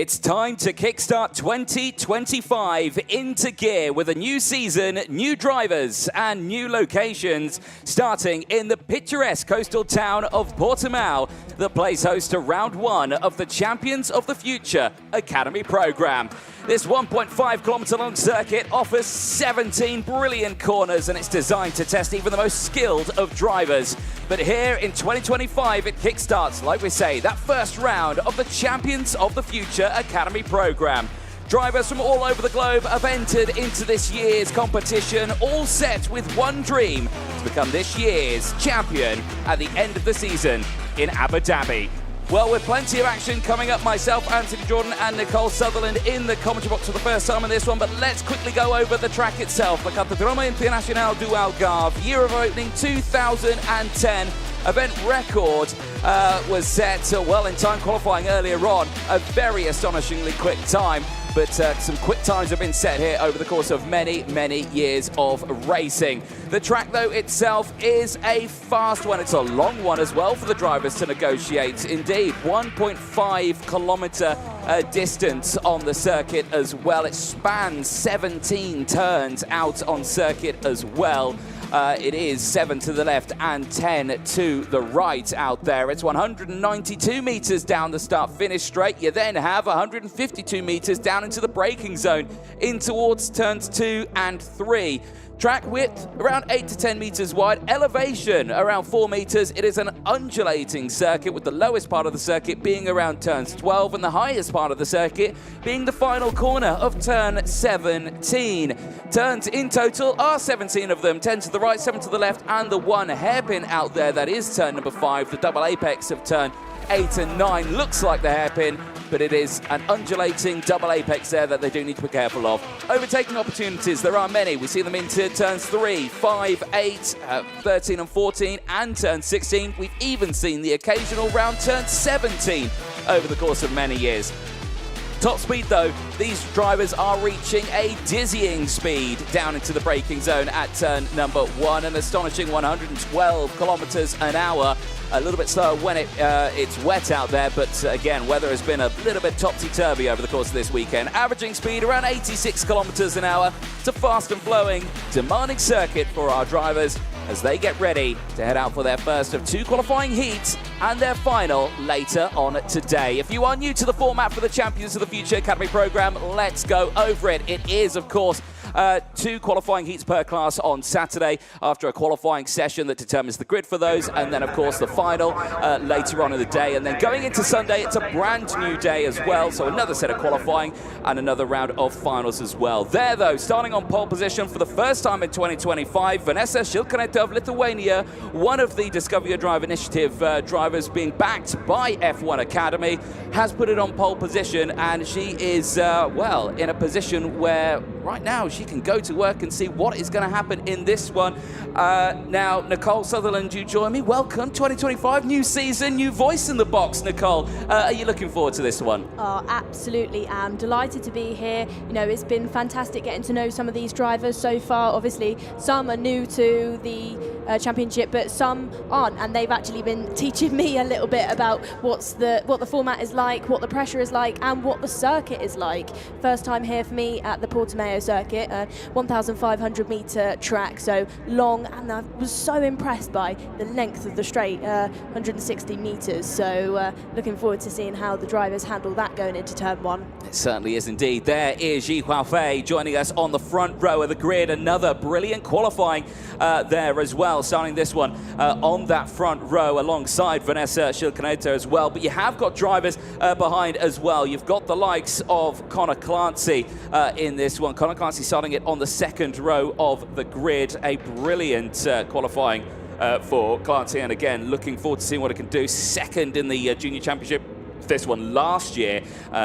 It's time to kickstart 2025 into gear with a new season, new drivers and new locations, starting in the picturesque coastal town of Portimão that plays host to round one of the Champions of the Future Academy program. This 1.5 kilometer long circuit offers 17 brilliant corners and it's designed to test even the most skilled of drivers. But here in 2025, it kickstarts, like we say, that first round of the Champions of the Future Academy program. Drivers from all over the globe have entered into this year's competition, all set with one dream, to become this year's champion at the end of the season in Abu Dhabi. Well, with plenty of action coming up, myself, Anthony Jordan and Nicole Sutherland in the commentary box for the first time in this one, but let's quickly go over the track itself. The Kartódromo Internacional do Algarve, year of opening 2010. Event record was set well in time qualifying earlier on, a very astonishingly quick time. But some quick times have been set here over the course of many, many years of racing. The track, though, itself is a fast one. It's a long one as well for the drivers to negotiate. Indeed, 1.5 kilometer distance on the circuit as well. It spans 17 turns out on circuit as well. It is 7 to the left and 10 to the right out there. It's 192 meters down the start-finish straight. You then have 152 meters down into the braking zone in towards turns 2 and 3. Track width around 8 to 10 meters wide, elevation around 4 meters. It is an undulating circuit with the lowest part of the circuit being around turns 12 and the highest part of the circuit being the final corner of turn 17. Turns in total are 17 of them, 10 to the right, 7 to the left, and the one hairpin out there that is turn number 5, the double apex of turn 8 and 9 looks like the hairpin, but it is an undulating double apex there that they do need to be careful of. Overtaking opportunities, there are many. We see them into turns 3, 5, 8, 13 and 14, and turn 16. We've even seen the occasional round turn 17 over the course of many years. Top speed, though, these drivers are reaching a dizzying speed down into the braking zone at turn number 1, an astonishing 112 kilometers an hour. A little bit slower when it's wet out there, but again, weather has been a little bit topsy-turvy over the course of this weekend. Averaging speed around 86 kilometers an hour. It's a fast and flowing, demanding circuit for our drivers as they get ready to head out for their first of 2 qualifying heats and their final later on today. If you are new to the format for the Champions of the Future Academy program, let's go over it. It is, of course, 2 qualifying heats per class on Saturday after a qualifying session that determines the grid for those, and then of course the final later on in the day. And then going into Sunday, it's a brand new day as well, so another set of qualifying and another round of finals as well. There, though, starting on pole position for the first time in 2025, Vanessa Shilkaneta of Lithuania, one of the Discover Your Drive initiative drivers being backed by F1 Academy, has put it on pole position, and she is, well, in a position where right now she can go to work and see what is going to happen in this one. Now, Nicole Sutherland, you join me. Welcome, 2025, new season, new voice in the box, Nicole. Are you looking forward to this one? Oh, absolutely. I'm delighted to be here. You know, it's been fantastic getting to know some of these drivers so far. Obviously, some are new to the championship, but some aren't, and they've actually been teaching me a little bit about what the format is like, what the pressure is like, and what the circuit is like. First time here for me at the Portimão circuit, 1,500 meter track, so long, and I was so impressed by the length of the straight, 160 meters. So looking forward to seeing how the drivers handle that going into turn 1. It certainly is indeed. There is Ji Huafei joining us on the front row of the grid. Another brilliant qualifying there as well, starting this one on that front row alongside Vanessa Shilkaneta as well. But you have got drivers behind as well. You've got the likes of Connor Clancy in this one. Connor Clancy starting it on the second row of the grid. A brilliant qualifying for Clancy, and again, looking forward to seeing what it can do. Second in the Junior Championship, this one last year,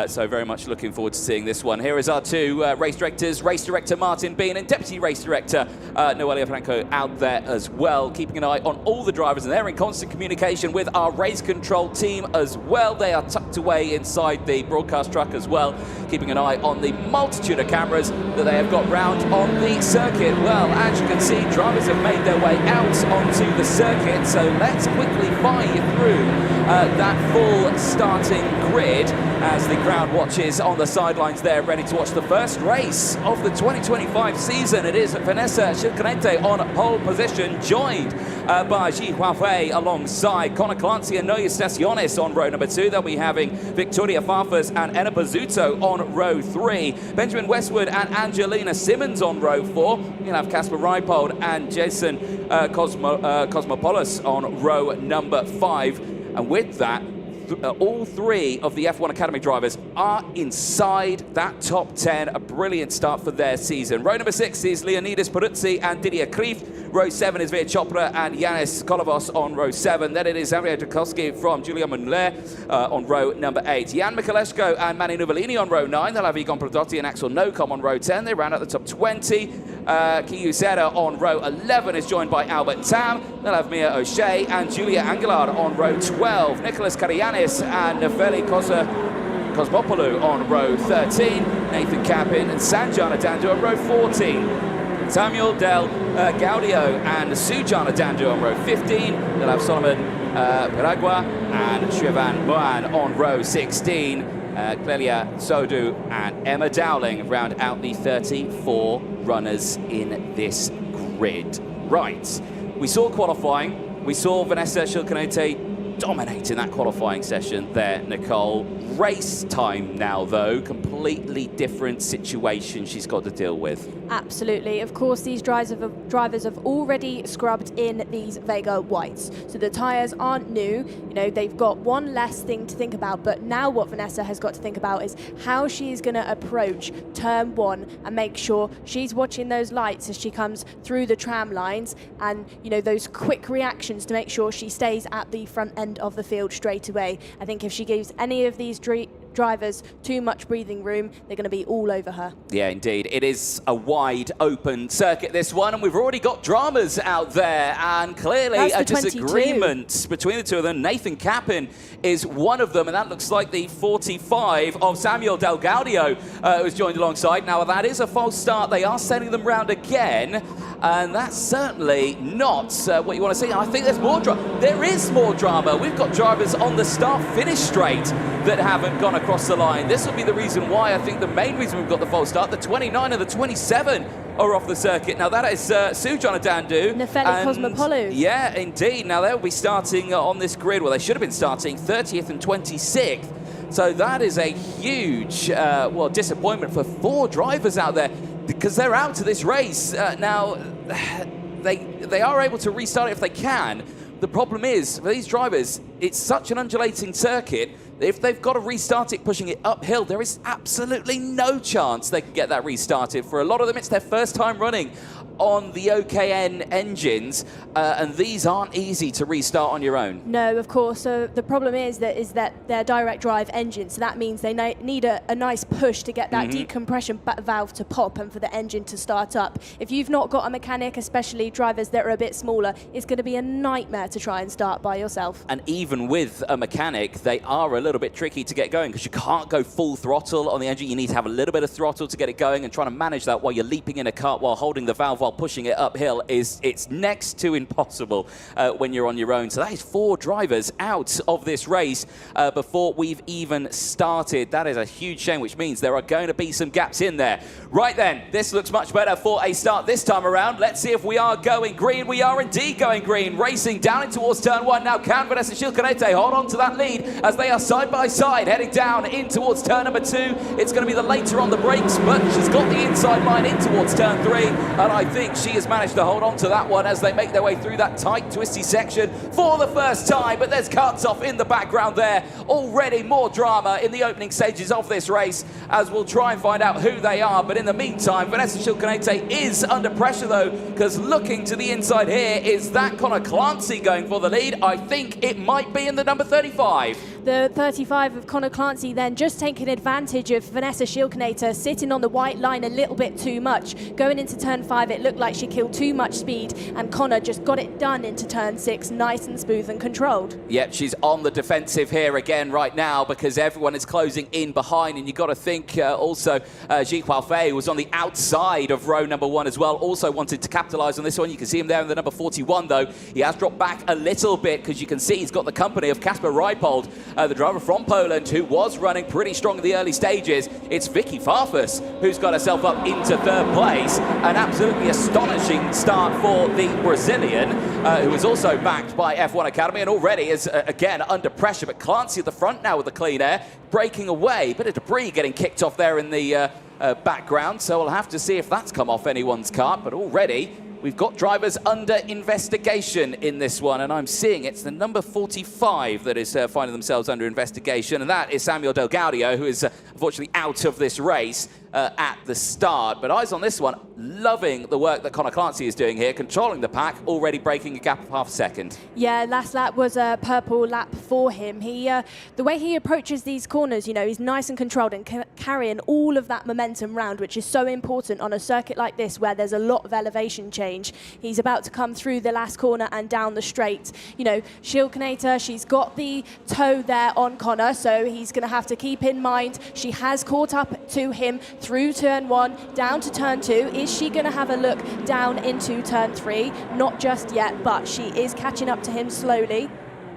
so very much looking forward to seeing this one. Here is our 2 race directors, race director Martin Bean and deputy race director Noelia Franco out there as well, keeping an eye on all the drivers, and they're in constant communication with our race control team as well. They are tucked away inside the broadcast truck as well, keeping an eye on the multitude of cameras that they have got round on the circuit. Well, as you can see, drivers have made their way out onto the circuit, so let's quickly fire you through that full starting grid. as the crowd watches on the sidelines there, ready to watch the first race of the 2025 season. It is Vanessa Schildknecht on pole position, joined by Ji Huafei alongside Connor Clancy and Noya Estaciones on row number 2. They'll be having Victoria Farfus and Enna Pizzuto on row 3. Benjamin Westwood and Angelina Simmons on row 4. You'll have Casper Reipold and Jason Cosmopoulos on row number 5. And with that, all 3 of the F1 Academy drivers are inside that top 10. A brilliant start for their season. Row number 6 is Leonidas Peruzzi and Didier Krief. Row 7 is Veer Chopra and Yanis Kolovos on row 7. Then it is Xavier Drakowski from Julia Munler on row number 8. Jan Michaleshko and Manny Nuvolini on row 9. They'll have Egon Prodotti and Axel Nocom on row 10. They round out the top 20. Kiyu Serra on row 11 is joined by Albert Tam. They'll have Mia O'Shea and Julia Angelard on row 12. Nicholas Karayanis and Nefeli Cosmopoulou on row 13. Nathan Capin and Sanjana Dandu on row 14. Samuel Del Gaudio and Sujana Dandu on row 15. They'll have Solomon Piragua and Shrivan Mohan on row 16. Clelia Sodu and Emma Dowling round out the 34 runners in this grid. Right, we saw qualifying. We saw Vanessa Schildknecht dominating that qualifying session there, Nicole. Race time now, though, completely different situation she's got to deal with. Absolutely. Of course, these drivers have already scrubbed in these Vega whites. So the tyres aren't new. You know, they've got one less thing to think about. But now what Vanessa has got to think about is how she's going to approach turn 1 and make sure she's watching those lights as she comes through the tram lines and, you know, those quick reactions to make sure she stays at the front end of the field straight away. I think if she gives any of these drivers too much breathing room, they're going to be all over her. Yeah, indeed. It is a wide open circuit, this one, and we've already got dramas out there, and clearly a disagreement between the two of them. Nathan Capin is one of them, and that looks like the 45 of Samuel Del Gaudio who's joined alongside. Now, that is a false start. They are sending them round again, and that's certainly not what you want to see. And I think there's more drama. There is more drama. We've got drivers on the start-finish straight that haven't gone across the line. This will be the reason why. I think the main reason we've got the false start. The 29 and the 27 are off the circuit. Now, that is Sujana Dandu. Nefeli Cosmopoulou. Yeah, indeed. Now, they'll be starting on this grid. Well, they should have been starting 30th and 26th. So that is a huge, well, disappointment for 4 drivers out there, because they're out to this race. Now, they are able to restart it if they can. The problem is, for these drivers, it's such an undulating circuit. If they've got to restart it pushing it uphill, there is absolutely no chance they can get that restarted. For a lot of them, it's their first time running on the OKN engines, and these aren't easy to restart on your own. No, of course. So the problem is that they're direct drive engines, so that means they need a nice push to get that decompression valve to pop and for the engine to start up. If you've not got a mechanic, especially drivers that are a bit smaller, it's going to be a nightmare to try and start by yourself. And even with a mechanic, they are a little bit tricky to get going, because you can't go full throttle on the engine. You need to have a little bit of throttle to get it going, and trying to manage that while you're leaping in a kart while holding the valve while pushing it uphill it's next to impossible when you're on your own. So that is 4 drivers out of this race before we've even started. That is a huge shame, which means there are going to be some gaps in there. Right then, this looks much better for a start this time around. Let's see if we are going green. We are indeed going green, racing down in towards turn 1. Now, can Vanessa Schildknecht hold on to that lead as they are side by side heading down in towards turn number 2. It's going to be the later on the brakes, but she's got the inside line in towards turn 3, and I think she has managed to hold on to that one as they make their way through that tight, twisty section for the first time. But there's carts off in the background there. Already more drama in the opening stages of this race, as we'll try and find out who they are. But in the meantime, Vanessa Schildknecht is under pressure, though, because looking to the inside here is that Connor Clancy going for the lead. I think it might be in the number 35. The 35 of Connor Clancy then just taking advantage of Vanessa Schildknecht sitting on the white line a little bit too much. Going into turn 5, it looked like she killed too much speed, and Connor just got it done into turn 6, nice and smooth and controlled. Yep, she's on the defensive here again right now, because everyone is closing in behind, and you've got to think also Ji Huafei was on the outside of row number 1 as well, also wanted to capitalise on this one. You can see him there in the number 41, though. He has dropped back a little bit, because you can see he's got the company of Casper Reipold the driver from Poland who was running pretty strong in the early stages. It's Vicky Farfus who's got herself up into third place. An absolutely astonishing start for the Brazilian, who is also backed by F1 Academy and already is, again, under pressure. But Clancy at the front now with the clean air, breaking away. Bit of debris getting kicked off there in the background, so we'll have to see if that's come off anyone's kart. But already we've got drivers under investigation in this one, and I'm seeing it's the number 45 that is finding themselves under investigation, and that is Samuel Del Gaudio, who is unfortunately out of this race at the start. But eyes on this one, loving the work that Conor Clancy is doing here, controlling the pack, already breaking a gap of half a second. Yeah, last lap was a purple lap for him. The way he approaches these corners, you know, he's nice and controlled and carrying all of that momentum round, which is so important on a circuit like this where there's a lot of elevation change. He's about to come through the last corner and down the straight. You know, Schilkinator, she's got the toe there on Conor, so he's going to have to keep in mind she has caught up to him through turn 1, down to turn 2. Is she going to have a look down into turn 3? Not just yet, but she is catching up to him slowly.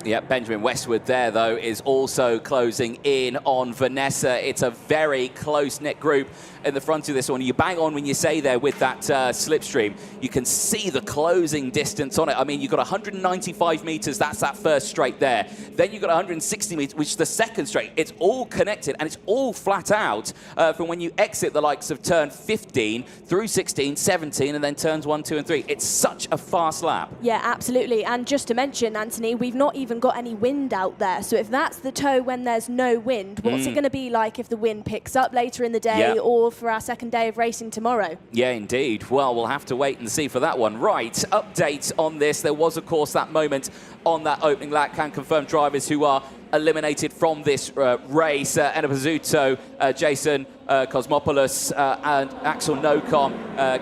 Yeah, Benjamin Westwood there, though, is also closing in on Vanessa. It's a very close-knit group in the front of this one. You bang on when you say there with that slipstream. You can see the closing distance on it. I mean, you've got 195 metres. That's that first straight there. Then you've got 160 metres, which is the second straight. It's all connected, and it's all flat out from when you exit the likes of turn 15 through 16, 17, and then turns 1, 2, and 3. It's such a fast lap. Yeah, absolutely. And just to mention, Anthony, we've not even got any wind out there. So if that's the toe when there's no wind, what's it going to be like if the wind picks up later in the day or for our second day of racing tomorrow? Yeah, indeed. Well, we'll have to wait and see for that one. Right, update on this. There was, of course, that moment on that opening lap. Can confirm drivers who are eliminated from this race. Enna Pizzuto, Jason Cosmopoulos and Axel Nocom,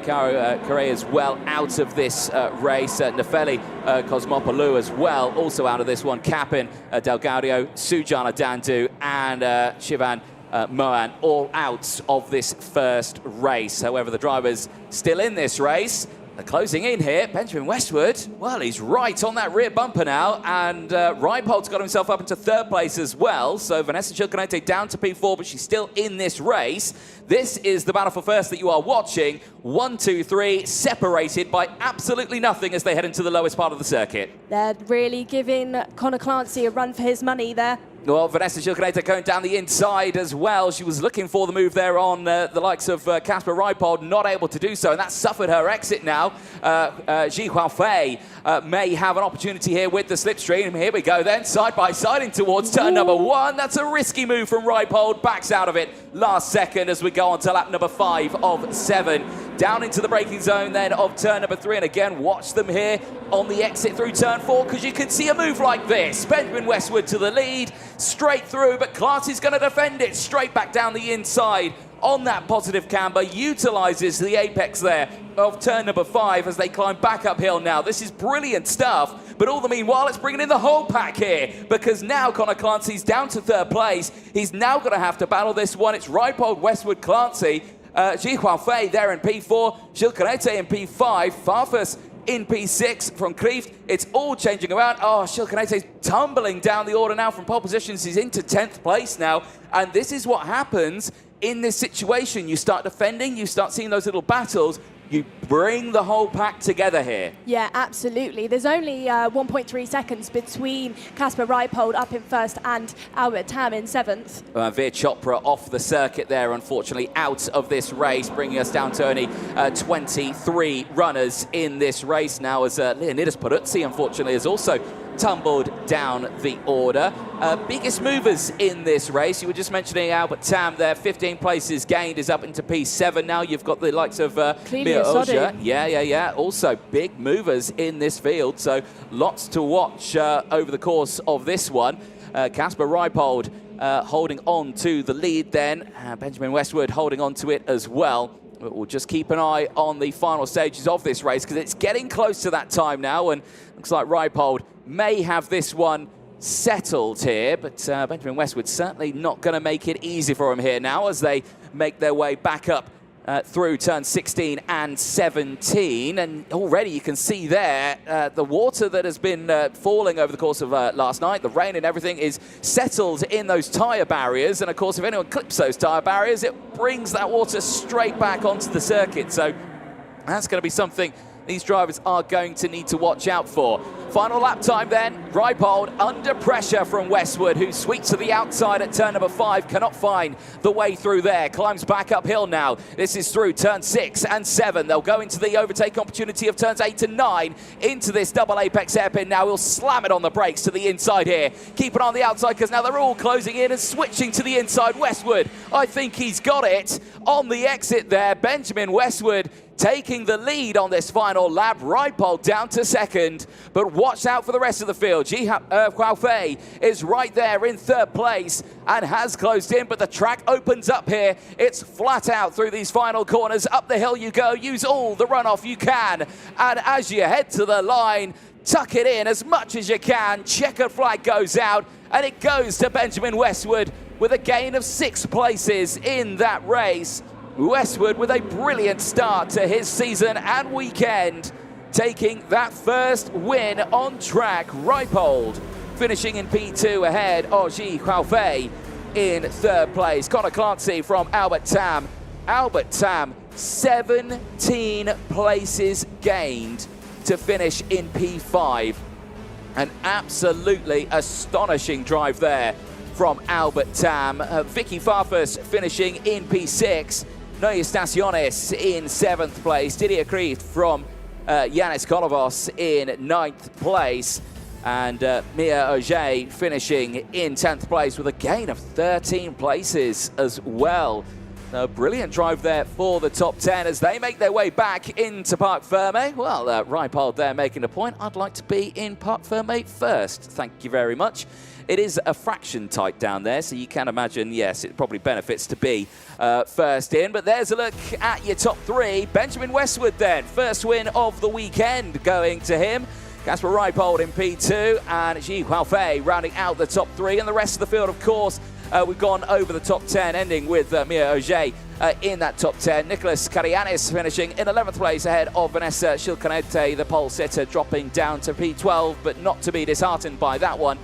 Correa as well out of this race. Nefeli Cosmopoulou as well, also out of this one. Capin, Del Gaudio, Sujana Dandu and Shivan Mohan all out of this first race. However, the drivers still in this race. They're closing in here. Benjamin Westwood, well, he's right on that rear bumper now, and Reipold's got himself up into third place as well. So Vanessa Schilkinator down to P4, but she's still in this race. This is the battle for first that you are watching. 1, 2, 3, separated by absolutely nothing as they head into the lowest part of the circuit. They're really giving Conor Clancy a run for his money there. Well, Vanessa Schilkinator going down the inside as well. She was looking for the move there on the likes of Casper Reipold, not able to do so, and that suffered her exit now. Ji Huafei may have an opportunity here with the slipstream. Here we go then, side by side in towards turn number 1. That's a risky move from Reipold, backs out of it last second as we go on to lap number 5 of 7. Down into the braking zone then of turn number 3, and again, watch them here on the exit through turn 4, because you can see a move like this. Benjamin Westwood to the lead, straight through, but Clancy's going to defend it straight back down the inside on that positive camber, utilises the apex there of turn number 5 as they climb back uphill now. This is brilliant stuff, but all the meanwhile, it's bringing in the whole pack here, because now Conor Clancy's down to third place. He's now going to have to battle this one. It's Reipold, Westwood, Clancy, Ji Huafei there in P4, Schilkinator in P5, Farfus in P6 from Kreeft. It's all changing around. Oh, Schilkinator's tumbling down the order now from pole positions. He's into 10th place now. And this is what happens in this situation. You start defending, you start seeing those little battles. You bring the whole pack together here. Yeah, absolutely. There's only 1.3 seconds between Casper Reipold up in first and Albert Tam in 7th. Veer Chopra off the circuit there, unfortunately, out of this race, bringing us down to only 23 runners in this race now, as Leonidas Peruzzi, unfortunately, has also tumbled down the order. Biggest movers in this race, you were just mentioning Albert Tam there, 15 places gained, is up into P7 now. You've got the likes of Mia Oja. Yeah. Also big movers in this field, so lots to watch over the course of this one. Casper Reipold holding on to the lead then. Benjamin Westwood holding on to it as well. We'll just keep an eye on the final stages of this race, because it's getting close to that time now, and looks like Reipold may have this one settled here, but Benjamin Westwood certainly not going to make it easy for him here now as they make their way back up through turn 16 and 17, and already you can see there the water that has been falling over the course of last night, the rain and everything, is settled in those tyre barriers, and of course if anyone clips those tyre barriers, it brings that water straight back onto the circuit. So that's going to be something these drivers are going to need to watch out for. Final lap time then. Reipold under pressure from Westwood, who sweeps to the outside at turn number 5, cannot find the way through there. Climbs back uphill now. This is through turn 6 and 7. They'll go into the overtake opportunity of turns 8 and 9 into this double apex hairpin. Now he'll slam it on the brakes to the inside here. Keep it on the outside because now they're all closing in and switching to the inside. Westwood, I think he's got it on the exit there. Benjamin Westwood taking the lead on this final lap. Reipold down to second, but watch out for the rest of the field. Huaofei is right there in third place and has closed in, but the track opens up here. It's flat out through these final corners. Up the hill you go. Use all the runoff you can, and as you head to the line, tuck it in as much as you can. Checkered flag goes out, and it goes to Benjamin Westwood with a gain of 6 places in that race. Westwood with a brilliant start to his season and weekend, taking that first win on track. Reipold finishing in P2 ahead of Huaofei in third place. Connor Clancy from Albert Tam. Albert Tam, 17 places gained to finish in P5. An absolutely astonishing drive there from Albert Tam. Vicky Farfus finishing in P6. Noe Estaciones in 7th place. Didier Krief from Yanis Kolovos in 9th place. And Mia Auger finishing in 10th place with a gain of 13 places as well. A brilliant drive there for the top 10 as they make their way back into Parc Ferme. Well, Reipold there making a point. I'd like to be in Parc Ferme first. Thank you very much. It is a fraction tight down there, so you can imagine, yes, it probably benefits to be first in. But there's a look at your top 3. Benjamin Westwood then, first win of the weekend going to him. Casper Reipold in P2 and Ji Huaofei rounding out the top 3. And the rest of the field, of course, we've gone over the top 10, ending with Mia Auger in that top 10. Nicholas Karianis finishing in 11th place ahead of Vanessa Shilcanete, the pole sitter, dropping down to P12, but not to be disheartened by that one.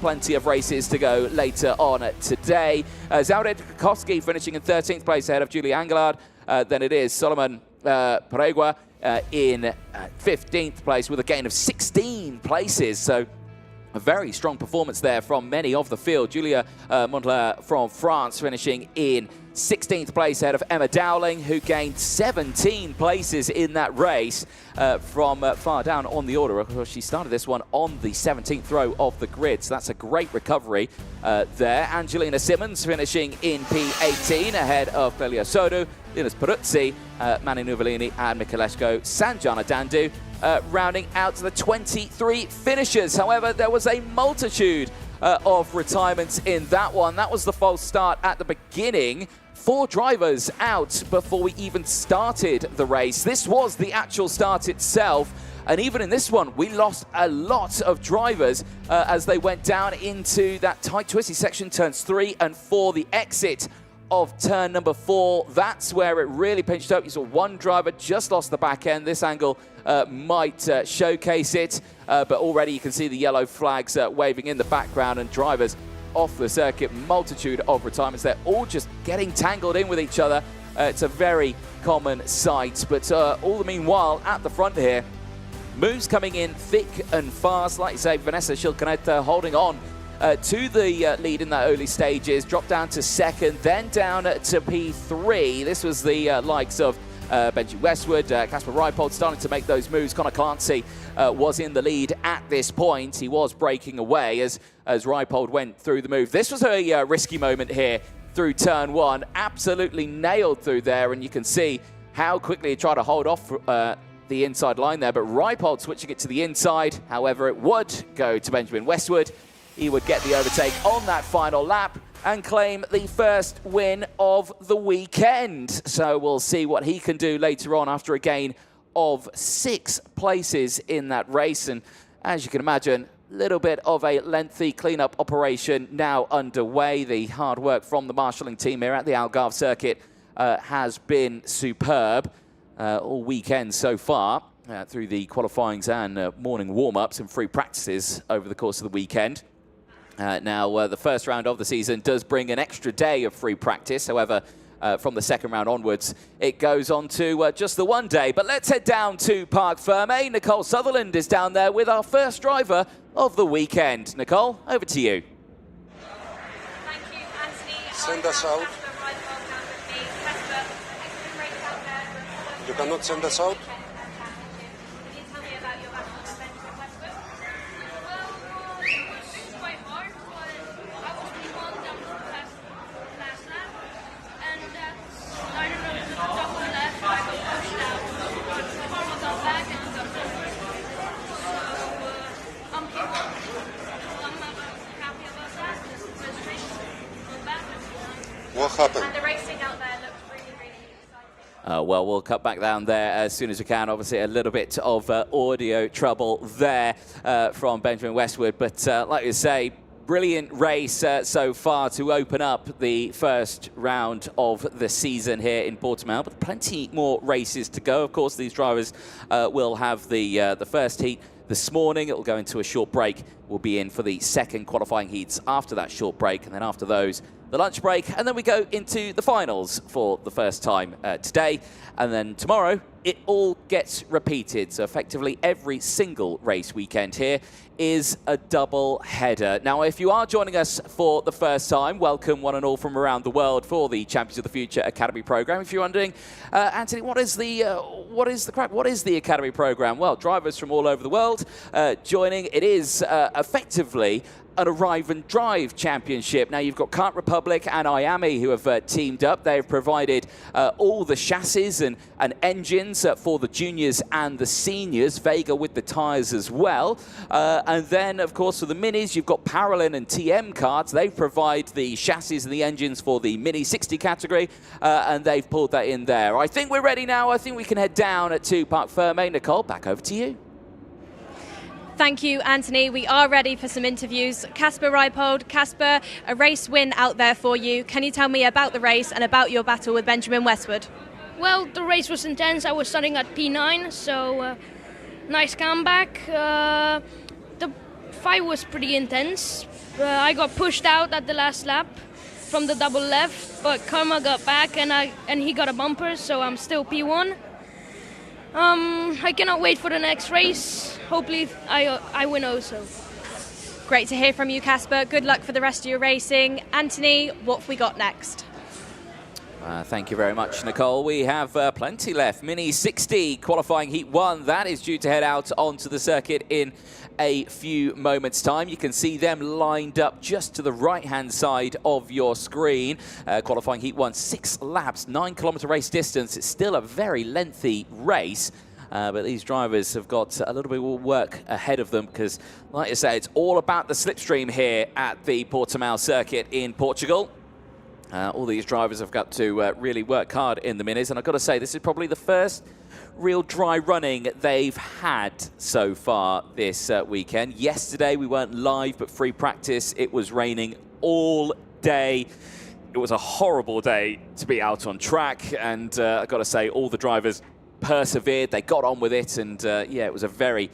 Plenty of races to go later on today. Zaured Kokoski finishing in 13th place ahead of Julie Angelard. Then it is Solomon Paregua in 15th place with a gain of 16 places. So a very strong performance there from many of the field. Julia Montler from France finishing in 16th place ahead of Emma Dowling, who gained 17 places in that race from far down on the order. Of course, she started this one on the 17th row of the grid, so that's a great recovery there. Angelina Simmons finishing in P18 ahead of Clelia Sodu, Linus Peruzzi, Mani Nuvolini and Michaleshko Sanjana Dandu. Rounding out to the 23 finishers. However, there was a multitude of retirements in that one. That was the false start at the beginning. 4 drivers out before we even started the race. This was the actual start itself. And even in this one, we lost a lot of drivers as they went down into that tight, twisty section, turns 3 and 4, the exit of turn number 4. That's where it really pinched up. You saw one driver just lost the back end. This angle might showcase it, but already you can see the yellow flags waving in the background and drivers off the circuit. Multitude of retirements. They're all just getting tangled in with each other. It's a very common sight, but all the meanwhile at the front here, moves coming in thick and fast. Like you say, Vanessa Shilcaneta holding on to the lead in that early stages, dropped down to second, then down to P3. This was the likes of Benji Westwood, Casper Reipold starting to make those moves. Connor Clancy was in the lead at this point. He was breaking away as Reipold went through the move. This was a risky moment here through turn 1. Absolutely nailed through there, and you can see how quickly he tried to hold off the inside line there, but Reipold switching it to the inside. However, it would go to Benjamin Westwood. He would get the overtake on that final lap and claim the first win of the weekend. So we'll see what he can do later on after a gain of 6 places in that race. And as you can imagine, a little bit of a lengthy cleanup operation now underway. The hard work from the marshalling team here at the Algarve circuit has been superb all weekend so far through the qualifyings and morning warm-ups and free practices over the course of the weekend. Now, the first round of the season does bring an extra day of free practice. However, from the second round onwards, it goes on to just the 1 day. But let's head down to Parc Ferme. Nicole Sutherland is down there with our first driver of the weekend. Nicole, over to you. Thank you, Anthony. Send us out. You cannot send us out? What happened? And the racing out there looked really, really exciting. Well, we'll cut back down there as soon as we can. Obviously, a little bit of audio trouble there from Benjamin Westwood. But like you say, brilliant race so far to open up the first round of the season here in Portimão. But plenty more races to go. Of course, these drivers will have the first heat this morning. It will go into a short break. We'll be in for the second qualifying heats after that short break. And then after those, the lunch break, and then we go into the finals for the first time today. And then tomorrow, it all gets repeated. So effectively, every single race weekend here is a double header. Now, if you are joining us for the first time, welcome one and all from around the world for the Champions of the Future Academy program. If you're wondering, Anthony, what is the crack? What is the Academy program? Well, drivers from all over the world joining. It is effectively an Arrive and Drive championship. Now, you've got Kart Republic and IAMI who have teamed up. They've provided all the chassis and engines for the juniors and the seniors, Vega with the tyres as well. And then, of course, for the minis, you've got Paralin and TM Karts. They provide the chassis and the engines for the Mini 60 category, and they've pulled that in there. I think we're ready now. I think we can head down to Parc Ferme. Nicole, back over to you. Thank you, Anthony. We are ready for some interviews. Casper Reipold. Casper, a race win out there for you. Can you tell me about the race and about your battle with Benjamin Westwood? Well, the race was intense. I was starting at P9, so nice comeback. The fight was pretty intense. I got pushed out at the last lap from the double left, but Karma got back and he got a bumper, so I'm still P1. I cannot wait for the next race. Hopefully I win also. Great to hear from you, Casper. Good luck for the rest of your racing. Anthony, what have we got next? Thank you very much, Nicole. We have plenty left. Mini 60 qualifying heat 1. That is due to head out onto the circuit in a few moments' time. You can see them lined up just to the right-hand side of your screen. Qualifying heat 1, 6 laps, 9-kilometre race distance. It's still a very lengthy race. But these drivers have got a little bit more work ahead of them because, like I say, it's all about the slipstream here at the Portimão circuit in Portugal. All these drivers have got to really work hard in the minis. And I've got to say, this is probably the first real dry running they've had so far this weekend. Yesterday, we weren't live, but free practice. It was raining all day. It was a horrible day to be out on track. And I've got to say, all the drivers persevered, they got on with it, and yeah, it was a very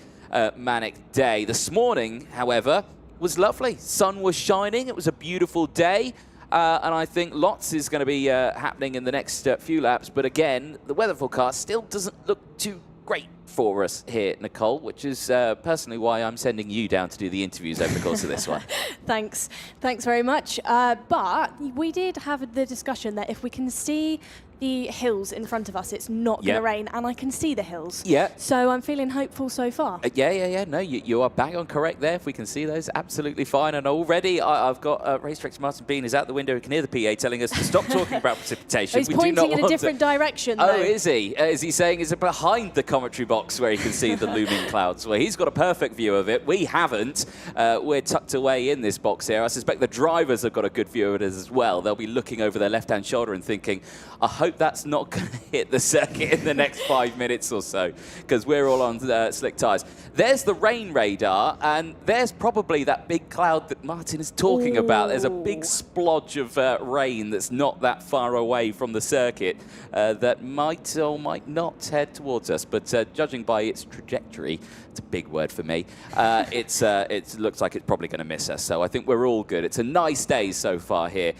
manic day. This morning, however, was lovely. Sun was shining, it was a beautiful day, and I think lots is going to be happening in the next few laps, but again, the weather forecast still doesn't look too great for us here, Nicole, which is personally why I'm sending you down to do the interviews over the course of this one. Thanks very much. But we did have the discussion that if we can see the hills in front of us, it's not going to rain, and I can see the hills. Yeah. So I'm feeling hopeful so far. Yeah. No, you are bang on correct there. If we can see those, absolutely fine. And already I've got race director Martin Bean is out the window. He can hear the PA telling us to stop talking about precipitation. He's pointing in a different direction, though. Oh, is he? Is he saying is it behind the commentary box where he can see the looming clouds? Well, he's got a perfect view of it. We haven't. We're tucked away in this box here. I suspect the drivers have got a good view of it as well. They'll be looking over their left-hand shoulder and thinking, I hope hope that's not going to hit the circuit in the next 5 minutes or so, because we're all on slick tyres. There's the rain radar, and there's probably that big cloud that Martin is talking about. There's a big splodge of rain that's not that far away from the circuit that might or might not head towards us. But judging by its trajectory, it's a big word for me, it looks like it's probably going to miss us. So I think we're all good. It's a nice day so far here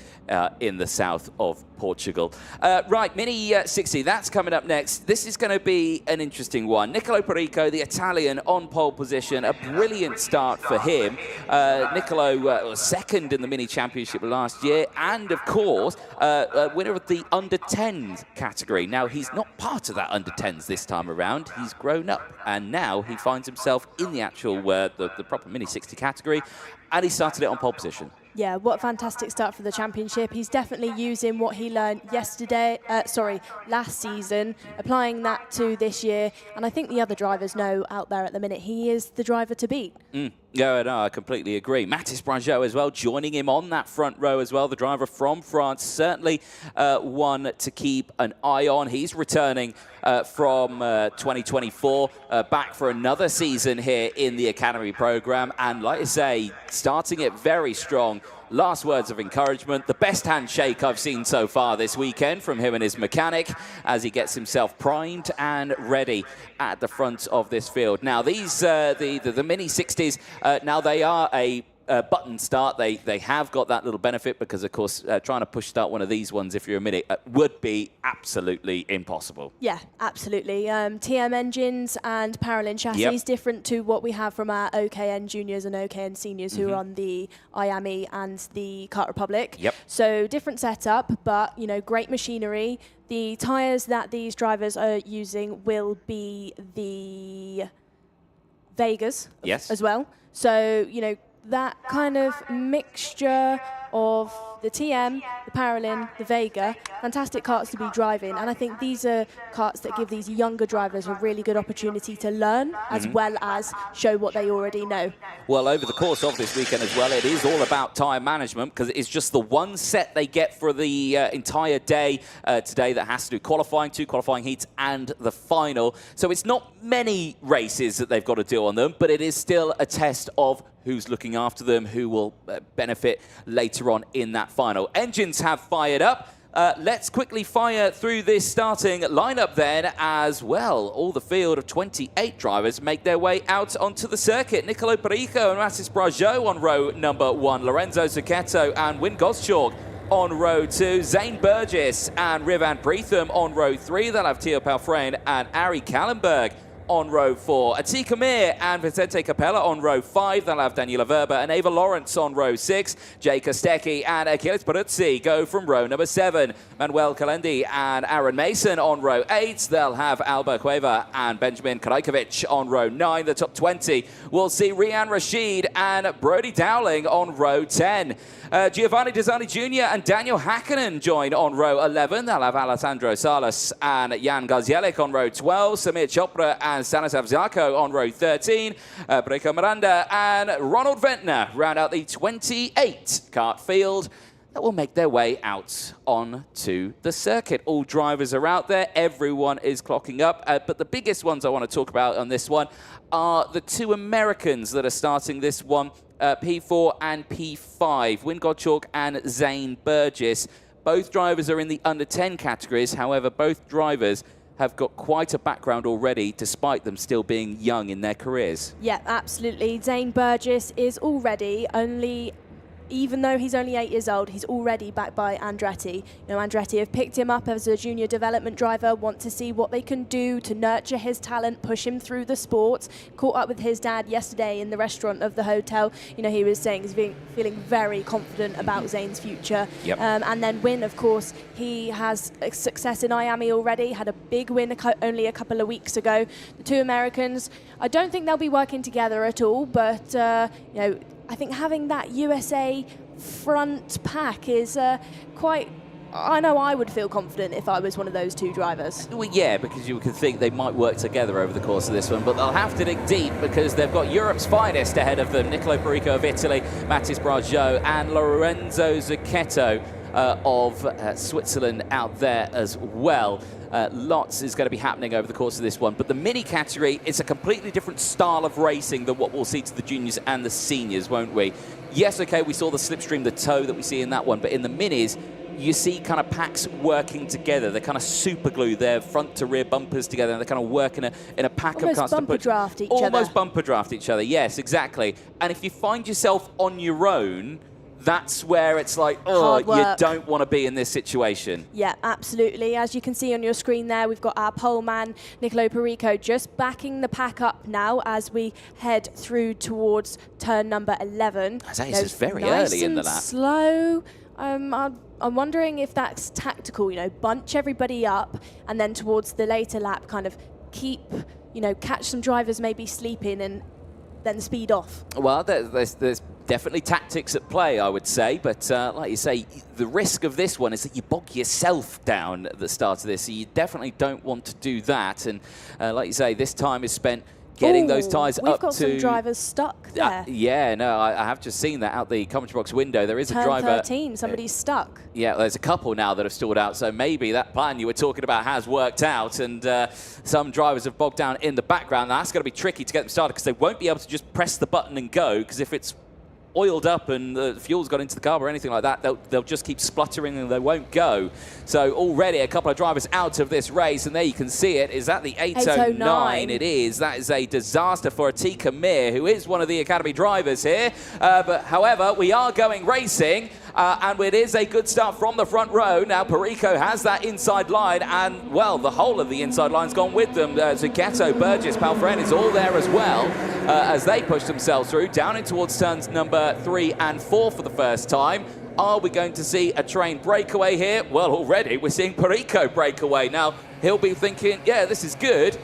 in the south of Portugal. Right, Mini 60, that's coming up next. This is going to be an interesting one. Nicolo Perico, the Italian, on pole position. A brilliant start for him. Nicolo was second in the Mini Championship last year, and of course, winner of the under-10s category. Now, he's not part of that under-10s this time around. He's grown up, and now he finds himself in the actual, the proper Mini 60 category, and he started it on pole position. Yeah, what a fantastic start for the championship. He's definitely using what he learned last season, applying that to this year. And I think the other drivers know out there at the minute he is the driver to beat. Yeah, no, I completely agree. Mathis Brageot as well, joining him on that front row as well. The driver from France, certainly one to keep an eye on. He's returning from 2024, back for another season here in the Academy program. And like I say, starting it very strong. Last words of encouragement. The best handshake I've seen so far this weekend from him and his mechanic as he gets himself primed and ready at the front of this field. Now, these the Mini 60s, now they are a button start. They have got that little benefit because, of course, trying to push start one of these ones if you're a Mini would be absolutely impossible. Yeah, absolutely. TM engines and Paralin chassis, different to what we have from our OKN juniors and OKN seniors who are on the IAME and the Kart Republic. So different setup, but, you know, great machinery. The tyres that these drivers are using will be the Vegas as well. So, you know, that kind of mixture of the TM, the Paralin, the Vega, fantastic karts to be driving. And I think these are karts that give these younger drivers a really good opportunity to learn as well as show what they already know. Well, over the course of this weekend as well, it is all about tyre management because it's just the one set they get for the entire day today that has to do qualifying, 2 qualifying heats, and the final. So it's not many races that they've got to do on them, but it is still a test of who's looking after them, who will benefit later on in that final. Engines have fired up. Let's quickly fire through this starting lineup then as well. All the field of 28 drivers make their way out onto the circuit. Nicolo Perico and Mathis Brageot on row number 1. Lorenzo Zucchetto and Wyn Goschalk on row 2. Zane Burgess and Rivan Preetham on row 3. They'll have Theo Palfrein and Ari Kallenberg on row 4. Atika Mir and Vicente Capella on row 5. They'll have Daniela Verba and Ava Lawrence on row 6. Jay Kostecki and Achilles Peruzzi go from row number 7. Manuel Kalendi and Aaron Mason on row 8. They'll have Alba Cueva and Benjamin Krajkovic on row 9. The top 20 will see Rian Rashid and Brody Dowling on row 10. Giovanni Desani Jr. and Daniel Hakkinen join on row 11. They'll have Alessandro Salas and Jan Gazielik on row 12. Samir Chopra and Stanislav Zarko on row 13. Breco Miranda and Ronald Ventnor round out the 28 kart field that will make their way out onto the circuit. All drivers are out there. Everyone is clocking up. But the biggest ones I want to talk about on this one are the 2 Americans that are starting this one, P4 and P5, Wyn Goschalk and Zane Burgess. Both drivers are in the under 10 categories. However, both drivers have got quite a background already, despite them still being young in their careers. Yeah, absolutely. Zane Burgess is already even though he's only 8 years old, he's already backed by Andretti. You know, Andretti have picked him up as a junior development driver, want to see what they can do to nurture his talent, push him through the sport. Caught up with his dad yesterday in the restaurant of the hotel. You know, he was saying he's feeling very confident about Zane's future. And then Wyn, of course, he has success in IAME already, had a big win only a couple of weeks ago. The 2 Americans, I don't think they'll be working together at all, but, you know, I think having that USA front pack is quite... I know I would feel confident if I was one of those 2 drivers. Well, yeah, because you could think they might work together over the course of this one, but they'll have to dig deep because they've got Europe's finest ahead of them. Nicolo Perico of Italy, Mathis Brageot and Lorenzo Zucchetto of Switzerland out there as well. Lots is going to be happening over the course of this one. But the mini category is a completely different style of racing than what we'll see to the juniors and the seniors, won't we? Yes, okay, we saw the slipstream, the toe that we see in that one, but in the minis, you see kind of packs working together. They're kind of super glue their front to rear bumpers together, and they're kind of working in a pack almost of cars bumper draft each other. Almost bumper draft each other, yes, exactly. And if you find yourself on your own, that's where it's like, oh, you don't want to be in this situation. Yeah, absolutely. As you can see on your screen there, we've got our pole man, Nicolo Perico, just backing the pack up now as we head through towards turn number 11. This is very nice early in the lap. Slow. I'm wondering if that's tactical, you know, bunch everybody up and then towards the later lap kind of keep, you know, catch some drivers maybe sleeping and then speed off. Well, there's definitely tactics at play, I would say, but like you say, the risk of this one is that you bog yourself down at the start of this, so you definitely don't want to do that. And like you say, this time is spent getting those tyres up to... We've got some drivers stuck there. Yeah, no, I have just seen that out the commentary box window. There is a driver... Turn 13, somebody's stuck. Yeah, there's a couple now that have stalled out, so maybe that plan you were talking about has worked out, and some drivers have bogged down in the background. Now, that's going to be tricky to get them started because they won't be able to just press the button and go, because if it's oiled up and the fuel's got into the car or anything like that, they'll just keep spluttering and they won't go. So already a couple of drivers out of this race, and there you can see it. Is that the 809? It is. That is a disaster for Atika Mir, who is one of the Academy drivers here. But however, we are going racing, and it is a good start from the front row. Now Perico has that inside line, and well, the whole of the inside line's gone with them. Zucchetto, Burgess, Palfren is all there as well, as they push themselves through down in towards turns number 3 and 4 for the first time. Are we going to see a train breakaway here? Well, already we're seeing Perico breakaway. Now, he'll be thinking, yeah, this is good.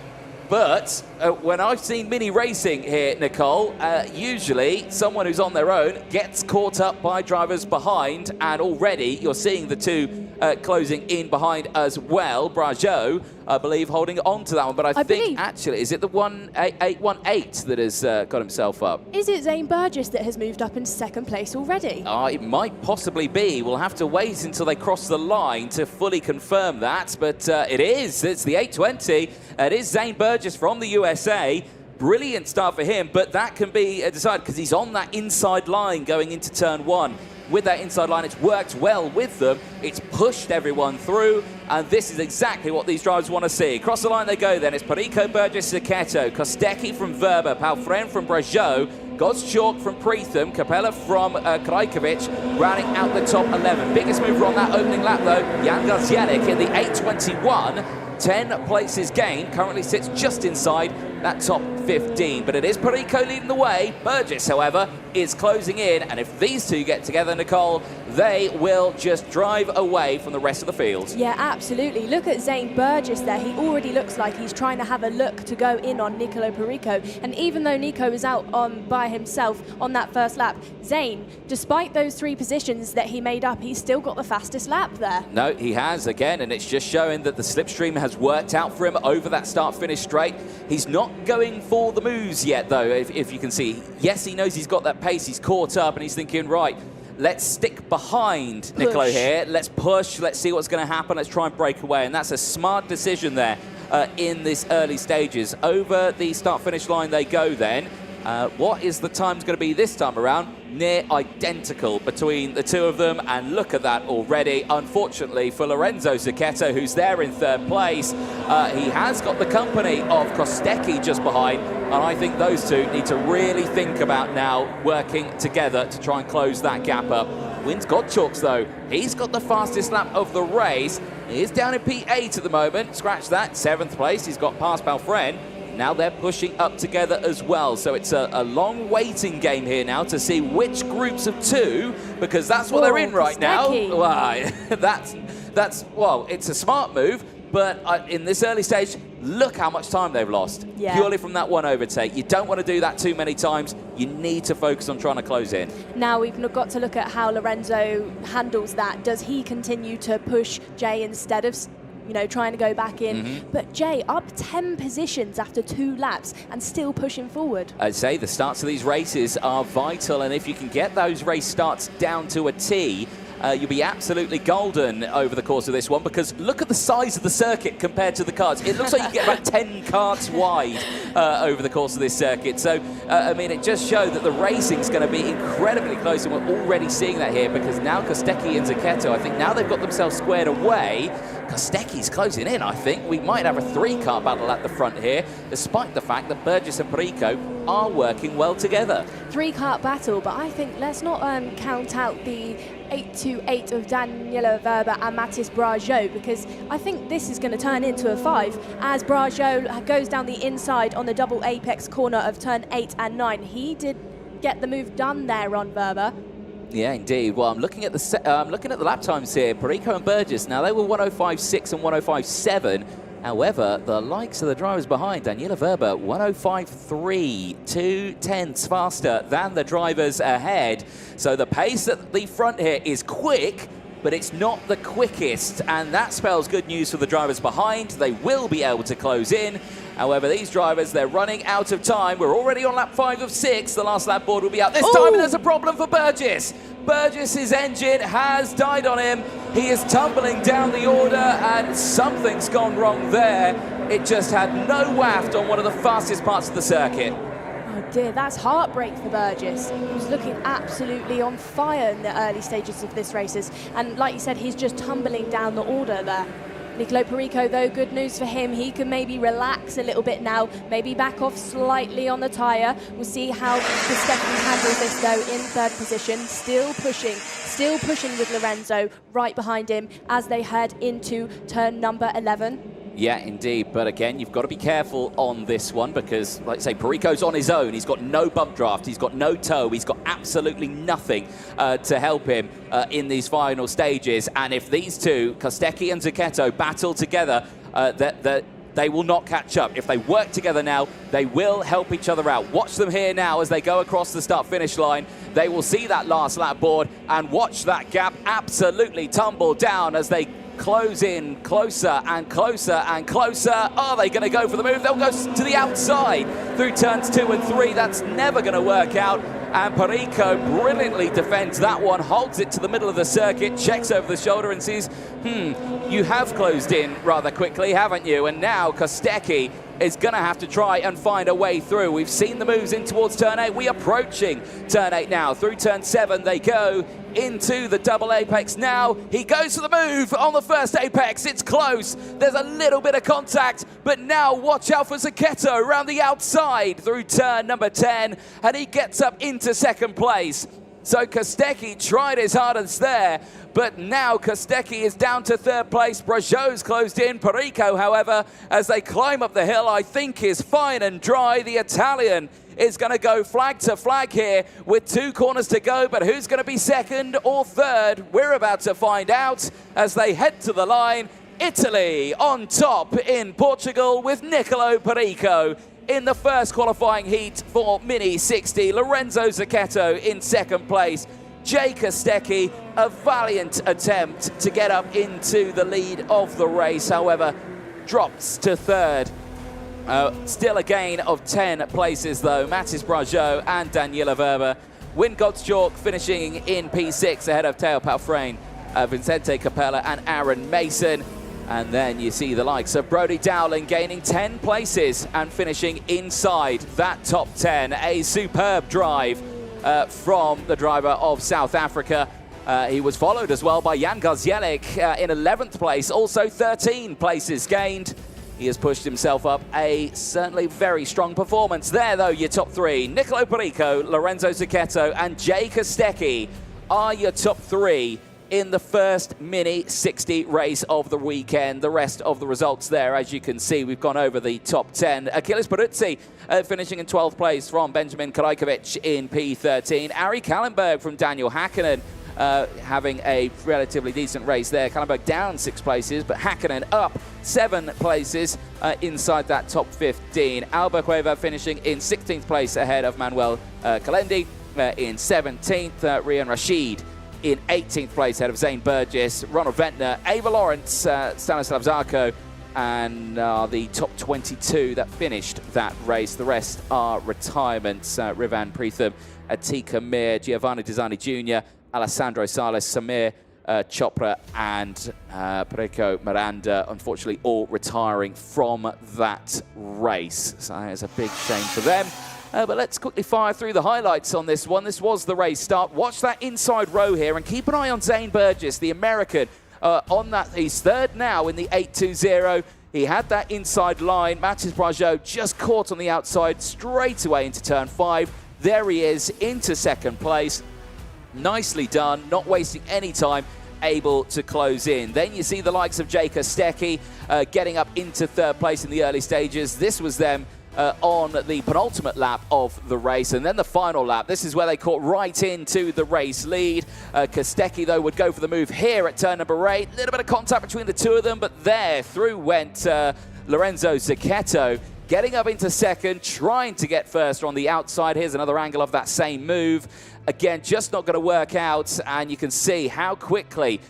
But when I've seen mini racing here, Nicole, usually someone who's on their own gets caught up by drivers behind, and already you're seeing the two closing in behind as well. Brageau, I believe, holding on to that one. But I think, actually, is it the 818 that has got himself up? Is it Zane Burgess that has moved up into second place already? It might possibly be. We'll have to wait until they cross the line to fully confirm that. But it is. It's the 820. It is Zane Burgess from the USA. Brilliant start for him, but that can be decided because he's on that inside line going into turn 1. With that inside line, it's worked well with them. It's pushed everyone through, and this is exactly what these drivers want to see. Across the line they go then. It's Perico, Burgess, Zucchetto, Kostecki from Verba, Palfren from Brageau, Gottschalk from Preetham, Capella from Krajkovic, rounding out the top 11. Biggest mover on that opening lap, though, Jan Gazielik in the 821. 10 places gained, currently sits just inside that top 15. But it is Perico leading the way. Burgess, however, is closing in. And if these two get together, Nicole, they will just drive away from the rest of the field. Yeah, absolutely. Look at Zane Burgess there. He already looks like he's trying to have a look to go in on Nicolo Perico. And even though Nico is out by himself on that first lap, Zane, despite those 3 positions that he made up, he's still got the fastest lap there. No, he has again, and it's just showing that the slipstream has worked out for him over that start-finish straight. He's not going for the moves yet, though, if you can see. Yes, he knows he's got that pace. He's caught up, and he's thinking, right, let's stick behind Nicolo here. Let's push. Let's see what's going to happen. Let's try and break away. And that's a smart decision there in this early stages. Over the start-finish line they go then. What is the time's going to be this time around? Near identical between the two of them, and look at that already. Unfortunately for Lorenzo Zucchetto, who's there in 3rd place, he has got the company of Kostecki just behind, and I think those two need to really think about now working together to try and close that gap up. Wins Gottschalk's though. He's got the fastest lap of the race. He is down in P8 at the moment. Scratch that, 7th place. He's got past Palfren. Now they're pushing up together as well. So it's a long waiting game here now to see which groups of 2, because that's what they're in right now. Well, well, it's a smart move, but in this early stage, look how much time they've lost. Yeah. Purely from that one overtake. You don't want to do that too many times. You need to focus on trying to close in. Now we've got to look at how Lorenzo handles that. Does he continue to push Jay instead of, you know, trying to go back in? But Jay up 10 positions after 2 laps and still pushing forward. I'd say the starts of these races are vital, and if you can get those race starts down to a T, you'll be absolutely golden over the course of this one, because look at the size of the circuit compared to the karts. It looks like you get about 10 karts wide over the course of this circuit. So, I mean, it just showed that the racing's going to be incredibly close, and we're already seeing that here, because now Kostecki and Zucchetto, I think now they've got themselves squared away. Kostecki's closing in, I think. We might have a 3-car battle at the front here, despite the fact that Burgess and Perico are working well together. 3-car battle, but I think let's not count out the 8-2-8 of Daniela Verber and Mathis Brajot, because I think this is going to turn into a 5 as Brajot goes down the inside on the double apex corner of turn 8 and 9. He did get the move done there on Verber. Yeah, indeed. Well, I'm looking at the lap times here. Perico and Burgess, now they were 105.6 and 105.7. However, the likes of the drivers behind, Daniela Verber, 105.3, 2/10 faster than the drivers ahead. So the pace at the front here is quick, but it's not the quickest, and that spells good news for the drivers behind. They will be able to close in. However, these drivers, they're running out of time. We're already on lap 5 of 6. The last lap board will be out this time, and there's a problem for Burgess. Burgess's engine has died on him. He is tumbling down the order, and something's gone wrong there. It just had no waft on one of the fastest parts of the circuit. Oh dear, that's heartbreak for Burgess. He was looking absolutely on fire in the early stages of this races. And like you said, he's just tumbling down the order there. Niccolo Perico, though, good news for him. He can maybe relax a little bit now, maybe back off slightly on the tyre. We'll see how Kostecki handles this, though, in 3rd position. Still pushing with Lorenzo right behind him as they head into turn number 11. Yeah, indeed. But again, you've got to be careful on this one, because, like I say, Perico's on his own. He's got no bump draft. He's got no tow. He's got absolutely nothing to help him in these final stages. And if these two, Kostecki and Zucchetto, battle together, they will not catch up. If they work together now, they will help each other out. Watch them here now as they go across the start-finish line. They will see that last lap board and watch that gap absolutely tumble down as they close in closer and closer and closer. Are they going to go for the move? They'll go to the outside through turns 2 and 3. That's never going to work out. And Perico brilliantly defends that one, holds it to the middle of the circuit, checks over the shoulder and sees, you have closed in rather quickly, haven't you? And now Kostecki is going to have to try and find a way through. We've seen the moves in towards turn 8. We are approaching turn 8 now. Through turn 7 they go into the double apex now. He goes for the move on the first apex. It's close. There's a little bit of contact, but now watch out for Zucchetto around the outside through turn number 10, and he gets up into 2nd place. So Kostecki tried his hardest there, but now Kostecki is down to 3rd place. Brajot's closed in. Perico, however, as they climb up the hill, I think is fine and dry. The Italian is going to go flag to flag here with 2 corners to go, but who's going to be 2nd or 3rd? We're about to find out as they head to the line. Italy on top in Portugal with Niccolo Perico in the first qualifying heat for Mini 60. Lorenzo Zucchetto in 2nd place. Jay Kostecki, a valiant attempt to get up into the lead of the race, however, drops to 3rd. Still a gain of 10 places, though. Mathis Brajot and Daniela Verber. Wyn Gottschalk finishing in P6 ahead of Teo Palfrain, Vincente Capella and Aaron Mason. And then you see the likes of Brody Dowling gaining 10 places and finishing inside that top 10. A superb drive from the driver of South Africa. He was followed as well by Jan Garzielek in 11th place, also 13 places gained. He has pushed himself up. A certainly very strong performance there, though. Your top 3, Niccolo Perico, Lorenzo Zucchetto and Jay Kostecki are your top 3 in the first Mini 60 race of the weekend. The rest of the results there, as you can see, we've gone over the top 10. Achilles Peruzzi finishing in 12th place from Benjamin Karajkovic in P13. Ari Kallenberg from Daniel Hakkinen having a relatively decent race there. Kallenberg down 6 places, but Hakkinen up 7 places inside that top 15. Alba Cueva finishing in 16th place ahead of Manuel Kalendi. In 17th, Rian Rashid in 18th place ahead of Zane Burgess, Ronald Ventnor, Ava Lawrence, Stanislav Zarko, and the top 22 that finished that race. The rest are retirements. Rivan Preetham, Atika Mir, Giovanni Desani Jr., Alessandro Salas, Samir Chopra and Pareco Miranda, unfortunately, all retiring from that race. So it's a big shame for them. But let's quickly fire through the highlights on this one. This was the race start. Watch that inside row here and keep an eye on Zane Burgess, the American, on that. He's third now in the 8.20. He had that inside line. Mathis Brajot just caught on the outside straight away into turn 5. There he is into second place. Nicely done, not wasting any time, able to close in. Then you see the likes of Jake Kostecki getting up into third place in the early stages. This was them on the penultimate lap of the race, and then the final lap. This is where they caught right into the race lead. Kostecki, though, would go for the move here at turn number 8. A little bit of contact between the two of them, but there through went Lorenzo Zucchetto, getting up into second, trying to get first on the outside. Here's another angle of that same move. Again, just not going to work out, and you can see how quickly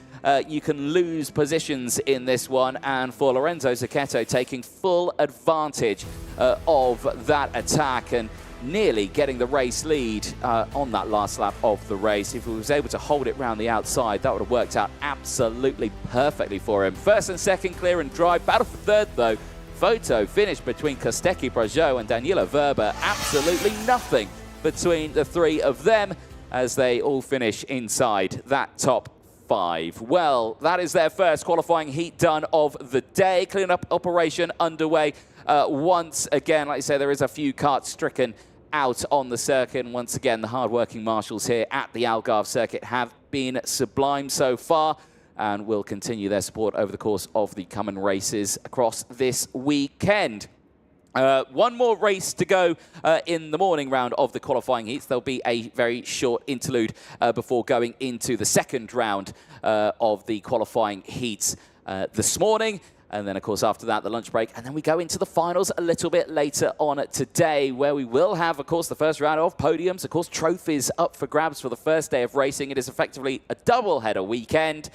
you can lose positions in this one, and for Lorenzo Zucchetto taking full advantage of that attack and nearly getting the race lead on that last lap of the race. If he was able to hold it round the outside, that would have worked out absolutely perfectly for him. First and second clear and dry. Battle for third, though. Photo finish between Kostecki, Brajot and Daniela Verber. Absolutely nothing between the three of them as they all finish inside that top 5. Well, that is their first qualifying heat done of the day. Clean-up operation underway once again. Like I say, there is a few carts stricken out on the circuit. And once again, the hard-working marshals here at the Algarve circuit have been sublime so far and will continue their support over the course of the coming races across this weekend. One more race to go in the morning round of the qualifying heats. There'll be a very short interlude before going into the second round of the qualifying heats this morning. And then, of course, after that, the lunch break. And then we go into the finals a little bit later on today, where we will have, of course, the first round of podiums. Of course, trophies up for grabs for the first day of racing. It is effectively a double-header weekend.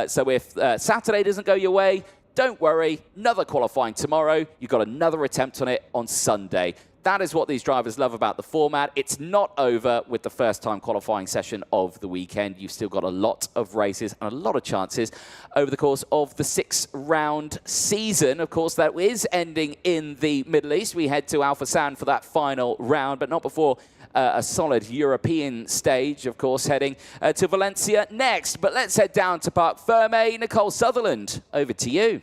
So if Saturday doesn't go your way, don't worry, another qualifying tomorrow. You've got another attempt on it on Sunday. That is what these drivers love about the format. It's not over with the first-time qualifying session of the weekend. You've still got a lot of races and a lot of chances over the course of the 6-round season. Of course, that is ending in the Middle East. We head to Al Fassan for that final round, but not before a solid European stage, of course, heading to Valencia next. But let's head down to Parc Ferme. Nicole Sutherland, over to you.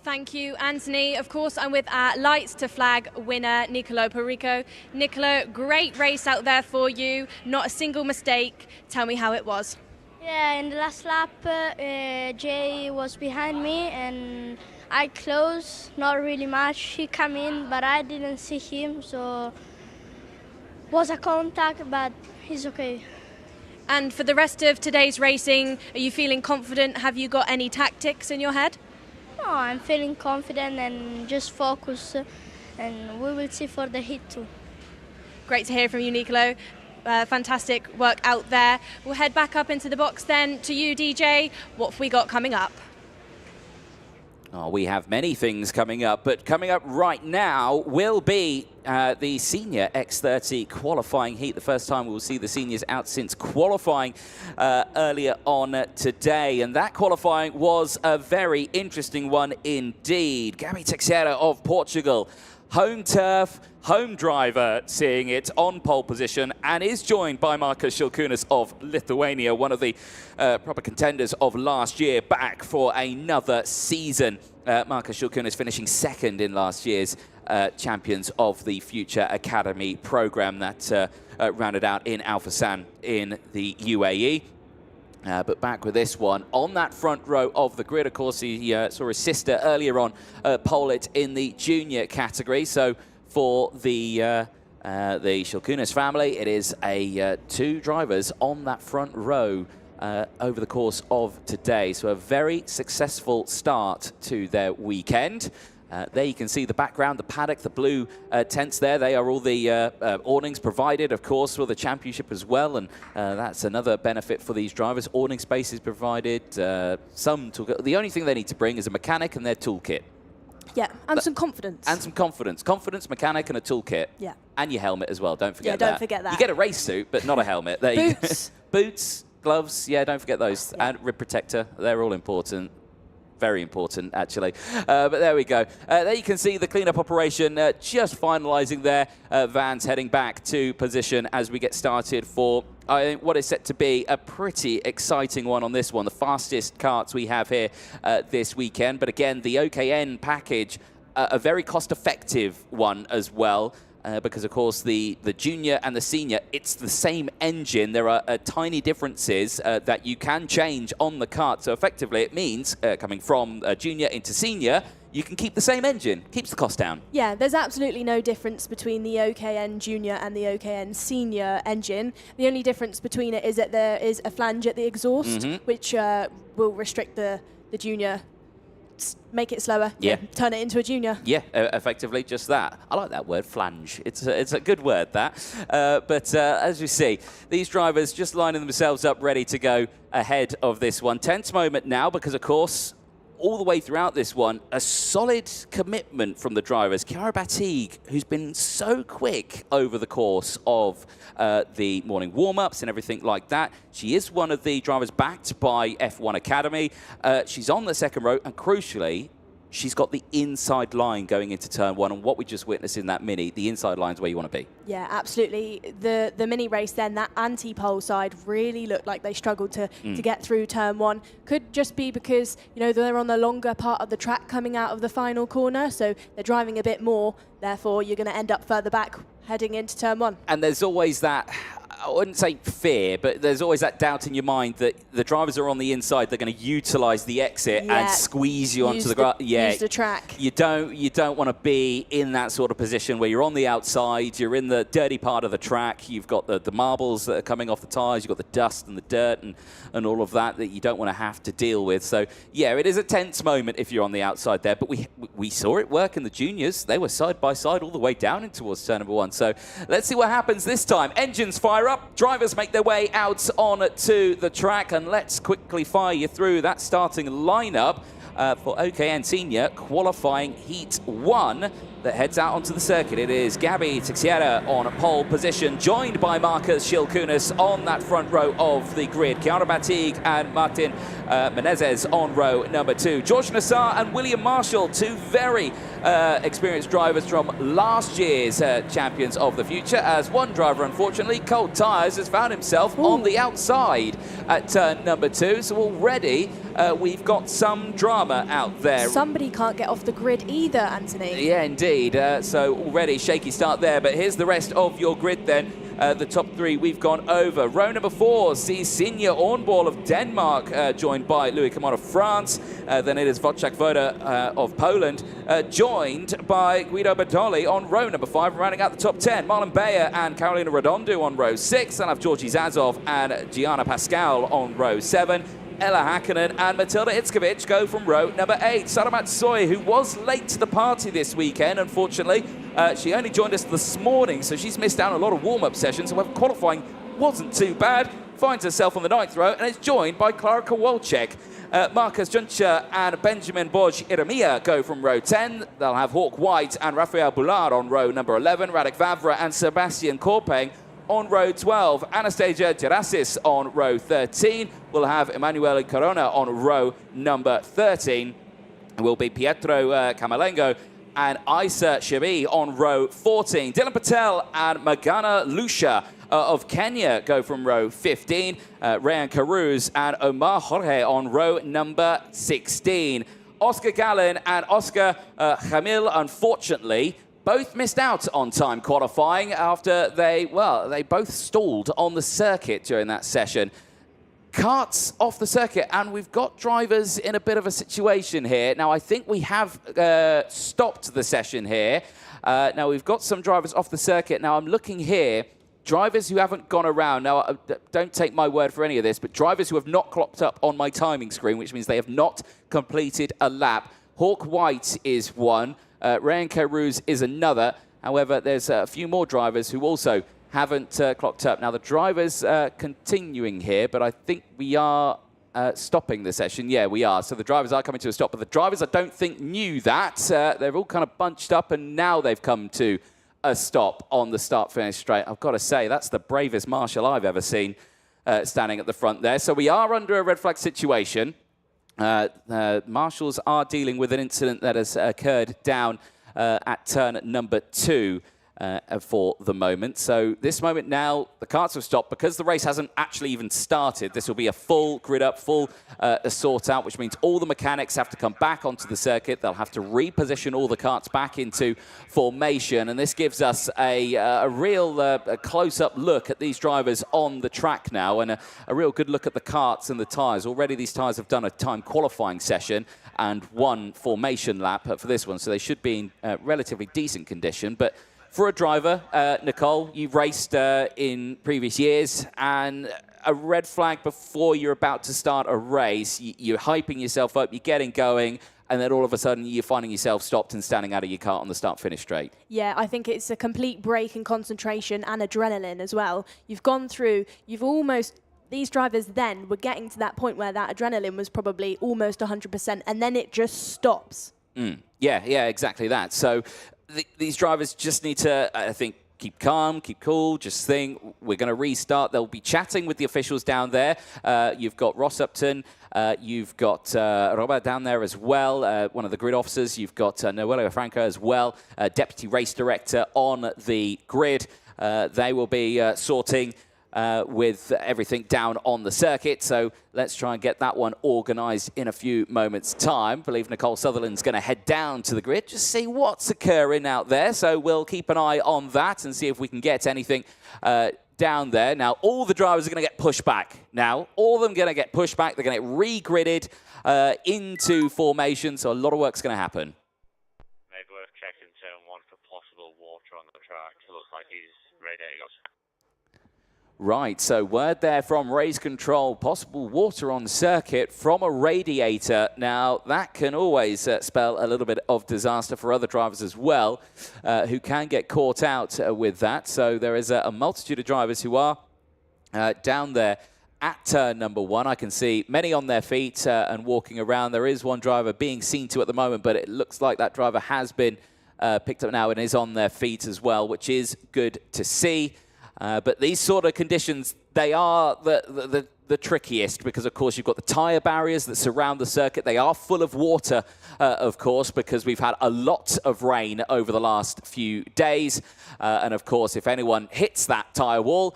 Thank you, Anthony. Of course, I'm with our Lights to Flag winner, Nicolo Perico. Nicolo, great race out there for you. Not a single mistake. Tell me how it was. Yeah, in the last lap, Jay was behind me and I closed, not really much. He came in, but I didn't see him, so was a contact, but he's okay. And for the rest of today's racing, are you feeling confident? Have you got any tactics in your head? No, I'm feeling confident and just focus, and we will see for the heat too. Great to hear from you, Nicolo. Fantastic work out there. We'll head back up into the box then to you, DJ. What have we got coming up? Oh, we have many things coming up, but coming up right now will be the Senior X30 qualifying heat. The first time we'll see the seniors out since qualifying earlier on today. And that qualifying was a very interesting one indeed. Gabi Teixeira of Portugal, home turf, home driver, seeing it on pole position, and is joined by Markus Šilkūnas of Lithuania, one of the proper contenders of last year, back for another season. Markus Šilkūnas finishing second in last year's Champions of the Future Academy program that rounded out in Al Fassan in the UAE. But back with this one, on that front row of the grid, of course, he saw his sister earlier on pole it in the junior category. So for the Šilkūnas family, it is two drivers on that front row over the course of today. So a very successful start to their weekend. There you can see the background, the paddock, the blue tents there. They are all the awnings provided, of course, for the championship as well. And that's another benefit for these drivers. Awning space is provided. The only thing they need to bring is a mechanic and their toolkit. Yeah, and some confidence. And some confidence. Confidence, mechanic, and a toolkit. Yeah. And your helmet as well. Don't forget that. Yeah, don't forget that. You get a race suit, but not a helmet. There Boots. You go. Boots. gloves, yeah, don't forget those. Yeah. And rib protector, they're all important. Very important, actually. But there we go. There you can see the cleanup operation just finalizing there. Vans heading back to position as we get started for what is set to be a pretty exciting one on this one. The fastest karts we have here this weekend. But again, the OKN package, a very cost-effective one as well. Because, of course, the junior and the senior, it's the same engine. There are tiny differences that you can change on the kart. So, effectively, it means coming from junior into senior, you can keep the same engine. Keeps the cost down. Yeah, there's absolutely no difference between the OKN Junior and the OKN Senior engine. The only difference between it is that there is a flange at the exhaust, which will restrict the Junior, make it slower, yeah, turn it into a junior. Yeah, effectively just that. I like that word, flange. It's a good word, that. But as you see, these drivers just lining themselves up ready to go ahead of this one. Tense moment now because, of course, all the way throughout this one, a solid commitment from the drivers. Chiara Batig, who's been so quick over the course of the morning warm-ups and everything like that. She is one of the drivers backed by F1 Academy. She's on the second row, and crucially, she's got the inside line going into turn one, and what we just witnessed in that mini, the inside line's where you want to be. Yeah, absolutely. The mini race then, that anti-pole side really looked like they struggled to get through turn one. Could just be because, you know, they're on the longer part of the track coming out of the final corner, so they're driving a bit more, therefore you're going to end up further back heading into turn one. And there's always that, I wouldn't say fear, but there's always that doubt in your mind that the drivers are on the inside, they're going to utilize the exit and squeeze you onto the grass. Yeah, use the track. You don't want to be in that sort of position where you're on the outside, you're in the dirty part of the track, you've got the marbles that are coming off the tires, you've got the dust and the dirt and all of that you don't want to have to deal with. So yeah, it is a tense moment if you're on the outside there, but we saw it work in the juniors. They were side by side all the way down in towards turn number one. So let's see what happens this time. Engines fire up, drivers make their way out onto the track, and let's quickly fire you through that starting lineup for OKN Senior qualifying Heat 1 that heads out onto the circuit. It is Gabby Teixeira on pole position, joined by Marcus Schilkunis on that front row of the grid. Chiara Batig and Martin Menezes on row number 2. George Nassar and William Marshall, two very experienced drivers from last year's Champions of the Future, as one driver, unfortunately, cold tyres, has found himself on the outside at turn number 2. So already we've got some drama out there. Somebody can't get off the grid either, Anthony. Yeah, indeed. So already shaky start there, but here's the rest of your grid then. The top three we've gone over. Row number 4 sees Senior Ornball of Denmark, joined by Louis Camon of France. Then it is Wojciech Woda of Poland, joined by Guido Badoli on row number 5. Rounding out the top 10, Marlon Bayer and Carolina Redondo on row 6. I'll have Georgie Zazov and Gianna Pascal on row 7. Ella Hakkinen and Matilda Itzkovic go from row number 8. Sara Matsoy, who was late to the party this weekend, unfortunately, she only joined us this morning, so she's missed out on a lot of warm-up sessions. However, qualifying wasn't too bad. Finds herself on the 9th row and is joined by Klara Kowalczyk. Marcus Juncher and Benjamin Borj Iremia go from row 10. They'll have Hawk White and Rafael Boulard on row number 11. Radek Vavra and Sebastian Korpeng on row 12, Anastasia Gerasis on row 13. We'll have Emanuele Corona on row number 13. It will be Pietro Camalengo and Isa Shabi on row 14. Dylan Patel and Magana Lucia of Kenya go from row 15. Rayan Karuz and Omar Jorge on row number 16. Oscar Gallen and Oscar Jamil, unfortunately, both missed out on time qualifying after they both stalled on the circuit during that session. Karts off the circuit, and we've got drivers in a bit of a situation here. Now, I think we have stopped the session here. Now, we've got some drivers off the circuit. Now, I'm looking here. Drivers who haven't gone around. Now, don't take my word for any of this, but drivers who have not clocked up on my timing screen, which means they have not completed a lap. Hawk White is one. Rayan Karuz is another. However, there's a few more drivers who also haven't clocked up. Now, the drivers continuing here, but I think we are stopping the session. Yeah, we are. So the drivers are coming to a stop, but the drivers, I don't think, knew that. They're all kind of bunched up, and now they've come to a stop on the start-finish straight. I've got to say, that's the bravest marshal I've ever seen. standing at the front there. So we are under a red flag situation. Marshals are dealing with an incident that has occurred down at turn number 2 for the moment. So this moment now, the karts have stopped because the race hasn't actually even started. This will be a full grid up, full sort out, which means all the mechanics have to come back onto the circuit. They'll have to reposition all the karts back into formation, and this gives us a real close-up look at these drivers on the track now, and a real good look at the karts and the tyres. Already these tyres have done a time qualifying session and 1 formation lap for this one, so they should be in relatively decent condition. But for a driver, Nicole, you've raced in previous years, and a red flag before you're about to start a race, you're hyping yourself up, you're getting going, and then all of a sudden you're finding yourself stopped and standing out of your car on the start-finish straight. Yeah, I think it's a complete break in concentration and adrenaline as well. You've gone through, these drivers then were getting to that point where that adrenaline was probably almost 100%, and then it just stops. Yeah, exactly that. So these drivers just need to, I think, keep calm, keep cool, just think, we're going to restart. They'll be chatting with the officials down there. You've got Ross Upton, you've got Robert down there as well, one of the grid officers. You've got Noelia Franco as well, Deputy Race Director on the grid. They will be sorting with everything down on the circuit. So let's try and get that one organised in a few moments' time. I believe Nicole Sutherland's going to head down to the grid, just see what's occurring out there. So we'll keep an eye on that and see if we can get anything down there. Now, all the drivers are going to get pushed back. Now, all of them going to get pushed back. They're going to get re-gridded into formation. So a lot of work's going to happen. Maybe worth checking turn 1 for possible water on the track. It looks like he's ready to go. Right, so word there from race control, possible water on circuit from a radiator. Now, that can always spell a little bit of disaster for other drivers as well, who can get caught out with that. So there is a multitude of drivers who are down there at turn number 1. I can see many on their feet and walking around. There is one driver being seen to at the moment, but it looks like that driver has been picked up now and is on their feet as well, which is good to see. But these sort of conditions, they are the trickiest because, of course, you've got the tyre barriers that surround the circuit. They are full of water, of course, because we've had a lot of rain over the last few days. And, of course, if anyone hits that tyre wall,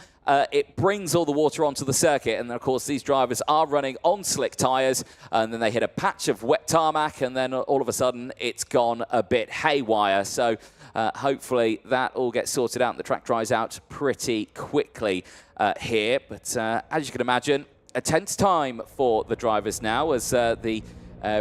it brings all the water onto the circuit. And, of course, these drivers are running on slick tyres, and then they hit a patch of wet tarmac, and then all of a sudden it's gone a bit haywire. So hopefully that all gets sorted out and the track dries out pretty quickly here. But as you can imagine, a tense time for the drivers now as the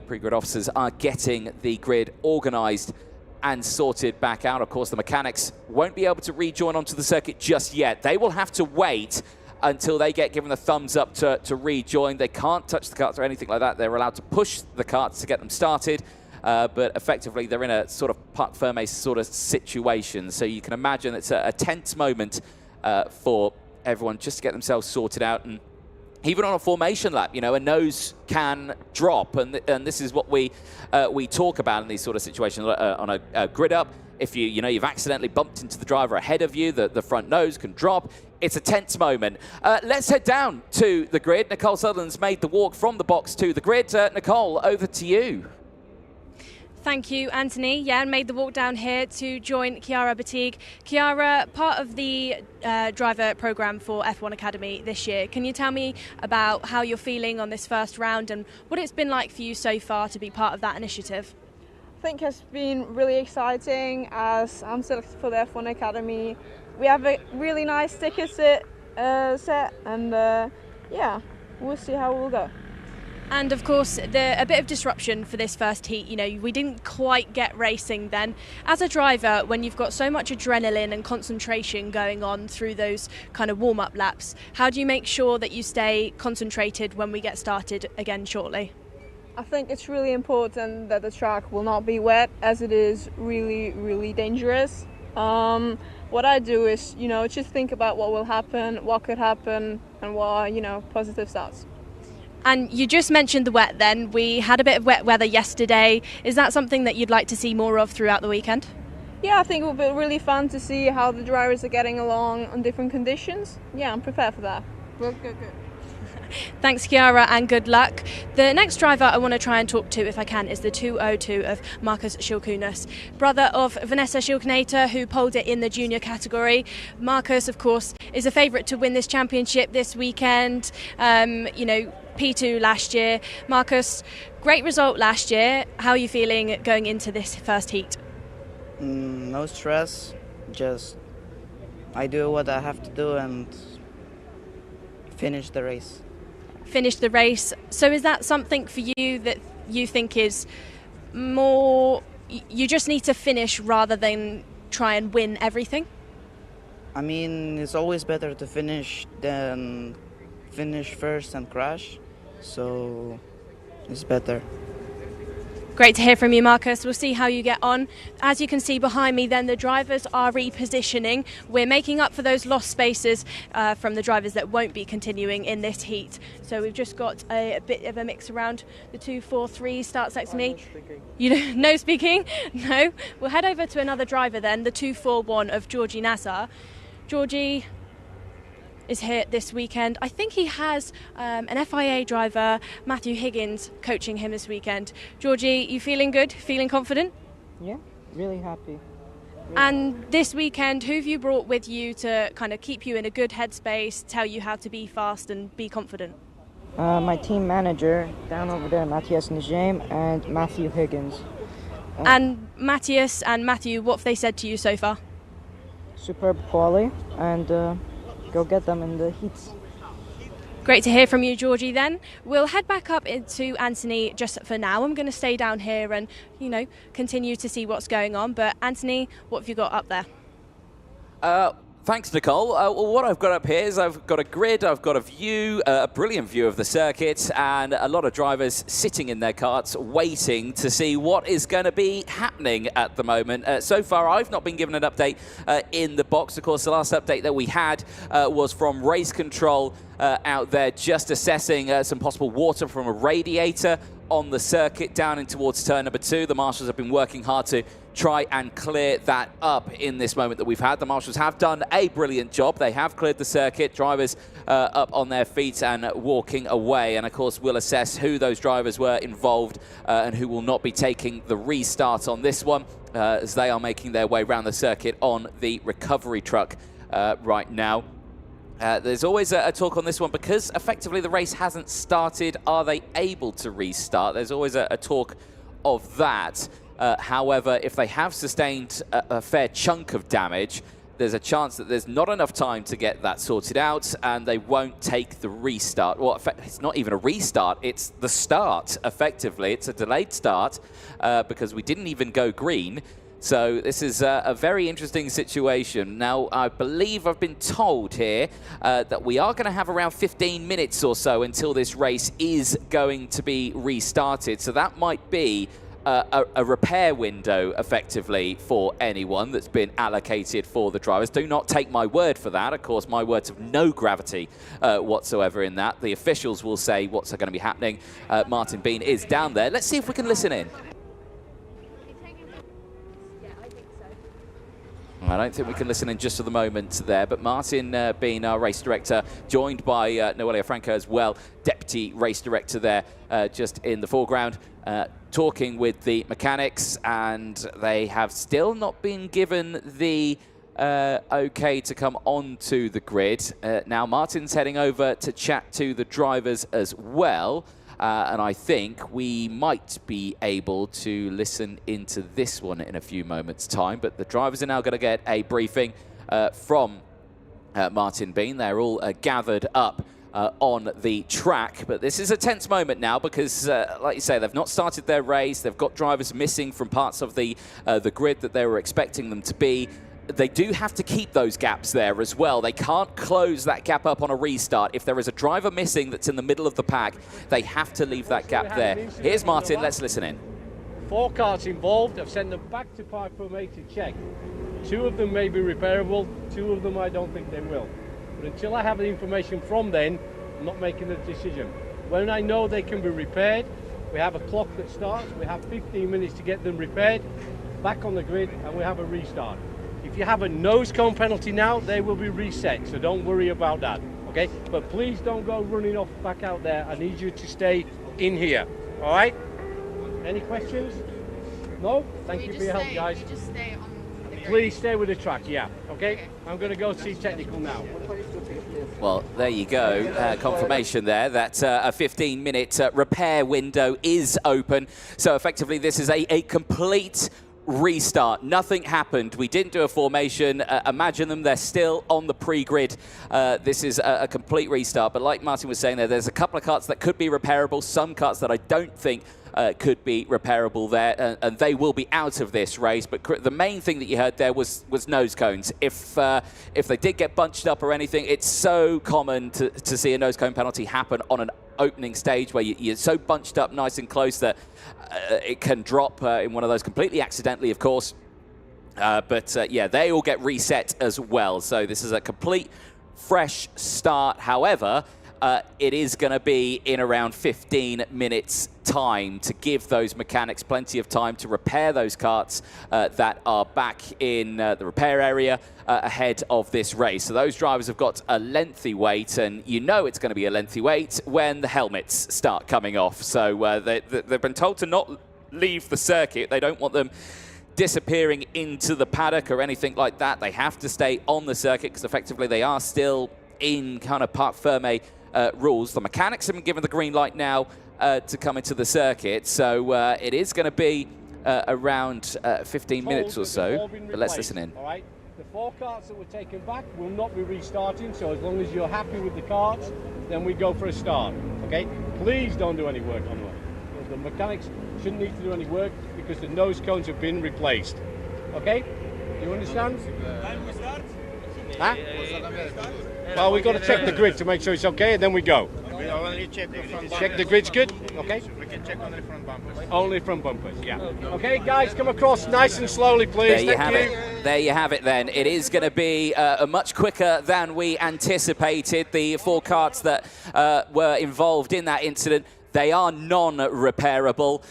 pre-grid officers are getting the grid organised and sorted back out. Of course, the mechanics won't be able to rejoin onto the circuit just yet. They will have to wait until they get given the thumbs up to rejoin. They can't touch the karts or anything like that. They're allowed to push the karts to get them started. But effectively, they're in a sort of parc fermé sort of situation. So you can imagine it's a tense moment for everyone just to get themselves sorted out. And even on a formation lap, you know, a nose can drop. And this is what we talk about in these sort of situations. On a grid up, if you've accidentally bumped into the driver ahead of you, the front nose can drop. It's a tense moment. Let's head down to the grid. Nicole Sutherland's made the walk from the box to the grid. Nicole, over to you. Thank you, Anthony. Yeah, and made the walk down here to join Chiara Batigue. Chiara, part of the driver programme for F1 Academy this year. Can you tell me about how you're feeling on this first round and what it's been like for you so far to be part of that initiative? I think it's been really exciting as I'm selected for the F1 Academy. We have a really nice sticker set and yeah, we'll see how it will go. And of course, a bit of disruption for this first heat. You know, we didn't quite get racing then. As a driver, when you've got so much adrenaline and concentration going on through those kind of warm-up laps, how do you make sure that you stay concentrated when we get started again shortly? I think it's really important that the track will not be wet, as it is really, really dangerous. What I do is, just think about what will happen, what could happen, and what, positive starts. And you just mentioned the wet then. We had a bit of wet weather yesterday. Is that something that you'd like to see more of throughout the weekend? Yeah, I think it will be really fun to see how the drivers are getting along on different conditions. Yeah, I'm prepared for that. Good. Thanks, Chiara, and good luck. The next driver I want to try and talk to, if I can, is the 202 of Marcus Schilkunas, brother of Vanessa Schilknater, who polled it in the junior category. Marcus, of course, is a favourite to win this championship this weekend. P2 last year. Marcus, great result last year. How are you feeling going into this first heat? No stress. Just I do what I have to do and finish the race. Finish the race. So is that something for you that you think is more, you just need to finish rather than try and win everything? I mean, it's always better to finish than finish first and crash, so it's better. Great to hear from you, Marcus. We'll see how you get on. As you can see behind me, then the drivers are repositioning. We're making up for those lost spaces from the drivers that won't be continuing in this heat. So we've just got a bit of a mix around the 2-4-3 starts next to me. You don't, no speaking? No. We'll head over to another driver then, the 2-4-1 of Georgie Nassar. Georgie is here this weekend. I think he has an FIA driver, Matthew Higgins, coaching him this weekend. Georgie, you feeling good? Feeling confident? Yeah, really happy. And this weekend, who have you brought with you to kind of keep you in a good headspace, tell you how to be fast and be confident? My team manager down over there, Matthias Nijame, and Matthew Higgins. And Matthias and Matthew, what have they said to you so far? Superb quali, and go get them in the heats. Great to hear from you, Georgie. Then we'll head back up into Anthony just for now. I'm going to stay down here and, continue to see what's going on. But Anthony, what have you got up there? Thanks, Nicole. Well, what I've got up here is I've got a grid, I've got a view, a brilliant view of the circuit, and a lot of drivers sitting in their karts waiting to see what is going to be happening at the moment. So far, I've not been given an update in the box. Of course, the last update that we had was from race control out there, just assessing some possible water from a radiator on the circuit down in towards turn number 2. The marshals have been working hard to try and clear that up in this moment that we've had. The marshals have done a brilliant job. They have cleared the circuit, drivers up on their feet and walking away. And of course, we'll assess who those drivers were involved and who will not be taking the restart on this one as they are making their way around the circuit on the recovery truck right now. There's always a talk on this one because effectively the race hasn't started. Are they able to restart? There's always a talk of that. However, if they have sustained a fair chunk of damage, there's a chance that there's not enough time to get that sorted out and they won't take the restart. Well, it's not even a restart, it's the start, effectively. It's a delayed start because we didn't even go green. So this is a very interesting situation. Now, I believe I've been told here that we are going to have around 15 minutes or so until this race is going to be restarted. So that might be a repair window, effectively, for anyone that's been allocated for the drivers. Do not take my word for that. Of course, my words have no gravity whatsoever in that. The officials will say what's going to be happening. Martin Bean is down there. Let's see if we can listen in. I don't think we can listen in just for the moment there, but Martin Bean, our race director, joined by Noelia Franco as well, deputy race director there, just in the foreground, talking with the mechanics, and they have still not been given the okay to come onto the grid. Now Martin's heading over to chat to the drivers as well. And I think we might be able to listen into this one in a few moments' time. But the drivers are now going to get a briefing from Martin Bean. They're all gathered up on the track. But this is a tense moment now because, like you say, they've not started their race. They've got drivers missing from parts of the grid that they were expecting them to be. They do have to keep those gaps there as well. They can't close that gap up on a restart. If there is a driver missing that's in the middle of the pack, they have to leave that gap there. Here's Martin, let's listen in. 4 cars involved. I've sent them back to Pipe Pro to check. 2 of them may be repairable, 2 of them I don't think they will. But until I have the information from then, I'm not making a decision. When I know they can be repaired, we have a clock that starts, we have 15 minutes to get them repaired, back on the grid, and we have a restart. If you have a nose cone penalty now, they will be reset, so don't worry about that. Okay, but please don't go running off back out there. I need you to stay in here. All right? Any questions? No? Thank you for your help, guys. Just stay on the grid. Please stay with the track, yeah. Okay? I'm going to go see technical now. Well, there you go. Confirmation there that a 15-minute repair window is open. So effectively, this is a complete restart. Nothing happened. We didn't do a formation. Imagine them. They're still on the pre-grid. This is a complete restart. But like Martin was saying there's a couple of karts that could be repairable, some karts that I don't think could be repairable there, and they will be out of this race. But the main thing that you heard there was nose cones. If they did get bunched up or anything, it's so common to see a nose cone penalty happen on an opening stage where you're so bunched up nice and close that it can drop in one of those completely accidentally, of course. But yeah, they all get reset as well. So this is a complete fresh start. However, it is going to be in around 15 minutes time to give those mechanics plenty of time to repair those karts that are back in the repair area ahead of this race. So those drivers have got a lengthy wait, and you know it's going to be a lengthy wait when the helmets start coming off. So they've been told to not leave the circuit. They don't want them disappearing into the paddock or anything like that. They have to stay on the circuit because effectively they are still in kind of Parc Fermé rules. The mechanics have been given the green light now to come into the circuit, so it is going to be around 15 minutes or so, but let's listen in. All right, the 4 karts that were taken back will not be restarting, so as long as you're happy with the karts, then we go for a start, okay? Please don't do any work on them. The mechanics shouldn't need to do any work because the nose cones have been replaced, okay? Do you understand? Huh? Well, we've got to check the grid to make sure it's okay, and then we go. We only check the front bumpers. Check the grid's good? Okay. We can check only front bumpers. Only front bumpers, yeah. Okay, guys, come across nice and slowly, please. There you have it. There you have it then. It is going to be much quicker than we anticipated. The 4 karts that were involved in that incident, they are non-repairable,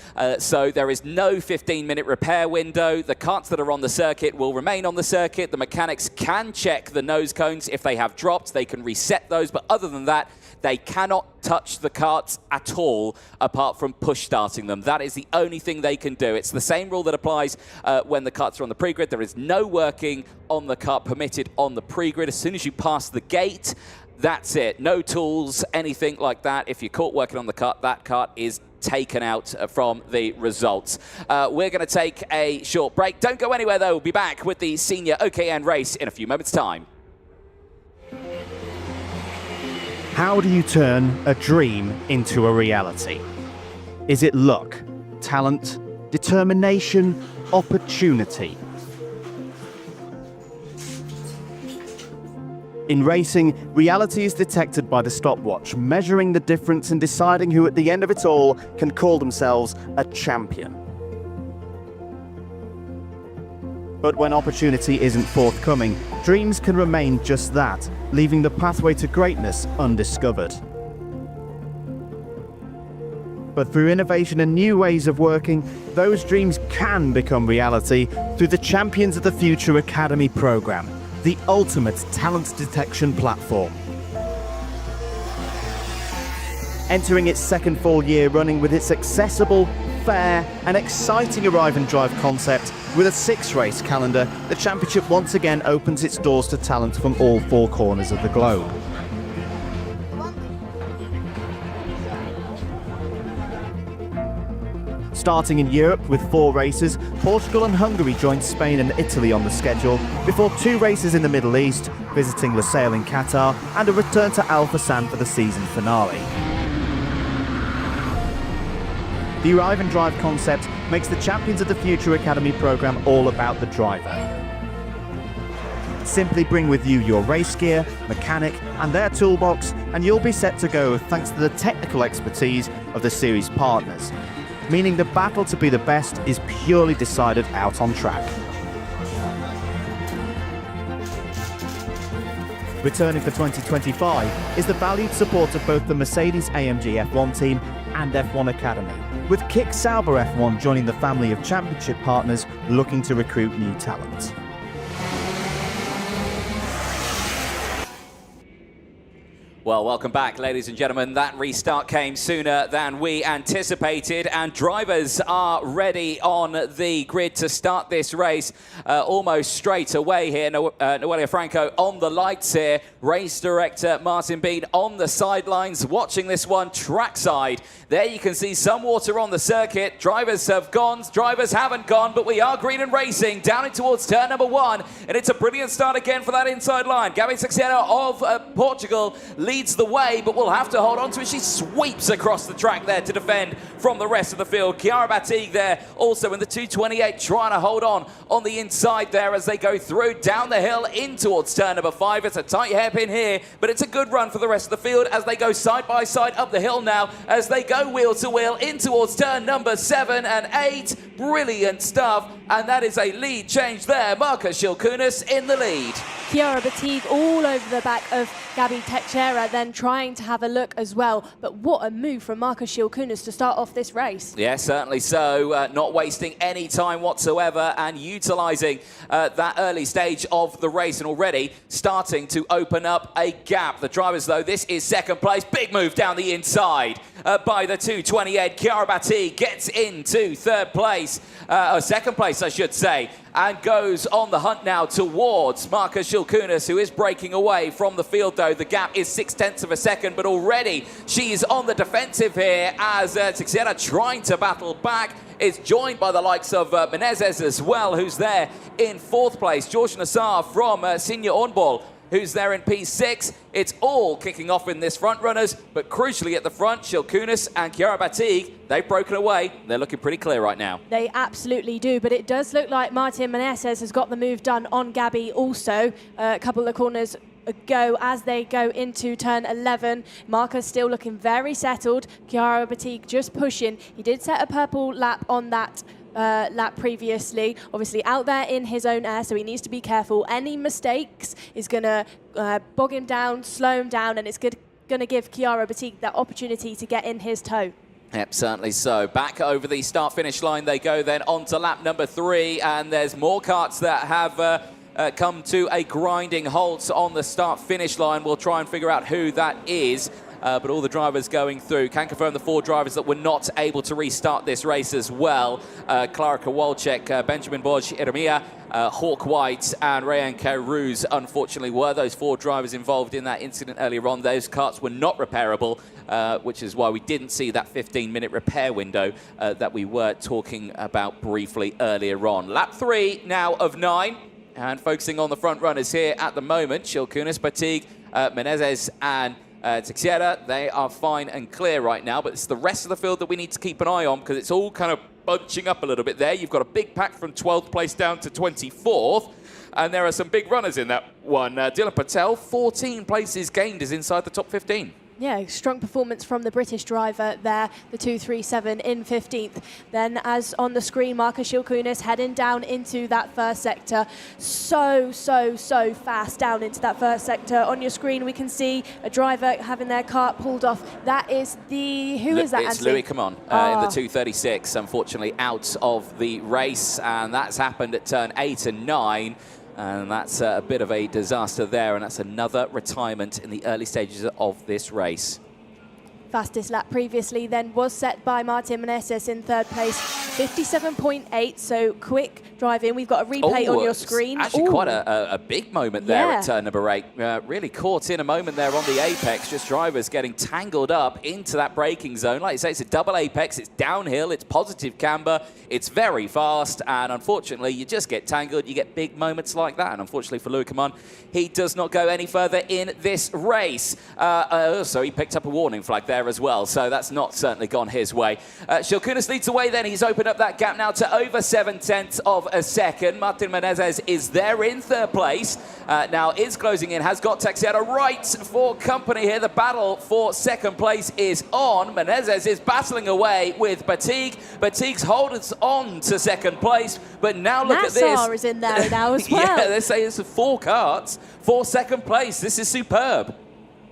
so there is no 15-minute repair window. The karts that are on the circuit will remain on the circuit. The mechanics can check the nose cones. If they have dropped, they can reset those, but other than that, they cannot touch the karts at all apart from push starting them. That is the only thing they can do. It's the same rule that applies when the karts are on the pre-grid. There is no working on the kart permitted on the pre-grid. As soon as you pass the gate, that's it. No tools, anything like that. If you're caught working on the kart, that kart is taken out from the results. We're going to take a short break. Don't go anywhere, though. We'll be back with the senior OKN race in a few moments' time. How do you turn a dream into a reality? Is it luck, talent, determination, opportunity? In racing, reality is detected by the stopwatch, measuring the difference and deciding who at the end of it all can call themselves a champion. But when opportunity isn't forthcoming, dreams can remain just that, leaving the pathway to greatness undiscovered. But through innovation and new ways of working, those dreams can become reality through the Champions of the Future Academy program, the ultimate talent detection platform. Entering its second full year running with its accessible, fair and exciting arrive and drive concept with a 6-race calendar, the championship once again opens its doors to talent from all 4 corners of the globe. Starting in Europe with 4 races, Portugal and Hungary joined Spain and Italy on the schedule, before 2 races in the Middle East, visiting Lusail in Qatar, and a return to Al Fassan for the season finale. The Arrive and Drive concept makes the Champions of the Future Academy program all about the driver. Simply bring with you your race gear, mechanic, and their toolbox, and you'll be set to go thanks to the technical expertise of the series partners, meaning the battle to be the best is purely decided out on track. Returning for 2025 is the valued support of both the Mercedes-AMG F1 team and F1 Academy, with Kick Sauber F1 joining the family of championship partners looking to recruit new talent. Well, welcome back, ladies and gentlemen. That restart came sooner than we anticipated, and drivers are ready on the grid to start this race almost straight away here. Noelia Franco on the lights here. Race director Martin Bean on the sidelines watching this one trackside. There you can see some water on the circuit. Drivers have gone, drivers haven't gone, but we are green and racing down in towards turn number 1, and it's a brilliant start again for that inside line. Gabi Teixeira of Portugal leads the way, but will have to hold on to it. She sweeps across the track there to defend from the rest of the field. Chiara Battigue there also in the 228 trying to hold on the inside there as they go through down the hill in towards turn number 5. It's a tight hairpin here, but it's a good run for the rest of the field as they go side by side up the hill now as they go wheel to wheel in towards turn number 7 and 8. Brilliant stuff, and that is a lead change there. Marcus Schilkunis in the lead. Chiara Battigue all over the back of Gabi Teixeira, then trying to have a look as well. But what a move from Marcus Schilkunis to start off this race. Yeah, certainly so. Not wasting any time whatsoever and utilising that early stage of the race and already starting to open up a gap. The drivers, though, this is second place. Big move down the inside by the 228. Chiara Battigue gets into third place, or second place, I should say, and goes on the hunt now towards Marcus Schilkunis, who is breaking away from the field, though. The gap is 0.6 of a second, but already she's on the defensive here as Teixeira trying to battle back. Is joined by the likes of Menezes as well, who's there in fourth place. George Nassar from Senior Ornball, who's there in P6. It's all kicking off in this front runners, but crucially at the front, Schilkunis and Chiara Battigue, they've broken away. They're looking pretty clear right now. They absolutely do, but it does look like Martin Menezes has got the move done on Gabi also. A couple of corners ago as they go into turn 11. Marcus still looking very settled. Chiara Battigue just pushing. He did set a purple lap on that lap previously, obviously out there in his own air, so he needs to be careful. Any mistakes is going to bog him down, slow him down, and it's going to give Chiara Battigue that opportunity to get in his toe. Yep, certainly so. Back over the start-finish line they go then on to lap number 3, and there's more karts that have come to a grinding halt on the start-finish line. We'll try and figure out who that is. But all the drivers going through. Can confirm the 4 drivers that were not able to restart this race as well. Clara Kowalczyk, Benjamin Borg, Irmia, Hawk White and Rayan Caruz, unfortunately, were those 4 drivers involved in that incident earlier on. Those karts were not repairable, which is why we didn't see that 15-minute repair window that we were talking about briefly earlier on. Lap 3 now of 9. And focusing on the front runners here at the moment, Schilkunis, Battigue, Menezes and Teixeira, they are fine and clear right now, but it's the rest of the field that we need to keep an eye on because it's all kind of bunching up a little bit there. You've got a big pack from 12th place down to 24th, and there are some big runners in that one. Dylan Patel, 14 places gained, is inside the top 15. Yeah, strong performance from the British driver there, the 237 in 15th. Then, as on the screen, Marcus Schilkunis heading down into that first sector. So fast down into that first sector. On your screen, we can see a driver having their cart pulled off. That is the... Who is that, It's Anthony? Louis Camon in the 236, unfortunately out of the race, and that's happened at turn 8 and 9. And that's a bit of a disaster there, and that's another retirement in the early stages of this race. Fastest lap previously then was set by Martin Menezes in third place, 57.8, so quick driving. We've got a replay on your screen. Actually quite a big moment there at turn number 8. Really caught in a moment there on the apex, just drivers getting tangled up into that braking zone. Like you say, it's a double apex, it's downhill, it's positive camber, it's very fast, and unfortunately you just get tangled, you get big moments like that, and unfortunately for Louis Camon, he does not go any further in this race. Also, he picked up a warning flag there as well, so that's not certainly gone his way. Schilkunis leads the way then. He's opened up that gap now to over 0.7 of a second. Martin Menezes is there in third place. Now is closing in, has got Teixeira right for company here. The battle for second place is on. Menezes is battling away with Battigue. Batigue's holding on to second place, but now look at this. Nassar is in there now as well. Yeah, they say it's 4 karts for second place. This is superb.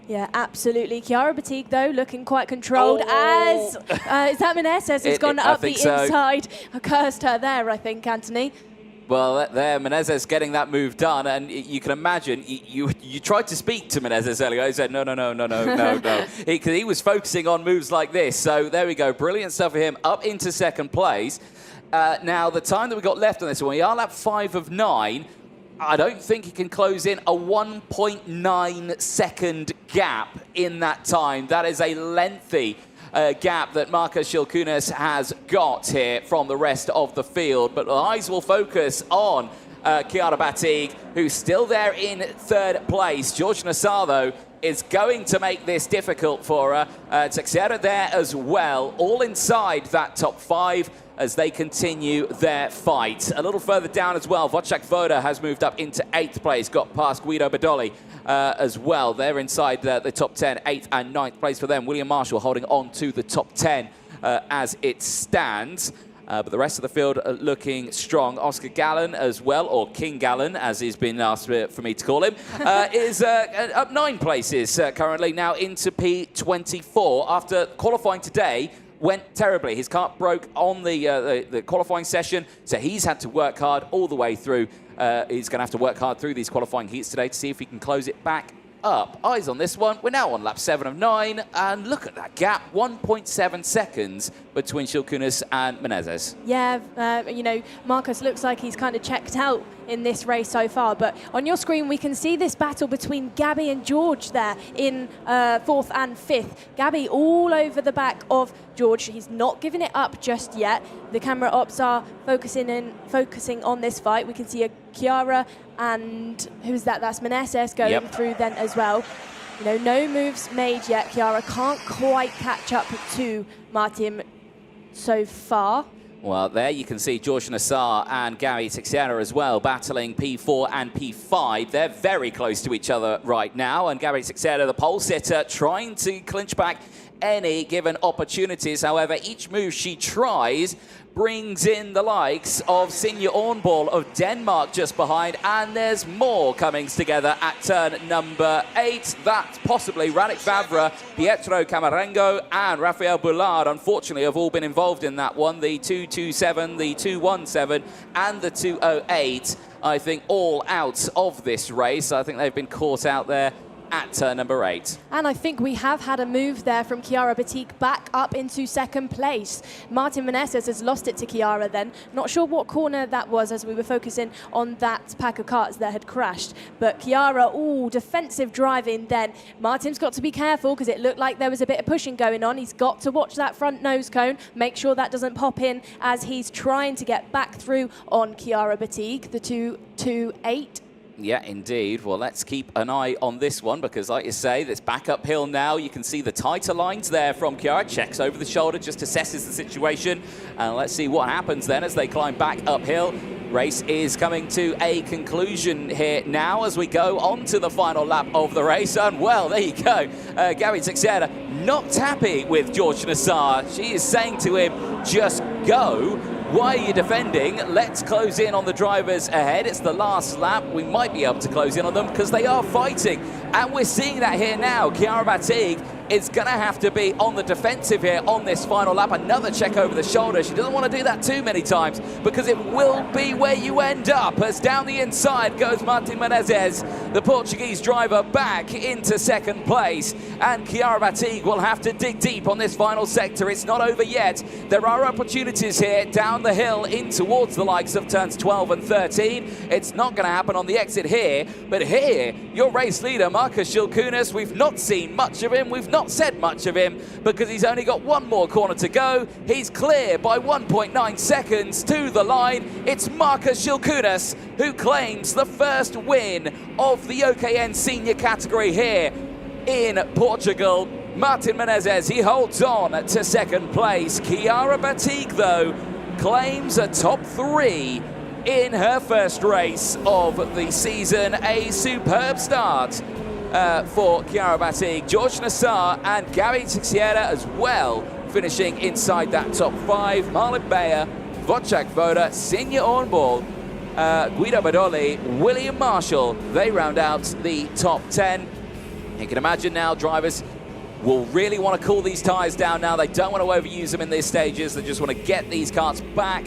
Yeah, absolutely. Chiara Battigue, though, looking quite controlled as... is that Menezes has gone up the inside? I cursed her there, I think, Anthony. Well, there, Menezes getting that move done, and you can imagine, you tried to speak to Menezes earlier. He said, no. He was focusing on moves like this. So there we go, brilliant stuff for him, up into second place. Now, the time that we got left on this one, we are lap 5 of 9. I don't think he can close in a 1.9 second gap in that time. That is a lengthy gap that Marcus Shilkunas has got here from the rest of the field. But the eyes will focus on Chiara Batig, who's still there in 3rd place. George Nassar, though, is going to make this difficult for her. Teixeira there as well, all inside that top 5 as they continue their fight. A little further down as well, Wojciech Woda has moved up into 8th place, got past Guido Badoli as well. They're inside the top 10, 8th and 9th place for them. William Marshall holding on to the top 10 as it stands. But the rest of the field are looking strong. Oscar Gallen as well, or King Gallen, as he's been asked for me to call him, is up 9 places currently, now into P24. After qualifying today, went terribly. His kart broke on the qualifying session, so he's had to work hard all the way through. He's going to have to work hard through these qualifying heats today to see if he can close it back up. Eyes on this one. We're now on lap 7 of 9, and look at that gap, 1.7 seconds between Shilkunas and Menezes. Yeah, you know, Marcus looks like he's kind of checked out in this race so far, but on your screen we can see this battle between Gabby and George there in 4th and 5th. Gabby all over the back of George. He's not giving it up just yet. The camera ops are focusing on this fight. We can see a Chiara and who's that? That's Menezes going through then as well. You know, no moves made yet. Chiara can't quite catch up to Martin so far. Well, there you can see George Nassar and Gary Teixeira as well, battling P4 and P5. They're very close to each other right now, and Gary Teixeira, the pole sitter, trying to clinch back any given opportunities. However, each move she tries brings in the likes of Sinja Ornball of Denmark just behind, and there's more coming together at turn number 8. That's possibly Radek Vavra, Pietro Camarengo, and Rafael Boulard, unfortunately, have all been involved in that one. The 227, the 217, and the 208, I think, all out of this race. I think they've been caught out there at turn number 8. And I think we have had a move there from Chiara Batik back up into 2nd place. Martin Menezes has lost it to Chiara then. Not sure what corner that was as we were focusing on that pack of karts that had crashed. But Chiara, defensive driving then. Martin's got to be careful because it looked like there was a bit of pushing going on. He's got to watch that front nose cone, make sure that doesn't pop in as he's trying to get back through on Chiara Batik, the 228. Yeah, indeed. Well, let's keep an eye on this one because, like you say, it's back uphill now. You can see the tighter lines there from Chiara. Checks over the shoulder, just assesses the situation. And let's see what happens then as they climb back uphill. Race is coming to a conclusion here now as we go on to the final lap of the race. And, well, there you go. Gary Teixeira not happy with George Nassar. She is saying to him, just go. Why are you defending? Let's close in on the drivers ahead. It's the last lap. We might be able to close in on them because they are fighting. And we're seeing that here now. Chiara Batig is going to have to be on the defensive here on this final lap. Another check over the shoulder. She doesn't want to do that too many times because it will be where you end up as down the inside goes Martin Menezes, the Portuguese driver, back into 2nd place. And Chiara Batig will have to dig deep on this final sector. It's not over yet. There are opportunities here down the hill in towards the likes of turns 12 and 13. It's not going to happen on the exit here, but here, your race leader, Marcus Shilkunas, we've not seen much of him. We've not said much of him because he's only got one more corner to go. He's clear by 1.9 seconds to the line. It's Marcus Shilkunas who claims the first win of the OKN senior category here in Portugal. Martin Menezes, he holds on to 2nd place. Chiara Batig, though, claims a top 3 in her first race of the season. A superb start for Chiara Batig. George Nassar and Gary Teixeira as well, finishing inside that top 5. Marlon Bayer, Wojciech Woda, Sinja Ornball, Guido Badoli, William Marshall, they round out the top 10. You can imagine now drivers will really want to cool these tyres down now. They don't want to overuse them in these stages. They just want to get these karts back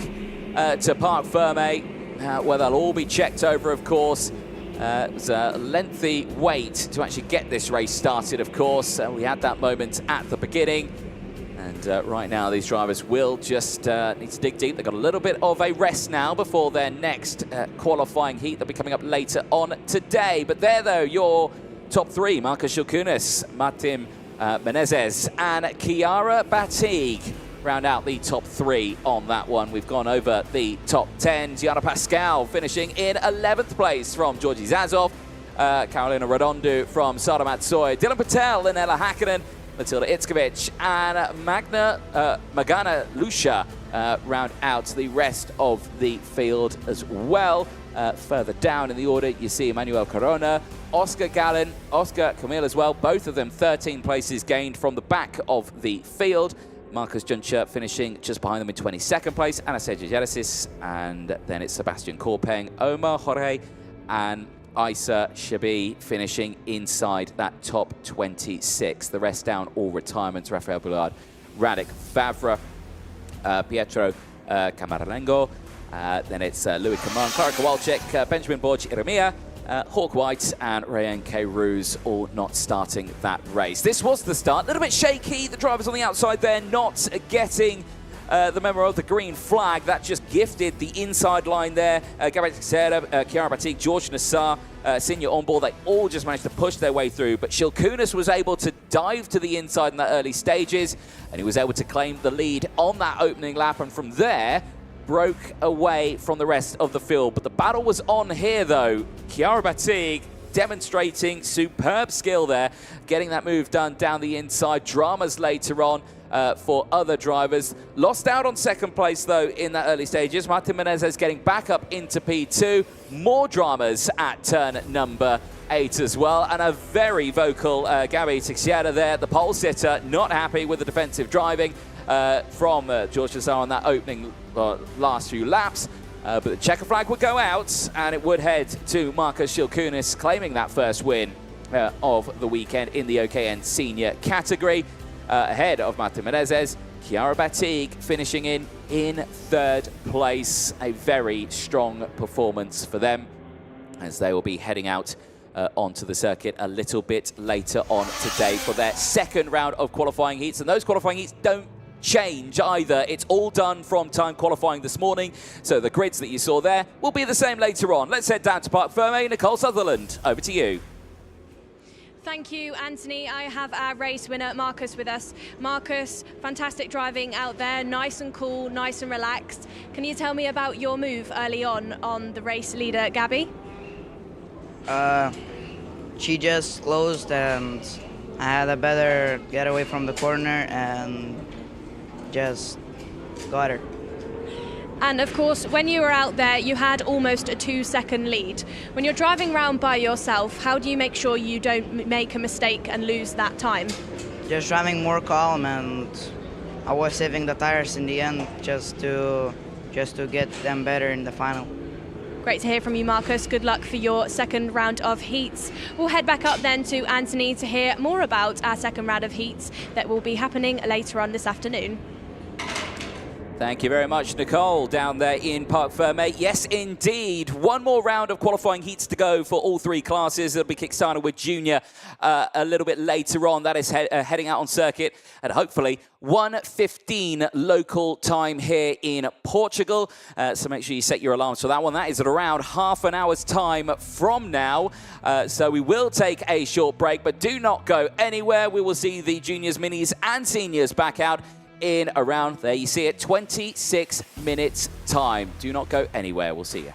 to Parc Fermé. where they'll all be checked over, of course. It was a lengthy wait to actually get this race started, of course. We had that moment at the beginning. And right now, these drivers will just need to dig deep. They've got a little bit of a rest now before their next qualifying heat. They'll be coming up later on today. But there, though, your top three: Marcus Shilkunis, Martin Menezes, and Chiara Batig round out the top three on that one. We've gone over the top 10. Gianna Pascal finishing in 11th place from Georgi Zazov. Carolina Redondo from Sara Matsoy. Dylan Patel and Ella Hakkinen. Matilda Itzkovic and Magana Lucia round out the rest of the field as well. Further down in the order, you see Emmanuel Corona, Oscar Gallen, Oscar Camille as well. Both of them 13 places gained from the back of the field. Marcus Juncher finishing just behind them in 22nd place. Anastasia Genesis, and then it's Sebastian Korpeng, Omar Jorge, and Isa Shabi finishing inside that top 26. The rest down, all retirements: Rafael Boulard, Radek Vavra, Pietro Camaralengo, then it's Louis Caman, Clara Kowalczyk, Benjamin Borg, Iremia, Hawk White and Rayan K. Ruse all not starting that race. This was the start. A little bit shaky. The drivers on the outside there not getting the memo of the green flag. That just gifted the inside line there. Gabriel Teixeira, Chiara Batig, George Nassar, Senior on board. They all just managed to push their way through. But Shilkunis was able to dive to the inside in the early stages, and he was able to claim the lead on that opening lap. And from there, broke away from the rest of the field. But the battle was on here, though. Chiara Batig demonstrating superb skill there, getting that move done down the inside. Dramas later on for other drivers. Lost out on second place, though, in the early stages. Martin Menezes getting back up into P2. More dramas at turn number 8 as well. And a very vocal Gabi Teixeira there, the pole sitter, not happy with the defensive driving from George Nassar on that opening last few laps. But the checker flag would go out, and it would head to Marcus Shilkunis, claiming that first win of the weekend in the OKN senior category, ahead of Martin Menezes. Chiara Batig finishing in third place. A very strong performance for them, as they will be heading out onto the circuit a little bit later on today for their second round of qualifying heats. And those qualifying heats don't change either. It's all done from time qualifying this morning, so the grids that you saw there will be the same later on. Let's head down to Parc Ferme. Nicole Sutherland, over to you. Thank you, Anthony. I have our race winner, Marcus, with us. Marcus, fantastic driving out there, nice and cool, nice and relaxed. Can you tell me about your move early on the race leader, Gabby? She just closed, and I had a better getaway from the corner and just got her. And of course, when you were out there, you had almost a 2-second lead. When you're driving around by yourself, how do you make sure you don't make a mistake and lose that time? Just driving more calm, and I was saving the tires in the end just to get them better in the final. Great to hear from you, Marcus. Good luck for your second round of heats. We'll head back up then to Anthony to hear more about our second round of heats that will be happening later on this afternoon. Thank you very much, Nicole, down there in Parc Ferme. Yes, indeed. One more round of qualifying heats to go for all three classes. It'll be kickstarted with junior a little bit later on. That is heading out on circuit at hopefully 1:15 local time here in Portugal. So make sure you set your alarms for that one. That is at around half an hour's time from now. So we will take a short break, but do not go anywhere. We will see the juniors, minis and seniors back out in around, there you see it, 26 minutes time. Do not go anywhere. We'll see you.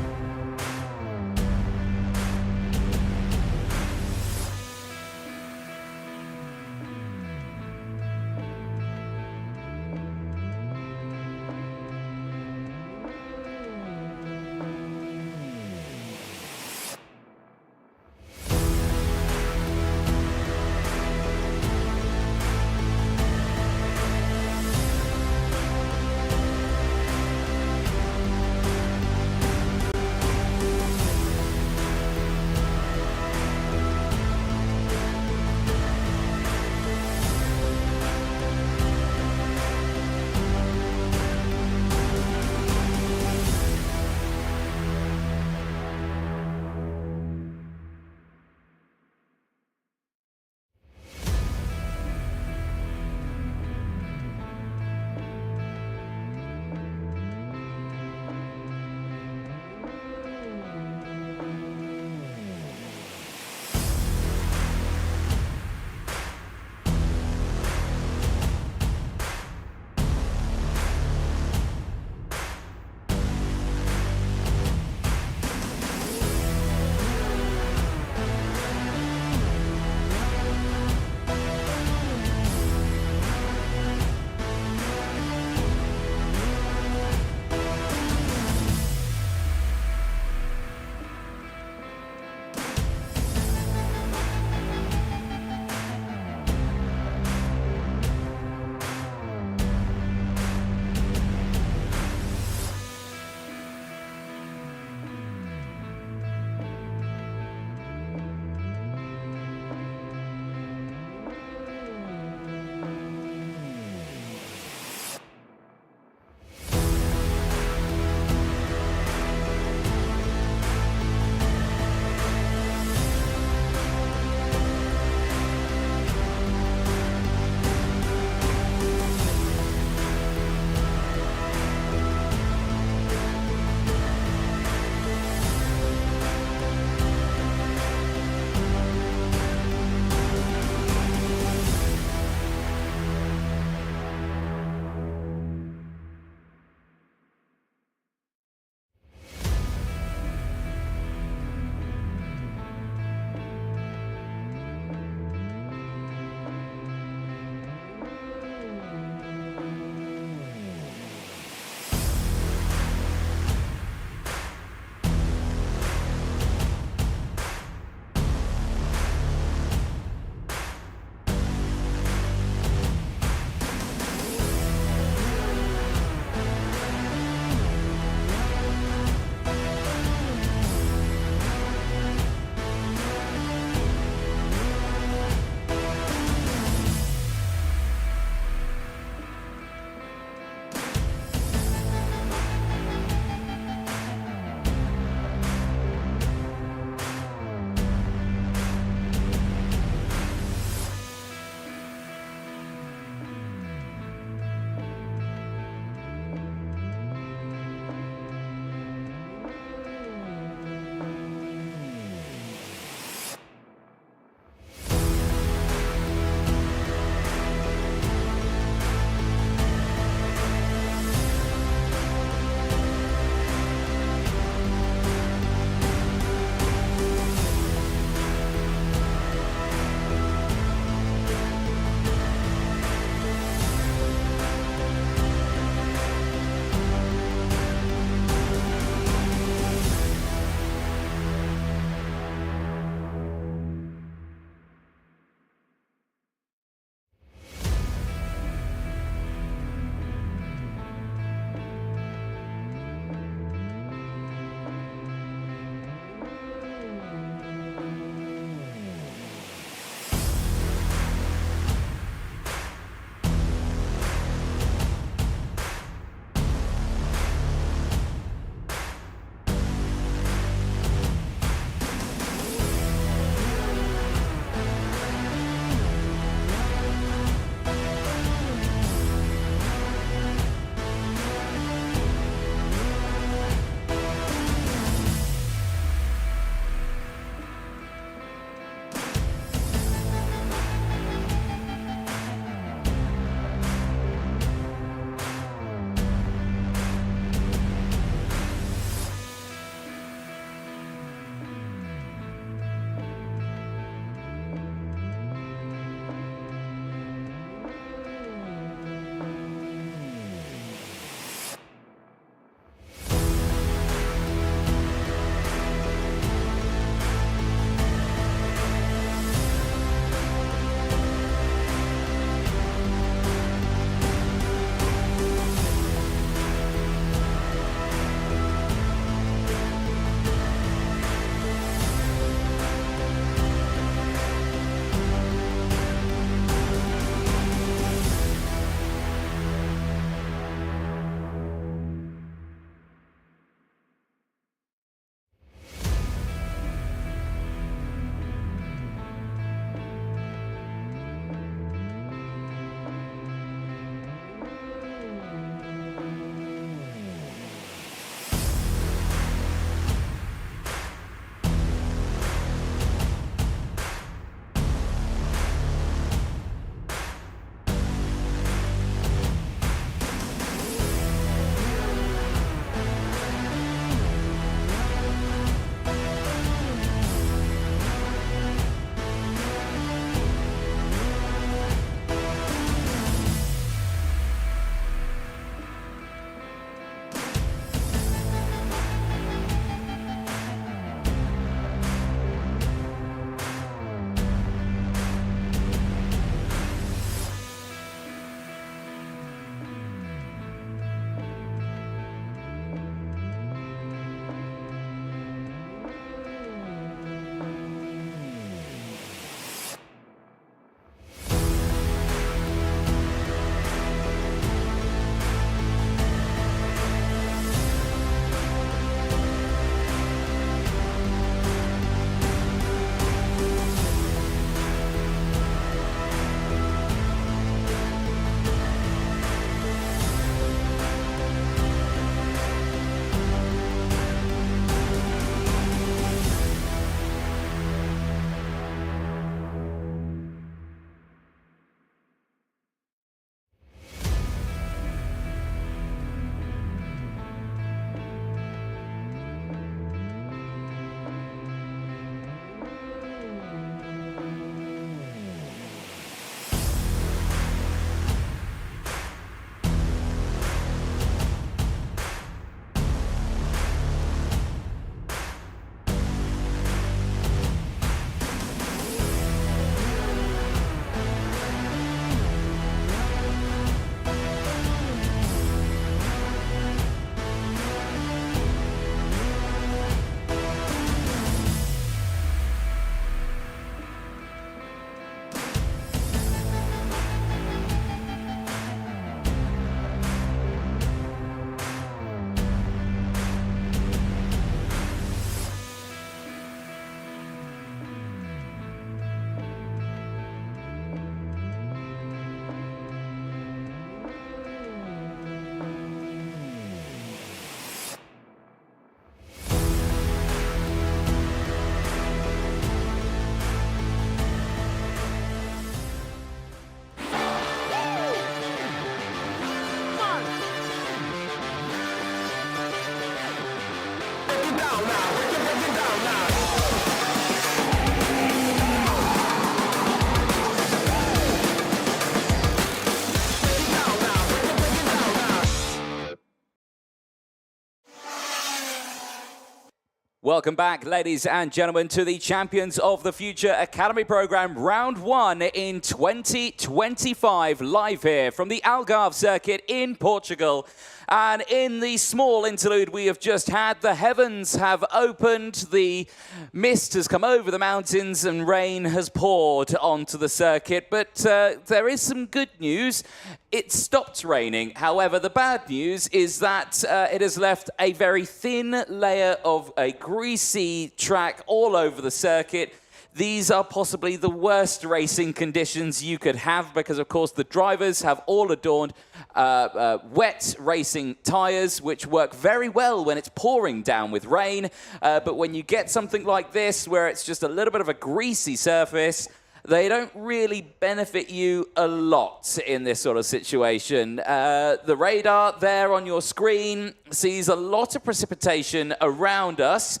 Welcome back, ladies and gentlemen, to the Champions of the Future Academy Program, Round 1 in 2025, live here from the Algarve circuit in Portugal. And in the small interlude we have just had, the heavens have opened, the mist has come over the mountains and rain has poured onto the circuit. But there is some good news. It stopped raining. However, the bad news is that it has left a very thin layer of a greasy track all over the circuit. These are possibly the worst racing conditions you could have because, of course, the drivers have all adorned wet racing tyres, which work very well when it's pouring down with rain. But when you get something like this, where it's just a little bit of a greasy surface, they don't really benefit you a lot in this sort of situation. The radar there on your screen sees a lot of precipitation around us.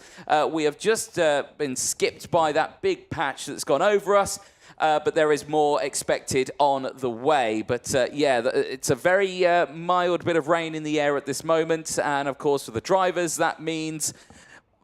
We have just been skipped by that big patch that's gone over us, but there is more expected on the way. But yeah, it's a very mild bit of rain in the air at this moment. And of course, for the drivers, that means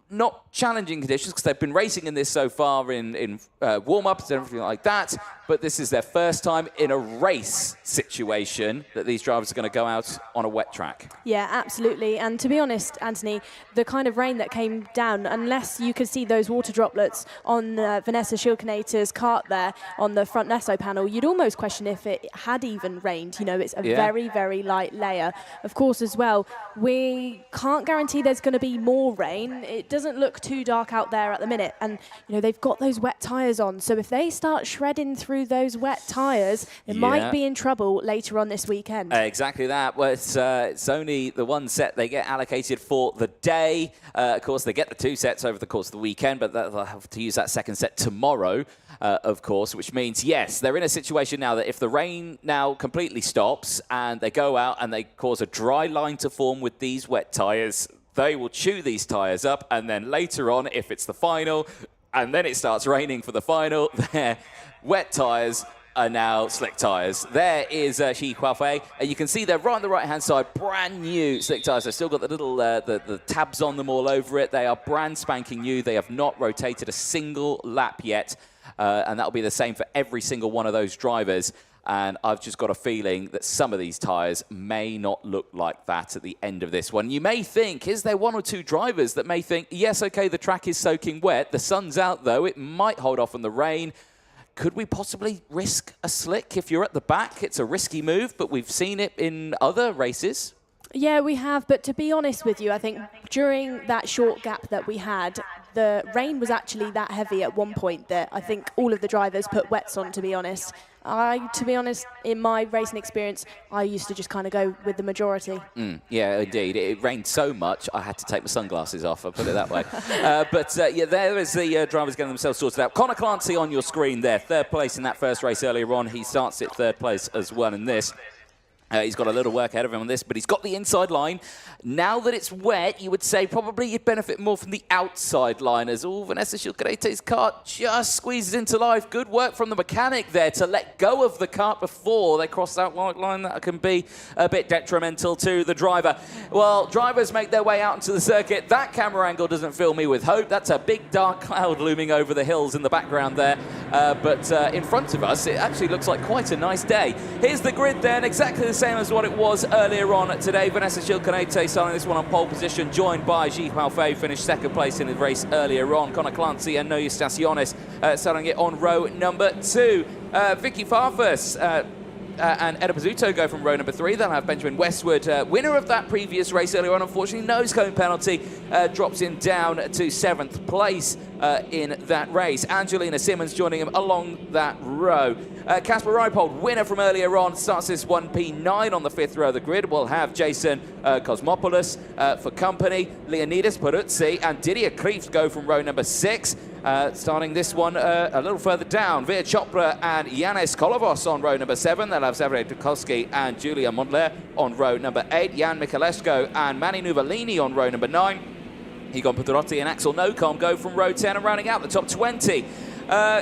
not challenging conditions because they've been racing in this so far in warm-ups and everything like that, but this is their first time in a race situation that these drivers are going to go out on a wet track. Yeah, absolutely. And to be honest, Anthony, the kind of rain that came down, unless you could see those water droplets on Vanessa Schilkenater's kart there on the front Nesso panel, you'd almost question if it had even rained. You know, it's a very, very light layer. Of course, as well, we can't guarantee there's going to be more rain. It doesn't look too dark out there at the minute. And, you know, they've got those wet tyres on. So if they start shredding through those wet tyres, they might be in trouble later on this weekend. Exactly that. Well, it's only the one set they get allocated for the day. Of course, they get the two sets over the course of the weekend, but they'll have to use that second set tomorrow, of course, which means, yes, they're in a situation now that if the rain now completely stops and they go out and they cause a dry line to form with these wet tyres, they will chew these tyres up, and then later on, if it's the final, and then it starts raining for the final, their wet tyres are now slick tyres. There is Xi Huafei. You can see they're right on the right-hand side, brand new slick tyres. They've still got the little the tabs on them all over it. They are brand spanking new. They have not rotated a single lap yet, and that'll be the same for every single one of those drivers. And I've just got a feeling that some of these tyres may not look like that at the end of this one. You may think, is there one or two drivers that may think, yes, okay, the track is soaking wet. The sun's out, though. It might hold off on the rain. Could we possibly risk a slick? If you're at the back, it's a risky move, but we've seen it in other races. Yeah, we have. But to be honest with you, I think during that short gap that we had, the rain was actually that heavy at one point that I think all of the drivers put wets on, to be honest. To be honest, in my racing experience, I used to just kind of go with the majority. Yeah, indeed. It rained so much, I had to take my sunglasses off, I'll put it that way. Yeah, there is the drivers getting themselves sorted out. Connor Clancy on your screen there, third place in that first race earlier on. He starts at third place as well in this. He's got a little work ahead of him on this, but he's got the inside line. Now that it's wet, you would say probably you'd benefit more from the outside line as Vanessa Schilkenater's kart just squeezes into life. Good work from the mechanic there to let go of the kart before they cross that white line. That can be a bit detrimental to the driver. Well, drivers make their way out into the circuit. That camera angle doesn't fill me with hope. That's a big dark cloud looming over the hills in the background there. But in front of us, it actually looks like quite a nice day. Here's the grid then, exactly the same as what it was earlier on today. Vanessa Schilkenater starting this one on pole position, joined by Xi Huafei, finished second place in the race earlier on. Connor Clancy and Noya Stasionis starting it on row number 2. Vicky Farfus and Eda Pizzuto go from row number 3. They'll have Benjamin Westwood, winner of that previous race earlier on. Unfortunately, nose cone penalty drops him down to 7th place in that race. Angelina Simmons joining him along that row. Casper Reipold, winner from earlier on, starts this one P9 on the 5th row of the grid. We'll have Jason Cosmopoulos for company. Leonidas Peruzzi and Didier Kreeft go from row number 6. Starting this one a little further down, Veer Chopra and Yanis Kolovos on row number 7. They'll have Zavre Dukowski and Julia Mondler on row number 8. Jan Michalesco and Manny Nuvolini on row number 9. Egon Pedrotti and Axel Nocom go from row 10 and rounding out the top 20.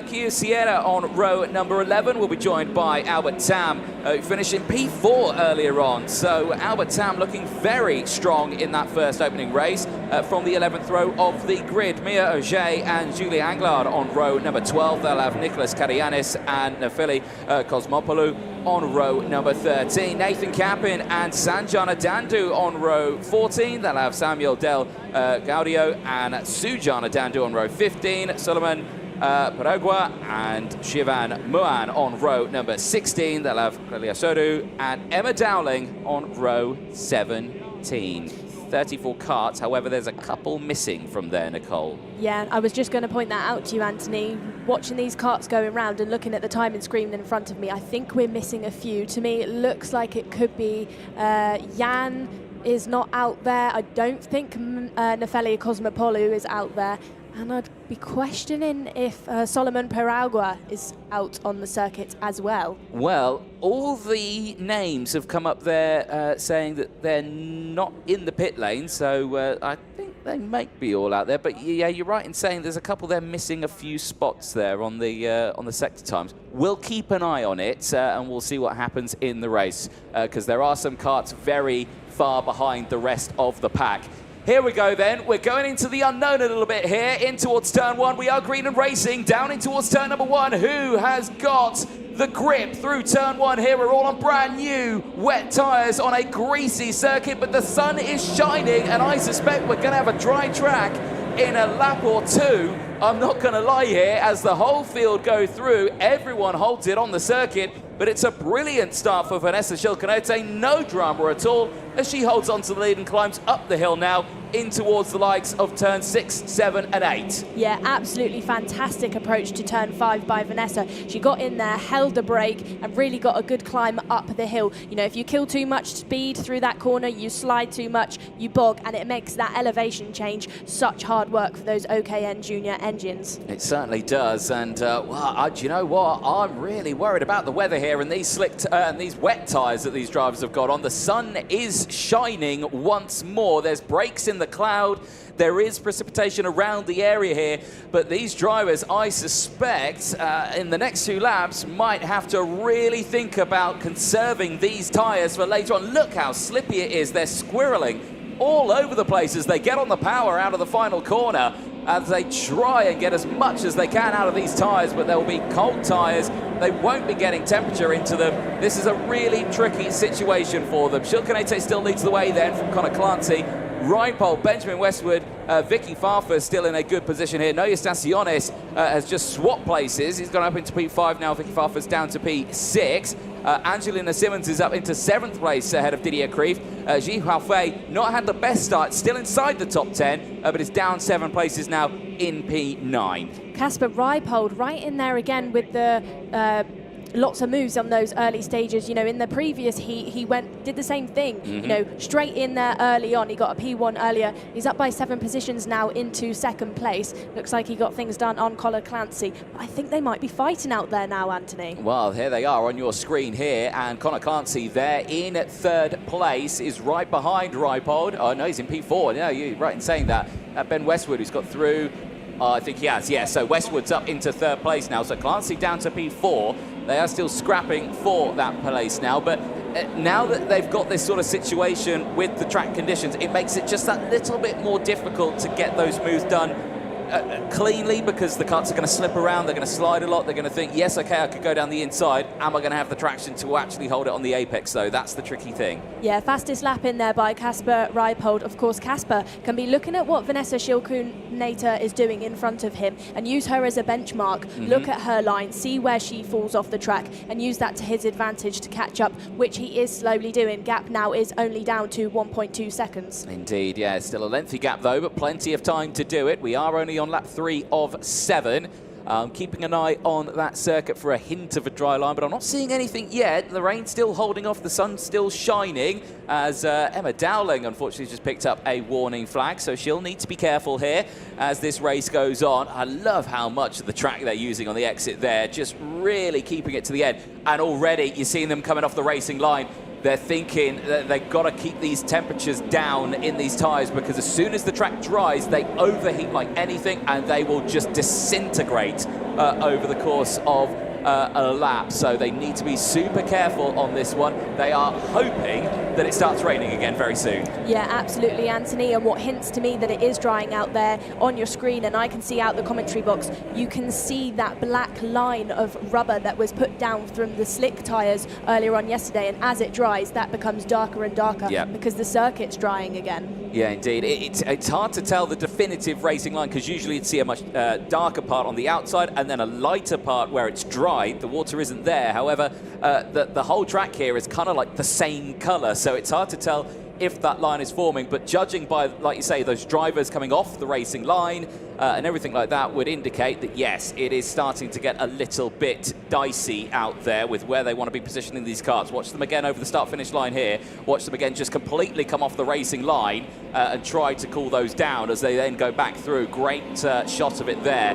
Kia Sierra on row number 11 will be joined by Albert Tam, who finished in P4 earlier on. So Albert Tam looking very strong in that first opening race from the 11th row of the grid. Mia Auger and Julie Anglard on row number 12. They'll have Nicholas Karianis and Nefeli Cosmopoulou on row number 13. Nathan Cappin and Sanjana Dandu on row 14. They'll have Samuel Del Gaudio and Sujana Dandu on row 15. Solomon Paragua and Shivan Muan on row number 16. They'll have Clelia Sodu and Emma Dowling on row 17. 34 carts, however, there's a couple missing from there, Nicole. Yeah, I was just going to point that out to you, Anthony. Watching these carts going around and looking at the timing screen in front of me, I think we're missing a few. To me, it looks like it could be Jan is not out there. I don't think Nefeli Cosmopoulou is out there. And I'd be questioning if Solomon Peragua is out on the circuit as well. Well, all the names have come up there saying that they're not in the pit lane, so I think they might be all out there. But yeah, you're right in saying there's a couple there missing a few spots there on the sector times. We'll keep an eye on it and we'll see what happens in the race because there are some karts very far behind the rest of the pack. Here we go then, we're going into the unknown a little bit here, in towards turn 1. We are green and racing, down in towards turn number 1. Who has got the grip through turn 1 here? We're all on brand new wet tyres on a greasy circuit, but the sun is shining and I suspect we're going to have a dry track in a lap or two. I'm not going to lie here, as the whole field go through, everyone holds it on the circuit, but it's a brilliant start for Vanessa Shilkanote, no drama at all, as she holds on to the lead and climbs up the hill now in towards the likes of turn 6, 7 and 8. Yeah, absolutely fantastic approach to turn 5 by Vanessa. She got in there, held a brake and really got a good climb up the hill. You know, if you kill too much speed through that corner, you slide too much, you bog, and it makes that elevation change such hard work for those OKN Junior engines. It certainly does, and well, do you know what? I'm really worried about the weather here and these these wet tyres that these drivers have got on. The sun is shining once more. There's breaks in the cloud. There is precipitation around the area here, but these drivers, I suspect, in the next 2 laps, might have to really think about conserving these tyres for later on. Look how slippy it is. They're squirreling all over the place as they get on the power out of the final corner, as they try and get as much as they can out of these tyres, but there will be cold tyres. They won't be getting temperature into them. This is a really tricky situation for them. Shilkanote still leads the way then from Connor Clancy. Ryan Pole, Benjamin Westwood, Vicky Farfur still in a good position here. Noya Staciones has just swapped places. He's gone up into P5 now. Vicky Farfur's down to P6. Angelina Simmons is up into 7th place ahead of Didier Krief. Ji Huafei not had the best start, still inside the top 10, but is down 7 places now in P9. Casper Reipold right in there again with the lots of moves on those early stages. You know, in the previous heat, he did the same thing. You know, straight in there early on. He got a P1 earlier. He's up by 7 positions now into 2nd place. Looks like he got things done on Colin Clancy. But I think they might be fighting out there now, Anthony. Well, here they are on your screen here, and Connor Clancy there in 3rd place is right behind Reipold. Oh no, he's in P4. Yeah, you're right in saying that. Ben Westwood, who's got through. I think he has, yeah. So Westwood's up into 3rd place now. So Clancy down to P4. They are still scrapping for that place now. But now that they've got this sort of situation with the track conditions, it makes it just that little bit more difficult to get those moves done cleanly, because the karts are going to slip around, they're going to slide a lot, they're going to think, yes, okay, I could go down the inside. Am I going to have the traction to actually hold it on the apex, though? That's the tricky thing. Yeah, fastest lap in there by Casper Reipold. Of course, Casper can be looking at what Vanessa Shilkanote is doing in front of him and use her as a benchmark. Look at her line, see where she falls off the track and use that to his advantage to catch up, which he is slowly doing. Gap now is only down to 1.2 seconds. Indeed, yeah, still a lengthy gap though, but plenty of time to do it. We are only on lap 3 of 7. Keeping an eye on that circuit for a hint of a dry line, but I'm not seeing anything yet. The rain's still holding off, the sun's still shining, as Emma Dowling unfortunately just picked up a warning flag, so she'll need to be careful here as this race goes on. I love how much of the track they're using on the exit there, just really keeping it to the end. And already you're seeing them coming off the racing line. they're thinking that they've got to keep these temperatures down in these tyres, because as soon as the track dries, they overheat like anything and they will just disintegrate over the course of a lap. So they need to be super careful on this one. They are hoping that it starts raining again very soon. Yeah, absolutely, Anthony. And what hints to me that it is drying out there on your screen, and I can see out the commentary box, you can see that black line of rubber that was put down from the slick tyres earlier on yesterday. And as it dries, that becomes darker and darker because the circuit's drying again. Yeah, indeed. It's hard to tell the definitive racing line, because usually you'd see a much darker part on the outside and then a lighter part where it's dry. The water isn't there. However, the whole track here is kind of like the same colour, so it's hard to tell if that line is forming. But judging by, like you say, those drivers coming off the racing line and everything like that would indicate that, yes, it is starting to get a little bit dicey out there with where they want to be positioning these karts. Watch them again over the start-finish line here. Watch them again just completely come off the racing line and try to cool those down as they then go back through. Great shot of it there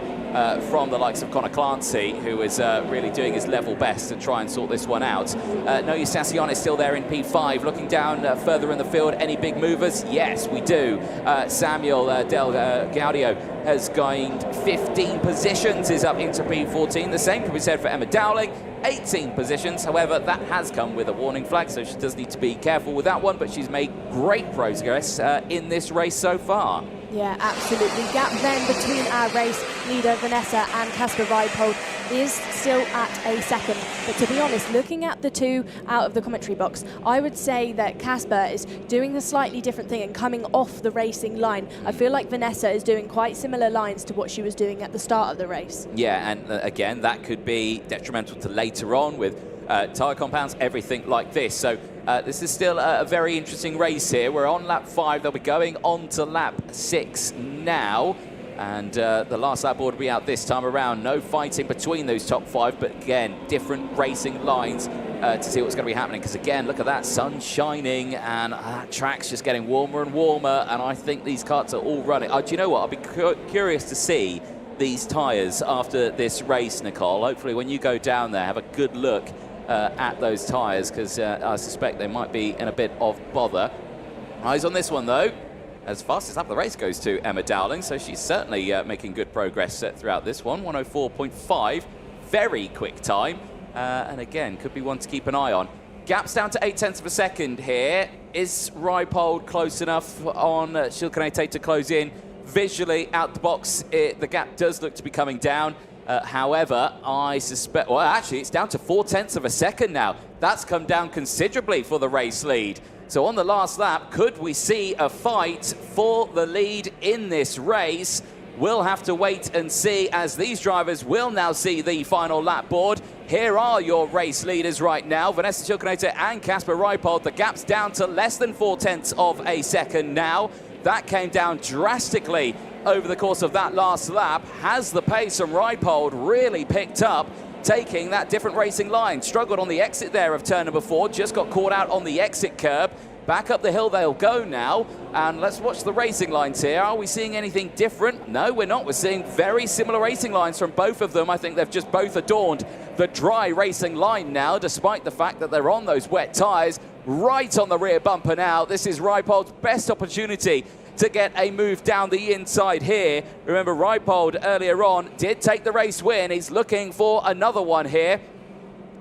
from the likes of Connor Clancy, who is really doing his level best to try and sort this one out. No Eustachion is still there in P5. Looking down further in the field, any big movers? Yes, we do. Samuel Del Gaudio has gained 15 positions, is up into P14. The same can be said for Emma Dowling, 18 positions. However, that has come with a warning flag, so she does need to be careful with that one, but she's made great progress in this race so far. Yeah, absolutely. Gap then between our race leader Vanessa and Casper Reipold is still at a second. But to be honest, looking at the two out of the commentary box, I would say that Casper is doing a slightly different thing and coming off the racing line. I feel like Vanessa is doing quite similar lines to what she was doing at the start of the race. Yeah, and again, that could be detrimental to later on with tyre compounds, everything like this. So this is still a very interesting race here. We're on lap 5. They'll be going on to lap 6 now. And the last lap board will be out this time around. No fighting between those top 5, but again, different racing lines to see what's going to be happening. Because again, look at that, sun shining, and that track's just getting warmer and warmer. And I think these karts are all running. Do you know what? I'll be curious to see these tyres after this race, Nicole. Hopefully, when you go down there, have a good look at those tyres, because I suspect they might be in a bit of bother. Eyes on this one, though. As fastest lap of the race goes to Emma Dowling, so she's certainly making good progress throughout this one. 1:04.5, very quick time, and again, could be one to keep an eye on. Gaps down to 0.8 of a second here. Is Reipold close enough on Schilkanete to close in? Visually, out the box, the gap does look to be coming down. However, I suspect, well, actually, it's down to 0.4 of a second now. That's come down considerably for the race lead. So on the last lap, could we see a fight for the lead in this race? We'll have to wait and see, as these drivers will now see the final lap board. Here are your race leaders right now, Vanessa Schilkanete and Casper Reipold. The gap's down to less than 0.4 of a second now. That came down drastically over the course of that last lap. Has the pace from Reipold really picked up, taking that different racing line? Struggled on the exit there of turn number 4, just got caught out on the exit curb. Back up the hill they'll go now, and let's watch the racing lines here. Are we seeing anything different? No, we're not. We're seeing very similar racing lines from both of them. I think they've just both adorned the dry racing line now, despite the fact that they're on those wet tyres. Right on the rear bumper now. This is Reipold's best opportunity to get a move down the inside here. Remember, Reipold earlier on did take the race win. He's looking for another one here.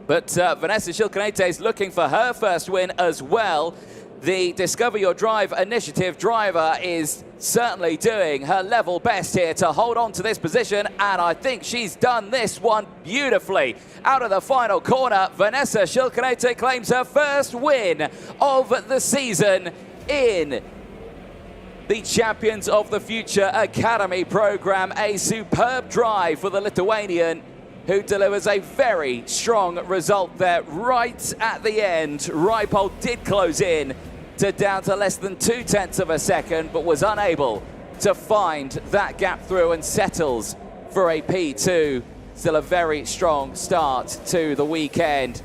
But Vanessa Schilkanete is looking for her first win as well. The Discover Your Drive initiative driver is certainly doing her level best here to hold on to this position, and I think she's done this one beautifully. Out of the final corner, Vanessa Schilkanete claims her first win of the season in the Champions of the Future Academy program. A superb drive for the Lithuanian, who delivers a very strong result there right at the end. Reipold did close in to down to less than 0.2 of a second, but was unable to find that gap through and settles for a P2. Still a very strong start to the weekend.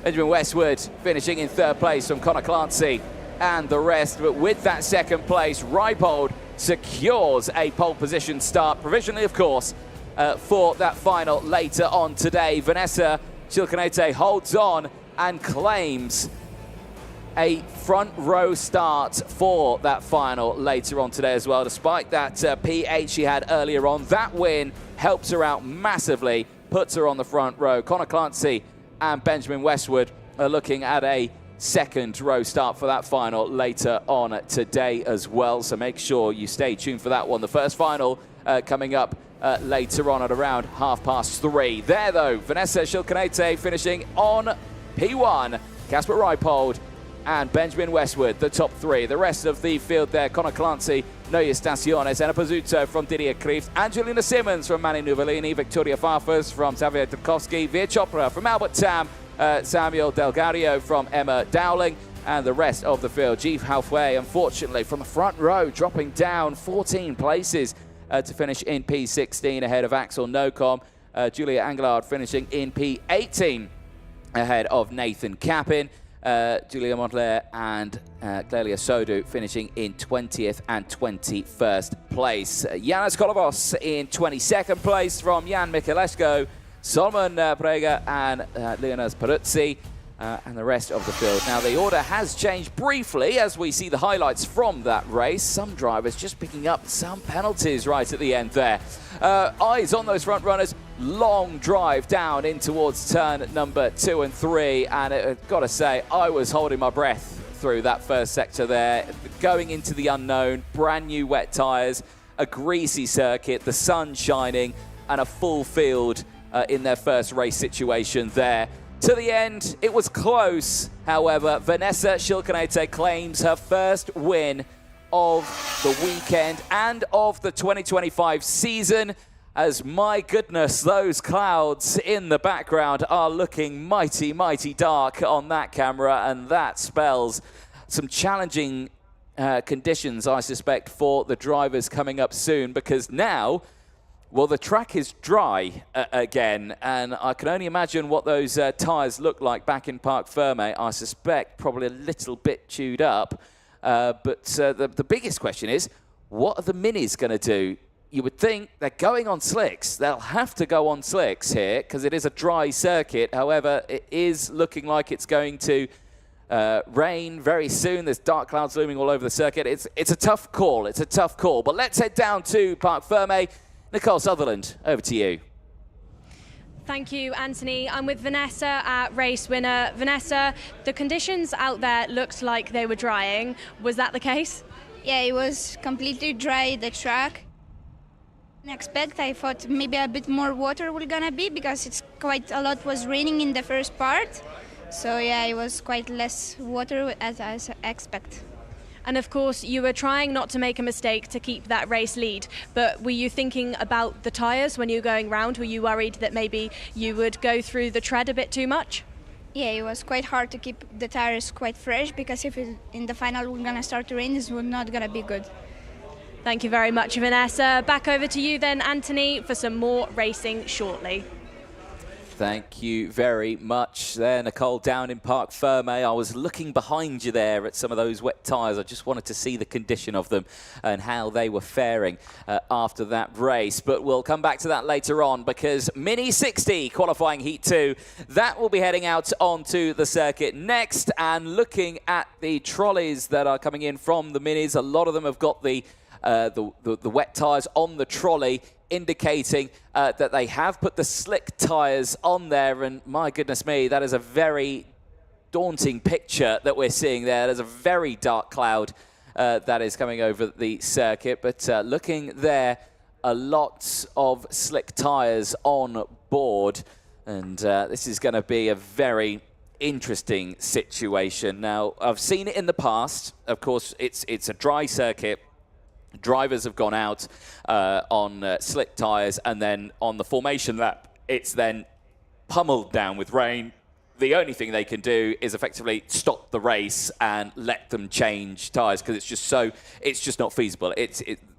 Benjamin Westwood finishing in 3rd place from Connor Clancy and the rest, but with that 2nd place, Reipold secures a pole position start, provisionally of course, for that final later on today. Vanessa Schilkanete holds on and claims a front row start for that final later on today as well. Despite that P8 she had earlier on, that win helps her out massively, puts her on the front row. Connor Clancy and Benjamin Westwood are looking at a second row start for that final later on today as well. So make sure you stay tuned for that one. The first final coming up later on at around 3:30. There though, Vanessa Shilkanete finishing on P1. Casper Reipold and Benjamin Westwood, the top three. The rest of the field there, Connor Clancy, Noia Staciones, Anna Pazzuto from Didier Krieft, Angelina Simmons from Mani Nuvolini, Victoria Farfus from Xavier Tarkovsky, Veer Chopra from Albert Tam, Samuel Delgario from Emma Dowling, and the rest of the field. Jeef Halfway, unfortunately, from the front row, dropping down 14 places to finish in P16 ahead of Axel Nocom. Julia Anglard finishing in P18 ahead of Nathan Cappin. Julia Montler and Clelia Sodu finishing in 20th and 21st place. Janis Kolovos in 22nd place from Jan Michelesko, Solomon Prega and Leonas Peruzzi, and the rest of the field. Now the order has changed briefly as we see the highlights from that race. Some drivers just picking up some penalties right at the end there. Eyes on those front runners. Long drive down in towards turn number 2 and 3, and I've got to say I was holding my breath through that first sector there, going into the unknown. Brand new wet tyres, a greasy circuit, the sun shining, and a full field in their first race situation there. To the end, it was close. However, Vanessa Shilkanete claims her first win of the weekend and of the 2025 season. As my goodness, those clouds in the background are looking mighty, mighty dark on that camera, and that spells some challenging conditions, I suspect, for the drivers coming up soon, because now, well, the track is dry again, and I can only imagine what those tyres look like back in Parc Ferme. I suspect probably a little bit chewed up, but the biggest question is, what are the minis going to do? You would think they're going on slicks. They'll have to go on slicks here because it is a dry circuit. However, it is looking like it's going to rain very soon. There's dark clouds looming all over the circuit. It's a tough call. It's a tough call. But let's head down to Parc Ferme. Nicole Sutherland, over to you. Thank you, Anthony. I'm with Vanessa, race winner. Vanessa, the conditions out there looked like they were drying. Was that the case? Yeah, it was completely dry, the track. I thought maybe a bit more water was gonna be because it's quite a lot was raining in the first part. So yeah, it was quite less water as I expect. And of course, you were trying not to make a mistake to keep that race lead, but were you thinking about the tyres when you were going round? Were you worried that maybe you would go through the tread a bit too much? Yeah, it was quite hard to keep the tyres quite fresh because if in the final we're gonna start to rain, it's not gonna be good. Thank you very much, Vanessa. Back over to you then, Anthony, for some more racing shortly. Thank you very much there, Nicole, down in Parc Ferme. I was looking behind you there at some of those wet tyres. I just wanted to see the condition of them and how they were faring after that race. But we'll come back to that later on because Mini 60 qualifying Heat 2, that will be heading out onto the circuit next. And looking at the trolleys that are coming in from the Minis, a lot of them have got the wet tyres on the trolley, indicating that they have put the slick tyres on there, and my goodness me, that is a very daunting picture that we're seeing there. There's a very dark cloud that is coming over the circuit, but looking there, a lot of slick tyres on board, and this is going to be a very interesting situation. Now, I've seen it in the past. Of course, it's a dry circuit. Drivers have gone out on slick tyres, and then on the formation lap, it's then pummeled down with rain. The only thing they can do is effectively stop the race and let them change tyres because it's just not feasible.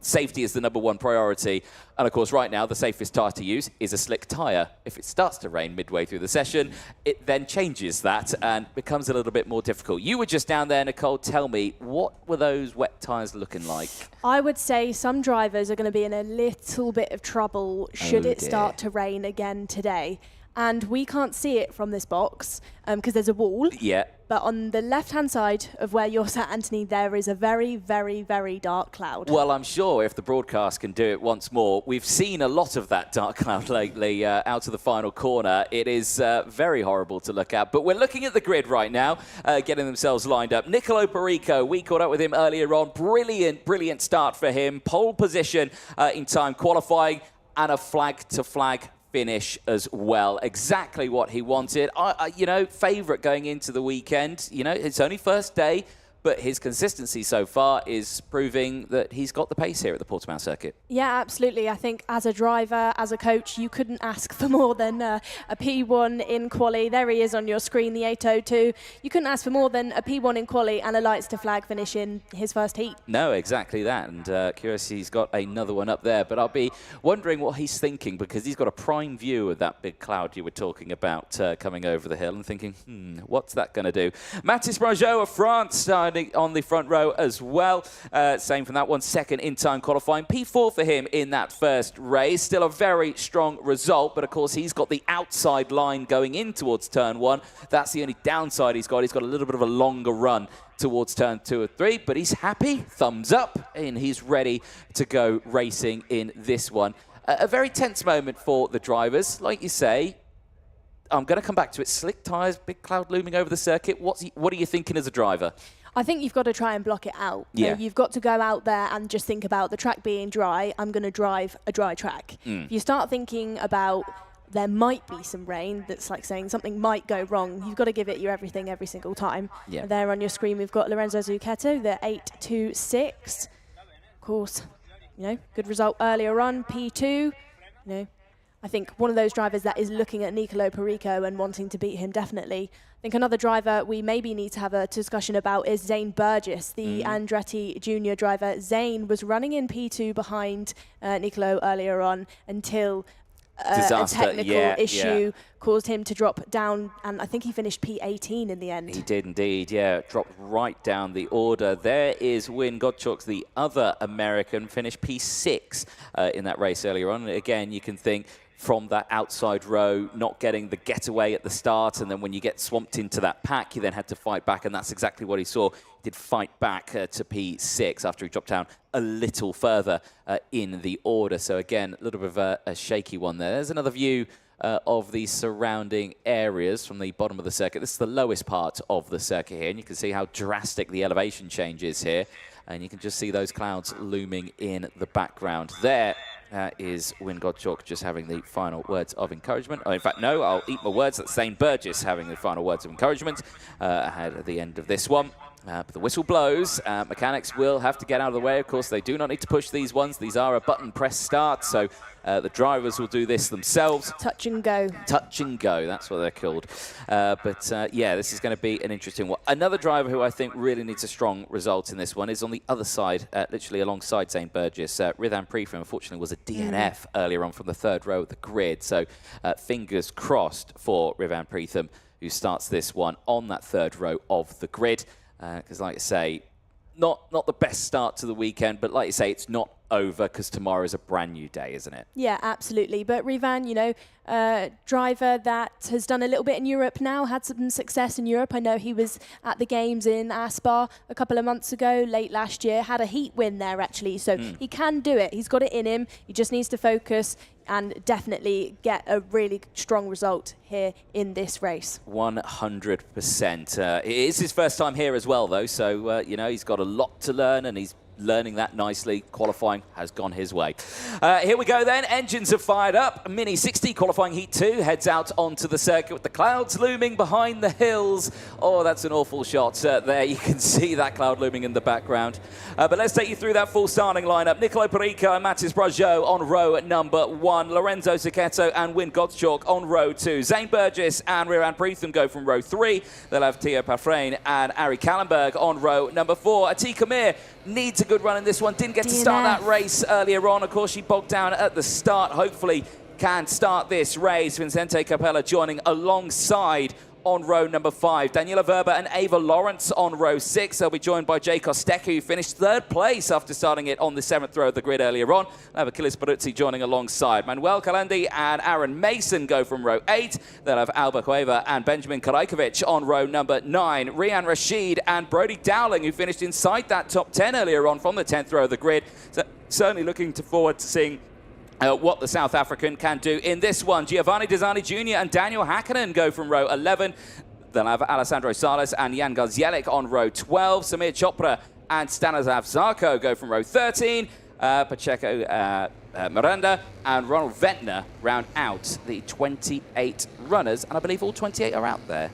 Safety is the #1 priority. And of course, right now, the safest tyre to use is a slick tyre. If it starts to rain midway through the session, it then changes that and becomes a little bit more difficult. You were just down there, Nicole. Tell me, what were those wet tyres looking like? I would say some drivers are going to be in a little bit of trouble should it start to rain again today. And we can't see it from this box because there's a wall. Yeah. but on the left-hand side of where you're sat, Anthony, there is a very, very, very dark cloud. Well, I'm sure if the broadcast can do it once more, we've seen a lot of that dark cloud lately out of the final corner. It is very horrible to look at, but we're looking at the grid right now, getting themselves lined up. Nicolo Perico, we caught up with him earlier on. Brilliant start for him. Pole position in time qualifying and a flag-to-flag finish as well. Exactly what he wanted. You know, favourite going into the weekend. You know, it's only first day, but his consistency so far is proving that he's got the pace here at the Portimão circuit. Yeah, absolutely. I think as a driver, as a coach, you couldn't ask for more than a P1 in quali. There he is on your screen, the 802. You couldn't ask for more than a P1 in quali and a lights to flag finish in his first heat. No, exactly that. And curious, he's got another one up there. But I'll be wondering what he's thinking, because he's got a prime view of that big cloud you were talking about coming over the hill, and thinking, what's that going to do? Mathis Brageot of France on the front row as well. Same from that one, second in time qualifying. P4 for him in that first race. Still a very strong result, but of course he's got the outside line going in towards turn 1. That's the only downside he's got. He's got a little bit of a longer run towards turn 2 or 3, but he's happy, thumbs up, and he's ready to go racing in this one. A very tense moment for the drivers. Like you say, I'm going to come back to it. Slick tyres, big cloud looming over the circuit. What are you thinking as a driver? I think you've got to try and block it out. Yeah. You know, you've got to go out there and just think about the track being dry. I'm going to drive a dry track. If you start thinking about there might be some rain, that's like saying something might go wrong, you've got to give it your everything every single time. Yeah. There on your screen, we've got Lorenzo Zucchetto, the 826. Of course, you know, good result earlier on, P2. You know, I think one of those drivers that is looking at Nicolo Perico and wanting to beat him, definitely. I think another driver we maybe need to have a discussion about is Zane Burgess, the Andretti Junior driver. Zane was running in P2 behind Nicolo earlier on until a technical issue caused him to drop down, and I think he finished P18 in the end. He did indeed, yeah. Dropped right down the order. There is Win Godchuk, the other American, finished P6 in that race earlier on. And again, you can think, from that outside row, not getting the getaway at the start, and then when you get swamped into that pack, you then had to fight back, and that's exactly what he saw. He did fight back to P6 after he dropped down a little further in the order. So again, a little bit of a shaky one there. There's another view of the surrounding areas from the bottom of the circuit. This is the lowest part of the circuit here, and you can see how drastic the elevation change is here. And you can just see those clouds looming in the background. There is Win Godchuk just having the final words of encouragement. Oh, in fact, no, I'll eat my words. That's Zane Burgess having the final words of encouragement ahead at the end of this one. But the whistle blows. Mechanics will have to get out of the way. Of course, they do not need to push these ones. These are a button press start, so the drivers will do this themselves. Touch and go. Touch and go, that's what they're called. Yeah, this is going to be an interesting one. Another driver who I think really needs a strong result in this one is on the other side, literally alongside Zane Burgess. Ridhan Pritham, unfortunately, was a DNF earlier on from the third row of the grid. So fingers crossed for Ridhan Pritham, who starts this one on that third row of the grid. Because, like I say, not the best start to the weekend, but like you say, it's not over because tomorrow is a brand new day, isn't it? Yeah, absolutely. But Ridhan, you know, driver that has done a little bit in Europe now, had some success in Europe. I know he was at the games in Aspar a couple of months ago, late last year, had a heat win there actually. So he can do it. He's got it in him. He just needs to focus and definitely get a really strong result here in this race. 100%. It is his first time here as well, though, so, you know, he's got a lot to learn, and he's learning that nicely. Qualifying has gone his way. Here we go then. Engines are fired up. Mini 60 qualifying heat 2 heads out onto the circuit with the clouds looming behind the hills. Oh, that's an awful shot there. You can see that cloud looming in the background. But let's take you through that full starting lineup. Nicolo Perico and Mathis Brageot on row number 1. Lorenzo Zucchetto and Win Godchuk on row 2. Zane Burgess and Ridhan Pritham go from row 3. They'll have Theo Pafrain and Ari Kallenberg on row number 4. Atika Mir needs a good run in this one. Didn't get to start that race earlier on. Of course, she bogged down at the start. Hopefully can start this race. Vincente Capella joining alongside on row number 5. Daniela Verber and Ava Lawrence on row 6. They'll be joined by Jay Kostecki, who finished 3rd place after starting it on the 7th row of the grid earlier on. They'll have Achilles Peruzzi joining alongside. Manuel Calendi and Aaron Mason go from row 8. They'll have Alba Cueva and Benjamin Karajkovic on row number 9. Rian Rashid and Brody Dowling, who finished inside that top 10 earlier on from the 10th row of the grid. So certainly looking forward to seeing what the South African can do in this one. Giovanni Desani Jr. and Daniel Hakkinen go from row 11. They'll have Alessandro Salas and Jan Gazielik on row 12. Samir Chopra and Stanislav Zarko go from row 13. Pacheco Miranda and Ronald Ventnor round out the 28 runners. And I believe all 28 are out there.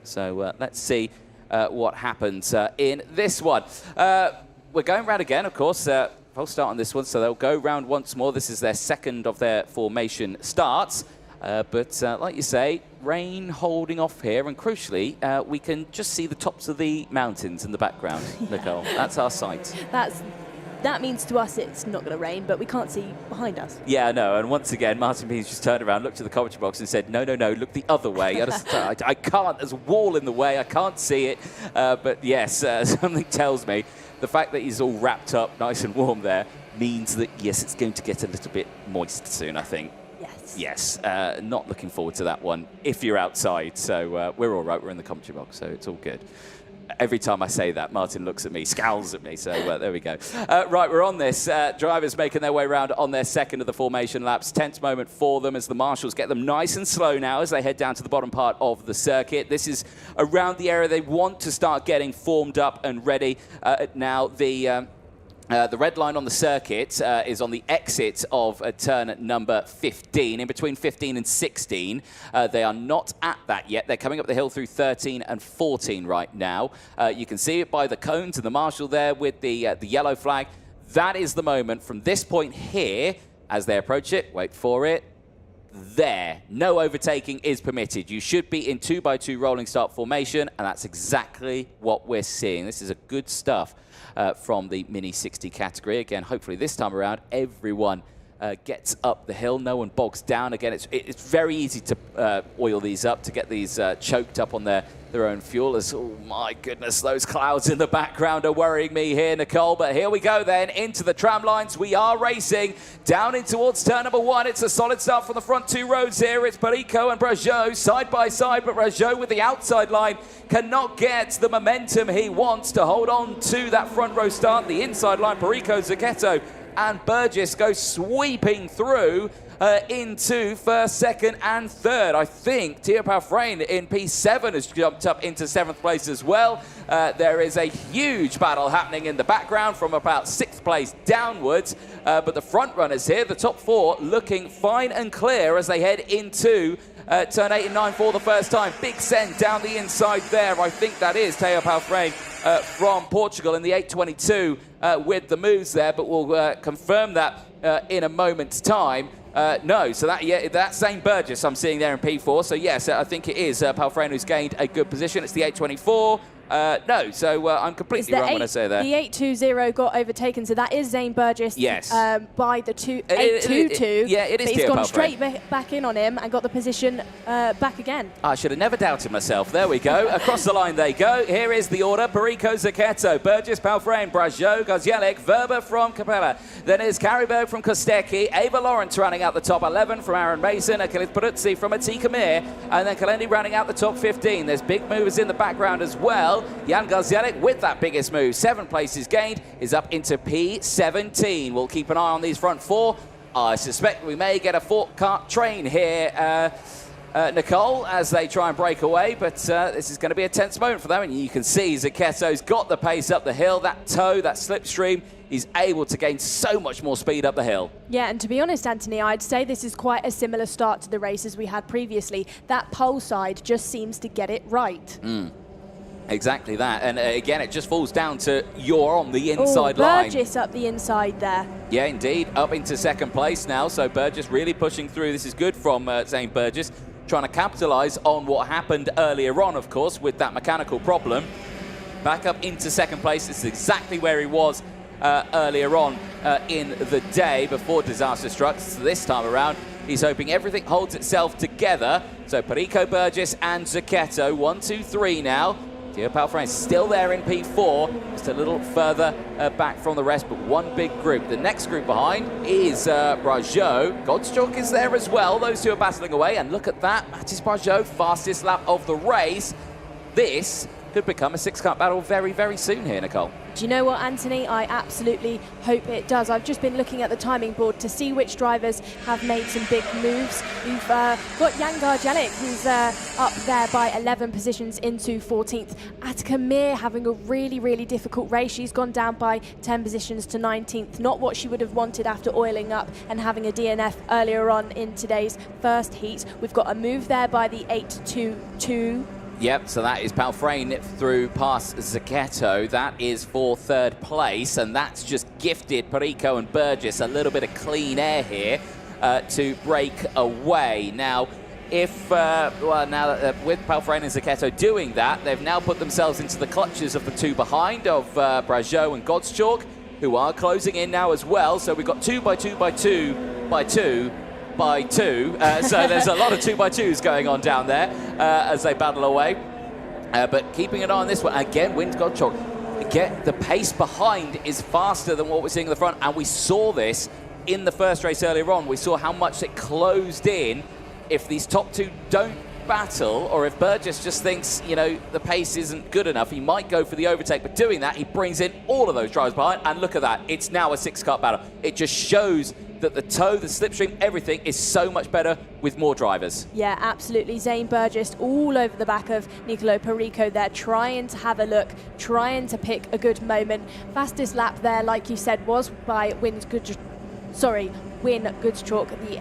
So let's see what happens in this one. We're going round again, of course. I'll start on this one, so they'll go round once more. This is their second of their formation starts. But like you say, rain holding off here, and crucially, we can just see the tops of the mountains in the background, Nicole. That's our sight. That means to us it's not going to rain, but we can't see behind us. Yeah, no, and once again, Martin Pease just turned around, looked at the commentary box and said, no, look the other way. I can't, there's a wall in the way, I can't see it. But yes, something tells me the fact that he's all wrapped up nice and warm there means that, yes, it's going to get a little bit moist soon, I think. Yes, not looking forward to that one if you're outside. So we're all right, we're in the commentary box, so it's all good. Every time I say that, Martin looks at me, scowls at me, so there we go. Right, we're on this. Drivers making their way around on their second of the formation laps. Tense moment for them as the marshals get them nice and slow now as they head down to the bottom part of the circuit. This is around the area they want to start getting formed up and ready. Now, the red line on the circuit is on the exit of turn number 15. In between 15 and 16, they are not at that yet. They're coming up the hill through 13 and 14 right now. You can see it by the cones and the marshal there with the yellow flag. That is the moment from this point here, as they approach it, wait for it, there. No overtaking is permitted. You should be in 2x2 rolling start formation, and that's exactly what we're seeing. This is a good stuff from the Mini 60 category. Again, hopefully this time around, everyone gets up the hill. No one bogs down. Again, it's very easy to oil these up, to get these choked up on their own fuel. As, oh my goodness, those clouds in the background are worrying me here, Nicole. But here we go then, into the tram lines. We are racing down in towards turn number 1. It's a solid start from the front 2 rows here. It's Perico and Brajot side by side, but Brajot with the outside line cannot get the momentum he wants to hold on to that front row start. The inside line, Perico, Zucchetto and Burgess go sweeping through into first, second and third. I think Teo Palfrain in P7 has jumped up into 7th place as well. There is a huge battle happening in the background from about 6th place downwards. But the front runners here, the top 4, looking fine and clear as they head into turn 8 and 9 for the first time. Big send down the inside there. I think that is Teo Palfrain from Portugal in the 8:22 with the moves there, but we'll confirm that in a moment's time. No, so that same Burgess I'm seeing there in P4. So yes, I think it is Palfrain who's gained a good position. It's the 8:24. No, so I'm completely wrong when I say that. The 8:20 got overtaken, so that is Zane Burgess. Yes. By the 8:22. Yeah, it is. But he's gone straight back in on him and got the position back again. I should have never doubted myself. There we go. Across the line they go. Here is the order. Perico, Zucchetto, Burgess, Palfrain, Brajot, Gazielik, Verber from Capella. Then is Carryberg from Kostecki, Ava Lawrence running out the top 11 from Aaron Mason, Achilles Peruzzi from Atika Mir, and then Kalendi rounding out the top 15. There's big movers in the background as well. Jan Gazielik with that biggest move. 7 places gained, is up into P17. We'll keep an eye on these front 4. I suspect we may get a 4-cart train here, Nicole, as they try and break away, but this is going to be a tense moment for them. And you can see Zucchetto's got the pace up the hill. That toe, that slipstream, he's able to gain so much more speed up the hill. Yeah, and to be honest, Anthony, I'd say this is quite a similar start to the races we had previously. That pole side just seems to get it right. Exactly that. And again, it just falls down to you're on the inside line. Burgess up the inside there. Yeah, indeed. Up into 2nd place now. So Burgess really pushing through. This is good from Zane Burgess, trying to capitalise on what happened earlier on, of course, with that mechanical problem. Back up into 2nd place. This is exactly where he was earlier on in the day before disaster struck. So this time around, he's hoping everything holds itself together So Perico, Burgess and Zucchetto, 1, 2, 3 now. Gio Palfrén still there in P4, just a little further back from the rest, but one big group. The next group behind is Brajot. Godschalk is there as well. Those two are battling away, and look at that. Mathis Brajot, fastest lap of the race. This could become a six-car battle very, very soon here, Nicole. Do you know what, Anthony? I absolutely hope it does. I've just been looking at the timing board to see which drivers have made some big moves. We've got Jan Garjelik, who's up there by 11 positions into 14th. Attica Mir having a really, really difficult race. She's gone down by 10 positions to 19th. Not what she would have wanted after oiling up and having a DNF earlier on in today's first heat. We've got a move there by the 8-2-2. Yep, so that is Palfrén through past Zucchetto. That is for third place, and that's just gifted Perico and Burgess a little bit of clean air here to break away. Now, if, well, now that, with Palfrén and Zucchetto doing that, they've now put themselves into the clutches of the two behind of Brajot and Godschalk, who are closing in now as well. So we've got 2 by 2 by 2 by 2 by 2, so there's a lot of 2x2s going on down there as they battle away. But keeping an eye on this one, again, wins Godschalk. Again, the pace behind is faster than what we're seeing in the front, and we saw this in the first race earlier on. We saw how much it closed in. If these top two don't battle, or if Burgess just thinks, you know, the pace isn't good enough, he might go for the overtake, but doing that, he brings in all of those drivers behind, and look at that, it's now a six-car battle. It just shows that the toe, the slipstream, everything is so much better with more drivers. Yeah, absolutely. Zane Burgess all over the back of Nicolo Perico there, trying to have a look, trying to pick a good moment. Fastest lap there, like you said, was by Win Godschalk, the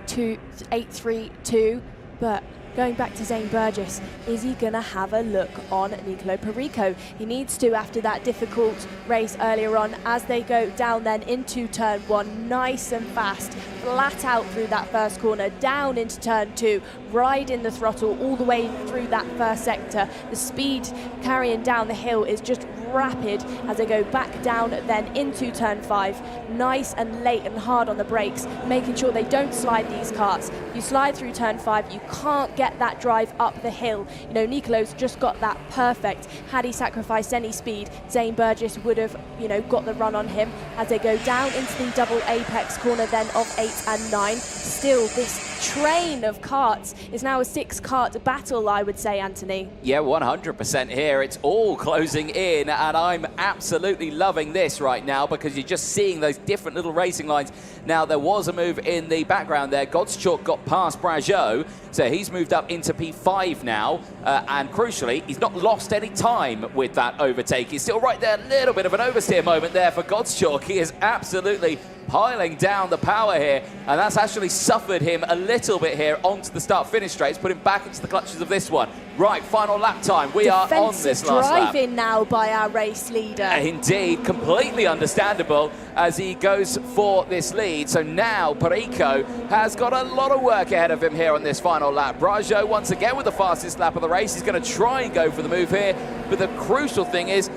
8-3-2, but going back to Zane Burgess, is he going to have a look on Nicolo Perico? He needs to after that difficult race earlier on as they go down then into turn 1, nice and fast, flat out through that first corner, down into turn 2, riding the throttle all the way through that first sector. The speed carrying down the hill is just rapid as they go back down then into turn 5, nice and late and hard on the brakes, making sure they don't slide these karts. If you slide through turn 5, you can't get that drive up the hill. You know, Nicolo's just got that perfect. Had he sacrificed any speed, Zane Burgess would have, you know, got the run on him as they go down into the double apex corner then of 8 and 9. Still, this train of karts is now a 6-kart battle, I would say, Anthony. Yeah, 100% here. It's all closing in, and I'm absolutely loving this right now because you're just seeing those different little racing lines. Now, there was a move in the background there. Godschalk got past Brajot, so he's moved up into P5 now, and crucially, he's not lost any time with that overtake. He's still right there, a little bit of an oversteer moment there for Godschalk. He is absolutely piling down the power here, and that's actually suffered him a little bit here onto the start-finish straight. It's put him back into the clutches of this one. Right, final lap time. We are on this last lap. Driving now by our race leader. Indeed, completely understandable as he goes for this lead. So now Perico has got a lot of work ahead of him here on this final lap. Brajot once again with the fastest lap of the race. He's going to try and go for the move here, but the crucial thing is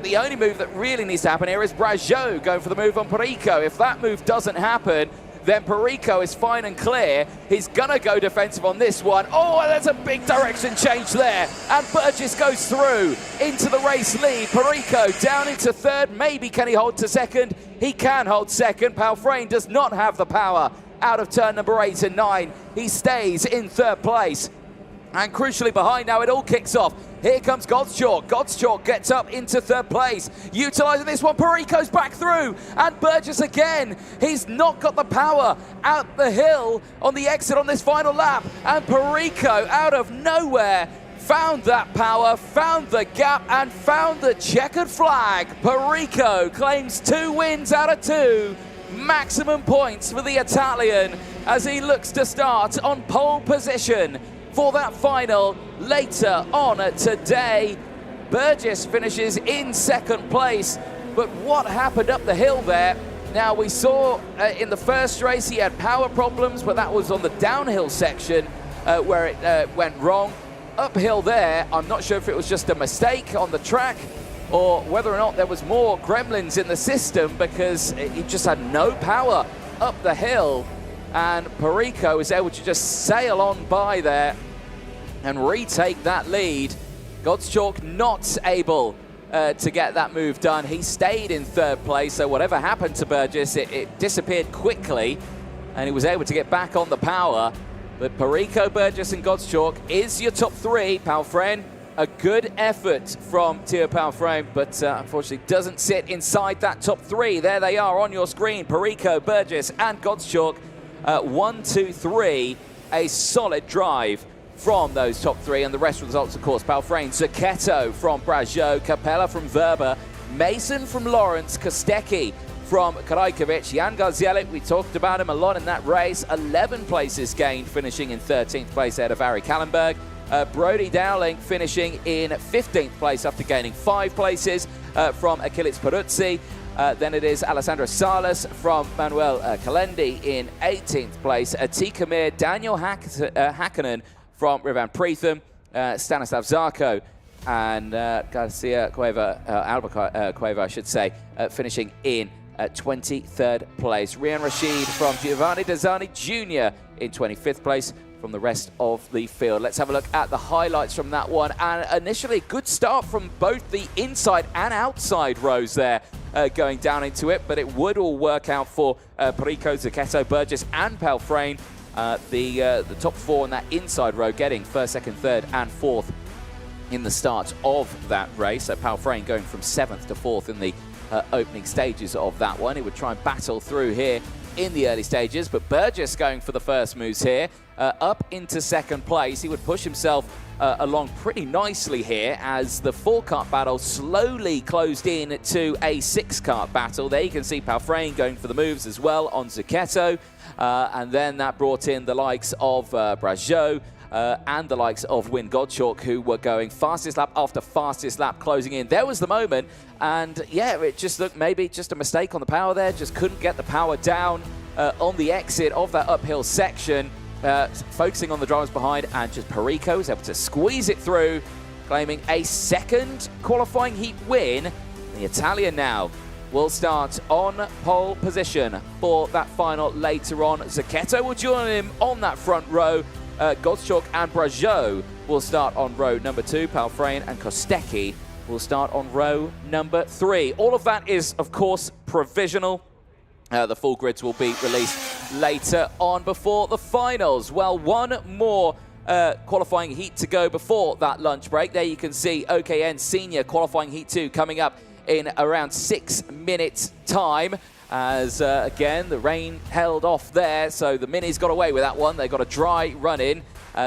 the only move that really needs to happen here is Brajot going for the move on Perico. If that move doesn't happen, then Perico is fine and clear. He's going to go defensive on this one. Oh, there's a big direction change there. And Burgess goes through into the race lead. Perico down into third. Maybe can he hold to second? He can hold second. Palfrén does not have the power out of turn number 8 and 9. He stays in third place. And crucially behind now, it all kicks off. Here comes Godschalk. Godschalk gets up into third place. Utilising this one, Perico's back through. And Burgess again. He's not got the power out the hill on the exit on this final lap. And Perico, out of nowhere, found that power, found the gap, and found the checkered flag. Perico claims 2 wins out of 2. Maximum points for the Italian as he looks to start on pole position for that final later on today. Burgess finishes in second place, but what happened up the hill there? Now, we saw in the first race he had power problems, but that was on the downhill section where it went wrong. Uphill there, I'm not sure if it was just a mistake on the track or whether or not there was more gremlins in the system, because he just had no power up the hill. and Perico was able to just sail on by there and retake that lead. Gottschalk not able to get that move done. He stayed in third place, so whatever happened to Burgess, it disappeared quickly, and he was able to get back on the power. But Perico, Burgess and Gottschalk is your top three. Palfrén, a good effort from Theo Palfrén, but unfortunately doesn't sit inside that top three. There they are on your screen, Perico, Burgess and Gottschalk. 1, 2, 3, a solid drive from those top three, and the rest results, of course, Palfrén, Zucchetto from Brajot, Capella from Verba, Mason from Lawrence, Kostecki from Krajkovic, Jan Garzielic, we talked about him a lot in that race, 11 places gained, finishing in 13th place ahead of Harry Kallenberg. Brody Dowling finishing in 15th place after gaining 5 places from Achilles Peruzzi. Then it is Alessandro Salas from Manuel Kalendi in 18th place. Tika Mir, Daniel Hakkinen from Rivan Preetham, Stanislav Zarko and Garcia Cueva, Alba Cueva, I should say, finishing in 23rd place. Rian Rashid from Giovanni Dazzani Jr. in 25th place from the rest of the field. Let's have a look at the highlights from that one. And initially, good start from both the inside and outside rows there, going down into it, but it would all work out for Perico, Zucchetto, Burgess and Palfrén. The top four in that inside row getting first, second, third and fourth in the start of that race. So Palfrén going from 7th to 4th in the opening stages of that one. He would try and battle through here in the early stages, but Burgess going for the first moves here, up into second place. He would push himself along pretty nicely here as the 4-kart battle slowly closed in to a 6-kart battle. There you can see Palfrén going for the moves as well on Zucchetto, and then that brought in the likes of Brajot, and the likes of Win Gottschalk, who were going fastest lap after fastest lap closing in. There was the moment, and yeah, it just looked maybe just a mistake on the power there, just couldn't get the power down on the exit of that uphill section, focusing on the drivers behind, and just Perico was able to squeeze it through, claiming a second qualifying heat win. The Italian now will start on pole position for that final later on. Zucchetto will join him on that front row. Gottschalk and Brajot will start on row number 2. Palfrén and Kostecki will start on row number 3. All of that is, of course, provisional. The full grids will be released later on before the finals. Well, one more qualifying heat to go before that lunch break. There you can see OKN Senior qualifying heat 2 coming up in around 6 minutes time. As, again, the rain held off there, so the Minis got away with that one. They got a dry run in,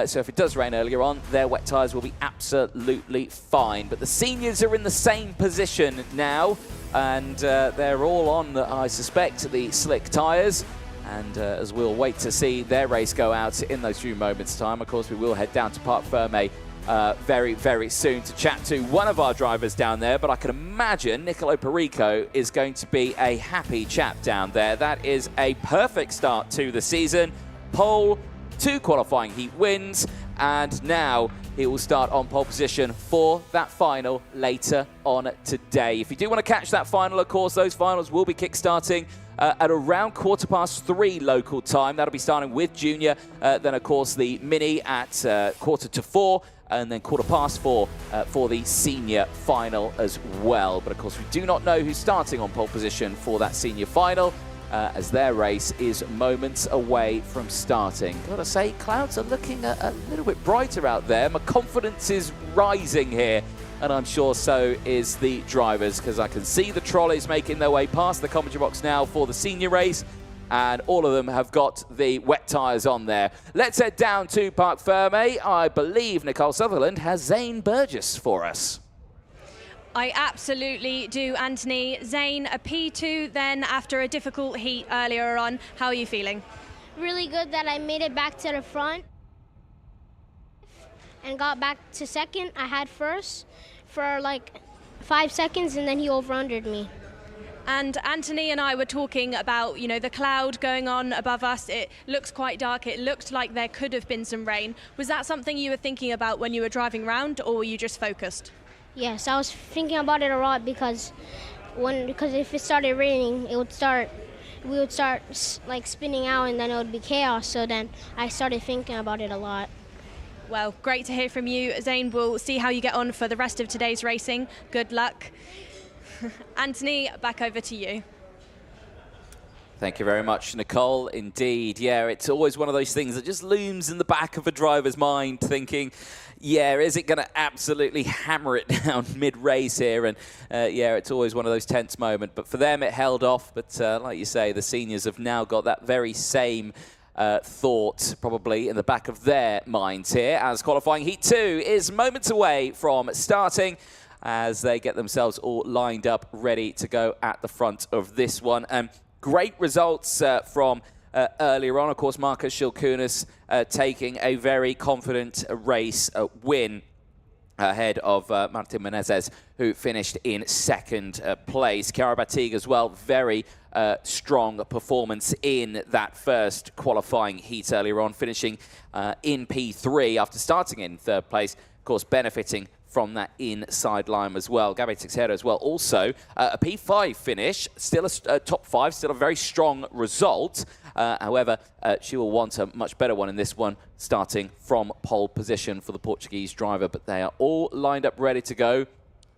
so if it does rain earlier on, their wet tyres will be absolutely fine. But the seniors are in the same position now, and they're all on, I suspect, the slick tyres. And as we'll wait to see their race go out in those few moments' time, of course, we will head down to Parc Fermé very, very soon to chat to one of our drivers down there. But I can imagine Nicolo Perico is going to be a happy chap down there. That is a perfect start to the season. Pole, 2 qualifying heat wins, and now he will start on pole position for that final later on today. If you do want to catch that final, of course, those finals will be kick-starting at around 3:15 local time. That'll be starting with Junior, then, of course, the Mini at 3:45, and then 4:15 for the senior final as well. But, of course, we do not know who's starting on pole position for that senior final, as their race is moments away from starting. Gotta say, clouds are looking a little bit brighter out there. My confidence is rising here, and I'm sure so is the drivers, because I can see the trolleys making their way past the commentary box now for the senior race, and all of them have got the wet tyres on there. Let's head down to Parc Fermé. I believe Nicole Sutherland has Zane Burgess for us. I absolutely do, Anthony. Zane, a P2 then after a difficult heat earlier on. How are you feeling? Really good that I made it back to the front and got back to second. I had first for like 5 seconds, and then he over-undered me. And Anthony and I were talking about, you know, the cloud going on above us. It looks quite dark. It looked like there could have been some rain. Was that something you were thinking about when you were driving around, or were you just focused? Yes, I was thinking about it a lot because if it started raining, it would start we would start like spinning out, and then it would be chaos. So then I started thinking about it a lot. Well, great to hear from you, Zane. We'll see how you get on for the rest of today's racing. Good luck. Anthony, back over to you. Thank you very much, Nicole. Indeed, yeah, it's always one of those things that just looms in the back of a driver's mind, thinking, yeah, is it going to absolutely hammer it down mid-race here? And yeah, it's always one of those tense moments. But for them, it held off. But like you say, the seniors have now got that very same thought probably in the back of their minds here, as qualifying Heat 2 is moments away from starting, as they get themselves all lined up, ready to go at the front of this one. Great results from earlier on. Of course, Marcus Shilkunas taking a very confident race win ahead of Martin Menezes, who finished in second place. Chiara Battigues as well, very strong performance in that first qualifying heat earlier on, finishing in P3 after starting in third place, of course, benefiting from that inside line as well. Gabi Teixeira as well, also a P5 finish, still a top 5, still a very strong result. However, she will want a much better one in this one, starting from pole position for the Portuguese driver. But they are all lined up, ready to go.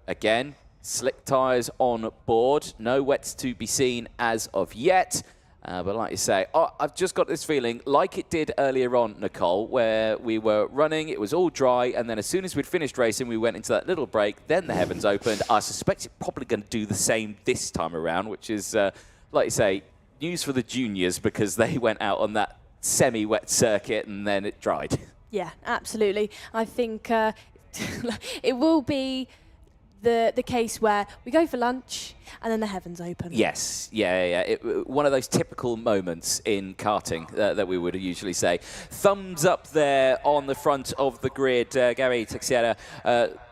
Again, slick tyres on board. No wets to be seen as of yet. But like you say, I've just got this feeling, like it did earlier on, Nicole, where we were running, it was all dry, and then as soon as we'd finished racing, we went into that little break, then the heavens opened. I suspect it's probably going to do the same this time around, which is, like you say, news for the juniors, because they went out on that semi-wet circuit and then it dried. Yeah, absolutely. I think it will be the case where we go for lunch and then the heavens open. Yes, yeah. One of those typical moments in karting that we would usually say. Thumbs up there on the front of the grid. Gabi Teixeira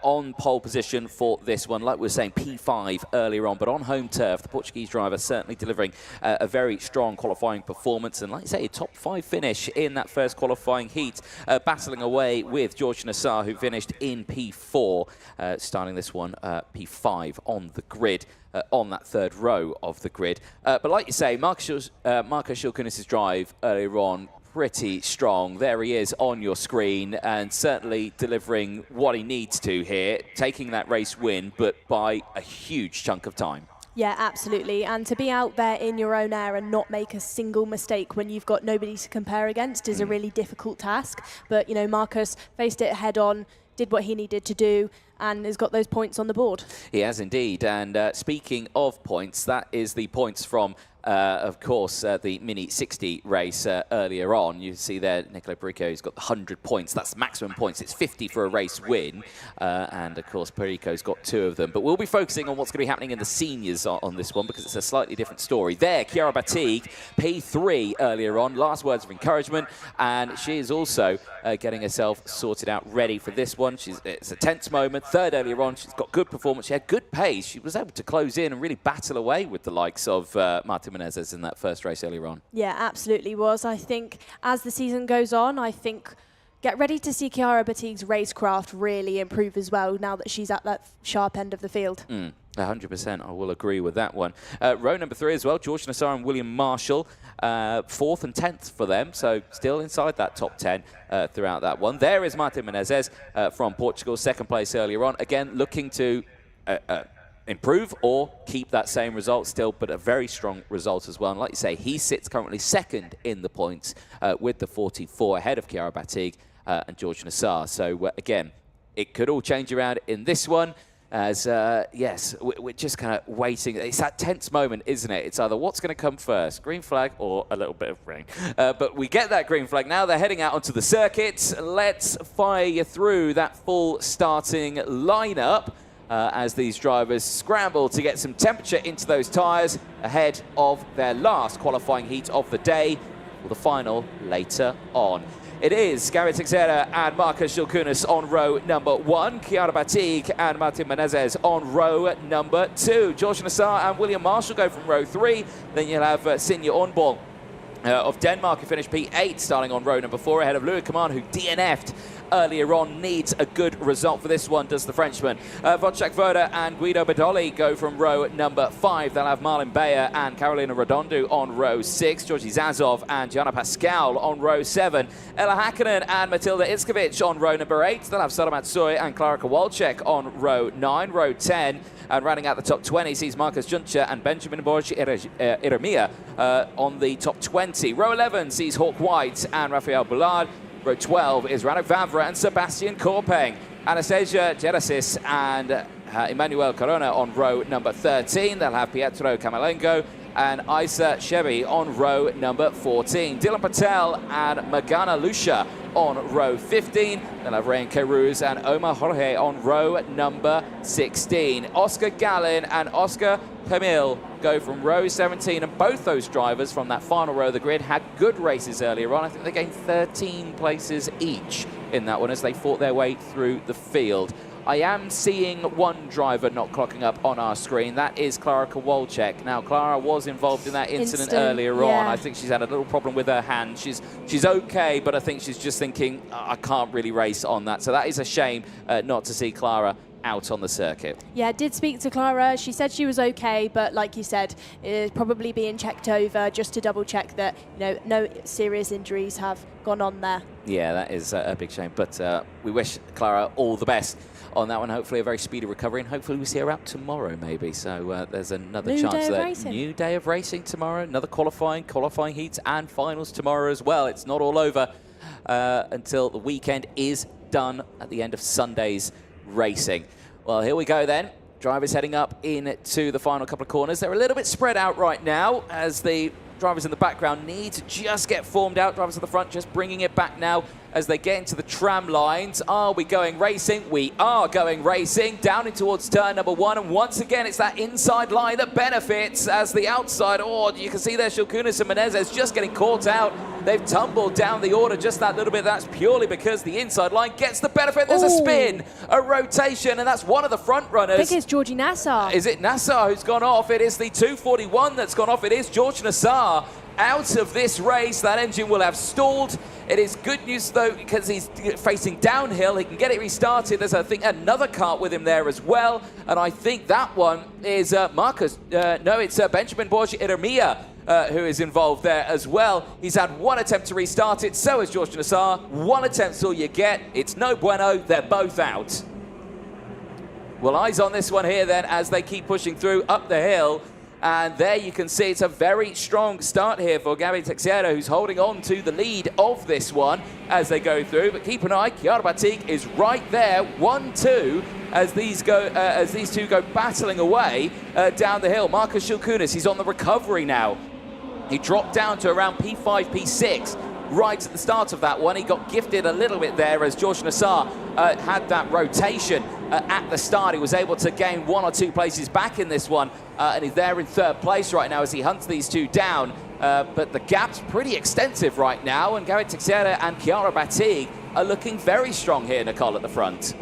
on pole position for this one. Like we were saying, P5 earlier on, but on home turf, the Portuguese driver certainly delivering a very strong qualifying performance. And like I say, a top 5 finish in that first qualifying heat, battling away with George Nassar, who finished in P4, starting this one P5 on the grid. On that third row of the grid. But like you say, Marcus Shilkunas' drive earlier on, pretty strong. There he is on your screen, and certainly delivering what he needs to here, taking that race win, but by a huge chunk of time. Yeah, absolutely. And to be out there in your own air and not make a single mistake when you've got nobody to compare against is a really difficult task. But, you know, Marcus faced it head on, did what he needed to do, and has got those points on the board. He has indeed. And speaking of points, that is the points from, of course, the Mini 60 race earlier on. You see there, Nicola Perico's got 100 points. That's maximum points. It's 50 for a race win. And, of course, Perico's got 2 of them. But we'll be focusing on what's going to be happening in the seniors on this one, because it's a slightly different story. There, Chiara Battigues, P3 earlier on. Last words of encouragement. And she is also getting herself sorted out, ready for this one. It's a tense moment. Third earlier on, she's got good performance. She had good pace. She was able to close in and really battle away with the likes of Martin Menezes in that first race earlier on. Yeah, absolutely was. I think as the season goes on, get ready to see Chiara Battigues' racecraft really improve as well now that she's at that sharp end of the field. 100%, I will agree with that one. Row number 3 as well, George Nassar and William Marshall, 4th and 10th for them, so still inside that top 10 throughout that one. There is Martin Menezes from Portugal, 2nd place earlier on. Again, looking to improve or keep that same result still, but a very strong result as well. And like you say, he sits currently 2nd in the points with the 44, ahead of Chiara Battigues and George Nassar. So again, it could all change around in this one. As, yes, we're just kind of waiting. It's that tense moment, isn't it? It's either what's going to come first, green flag or a little bit of rain. But we get that green flag. Now they're heading out onto the circuit. Let's fire you through that full starting lineup as these drivers scramble to get some temperature into those tyres ahead of their last qualifying heat of the day, for the final later on. It is Gabi Teixeira and Marcus Shilkunas on row number 1. Chiara Battigues and Martin Menezes on row number 2. George Nassar and William Marshall go from row 3. Then you'll have Sinja Ornball of Denmark, who finished P8, starting on row number 4, ahead of Louis Coman, who DNF'd earlier on. Needs a good result for this one, does the Frenchman. Wojciech Voda and Guido Bedoli go from row number 5. They'll have Marlon Bayer and Carolina Redondo on row 6. Georgi Zazov and Gianna Pascal on row 7. Ella Hakkinen and Matilda Itzkovic on row number 8. They'll have Sara Matsui and Klara Kowalczyk on row 9. Row 10, and rounding out the top 20 sees Marcus Juncher and Benjamin Borgi Iremia on the top 20. Row 11 sees Hawk White and Rafael Boulard. Row 12 is Ranok Vavra and Sebastian Korpeng. Anastasia Gerasis and Emmanuel Corona on row number 13. They'll have Pietro Kamalenko and Isa Chevy on row number 14. Dylan Patel and Magana Lucia on row 15. They'll have Ryan Caruz and Omar Jorge on row number 16. Oscar Gallin and Oscar Camille go from row 17, and both those drivers from that final row of the grid had good races earlier on. I think they gained 13 places each in that one as they fought their way through the field. I am seeing one driver not clocking up on our screen. That is Klara Kowalczyk. Now, Klara was involved in that incident earlier on. I think she's had a little problem with her hand. She's okay, but I think she's just thinking, I can't really race on that. So that is a shame not to see Klara out on the circuit. Yeah, I did speak to Klara. She said she was okay, but like you said, it is probably being checked over just to double check that no serious injuries have gone on there. Yeah, that is a big shame, but we wish Klara all the best on that one. Hopefully a very speedy recovery, and hopefully we see her out tomorrow maybe. So there's another chance there. New day of racing tomorrow, another qualifying heats and finals tomorrow as well. It's not all over until the weekend is done at the end of Sunday's racing. Well, here we go then. Drivers heading up into the final couple of corners. They're a little bit spread out right now as the drivers in the background need to just get formed out. Drivers at the front just bringing it back now as they get into the tram lines. Are we going racing? We are going racing down in towards turn number 1, and once again it's that inside line that benefits as the outside. You can see there Shilkunis and Menezes just getting caught out. They've tumbled down the order just that little bit. That's purely because the inside line gets the benefit. There's a spin, a rotation, and that's one of the front runners. I think it's Georgi Nassar. Is it Nassar who's gone off? It is the 241 that's gone off. It is George Nassar out of this race. That engine will have stalled. It is good news, though, because he's facing downhill. He can get it restarted. There's, I think, another kart with him there as well. And I think that one is Marcus. No, it's Benjamin Borgi Iremia who is involved there as well. He's had one attempt to restart it. So has George Nassar. One attempt's all you get. It's no bueno. They're both out. Well, eyes on this one here then as they keep pushing through up the hill. And there you can see it's a very strong start here for Gabi Teixeira, who's holding on to the lead of this one as they go through. But keep an eye, Chiara Batik is right there, 1-2, as these two go battling away down the hill. Marcus Shilkunis, he's on the recovery now. He dropped down to around P5, P6. Right at the start of that one, he got gifted a little bit there as George Nassar had that rotation at the start. He was able to gain 1 or 2 places back in this one, and he's there in 3rd place right now as he hunts these two down. But the gap's pretty extensive right now, and Gabi Teixeira and Chiara Batig are looking very strong here, Nicole, at the front.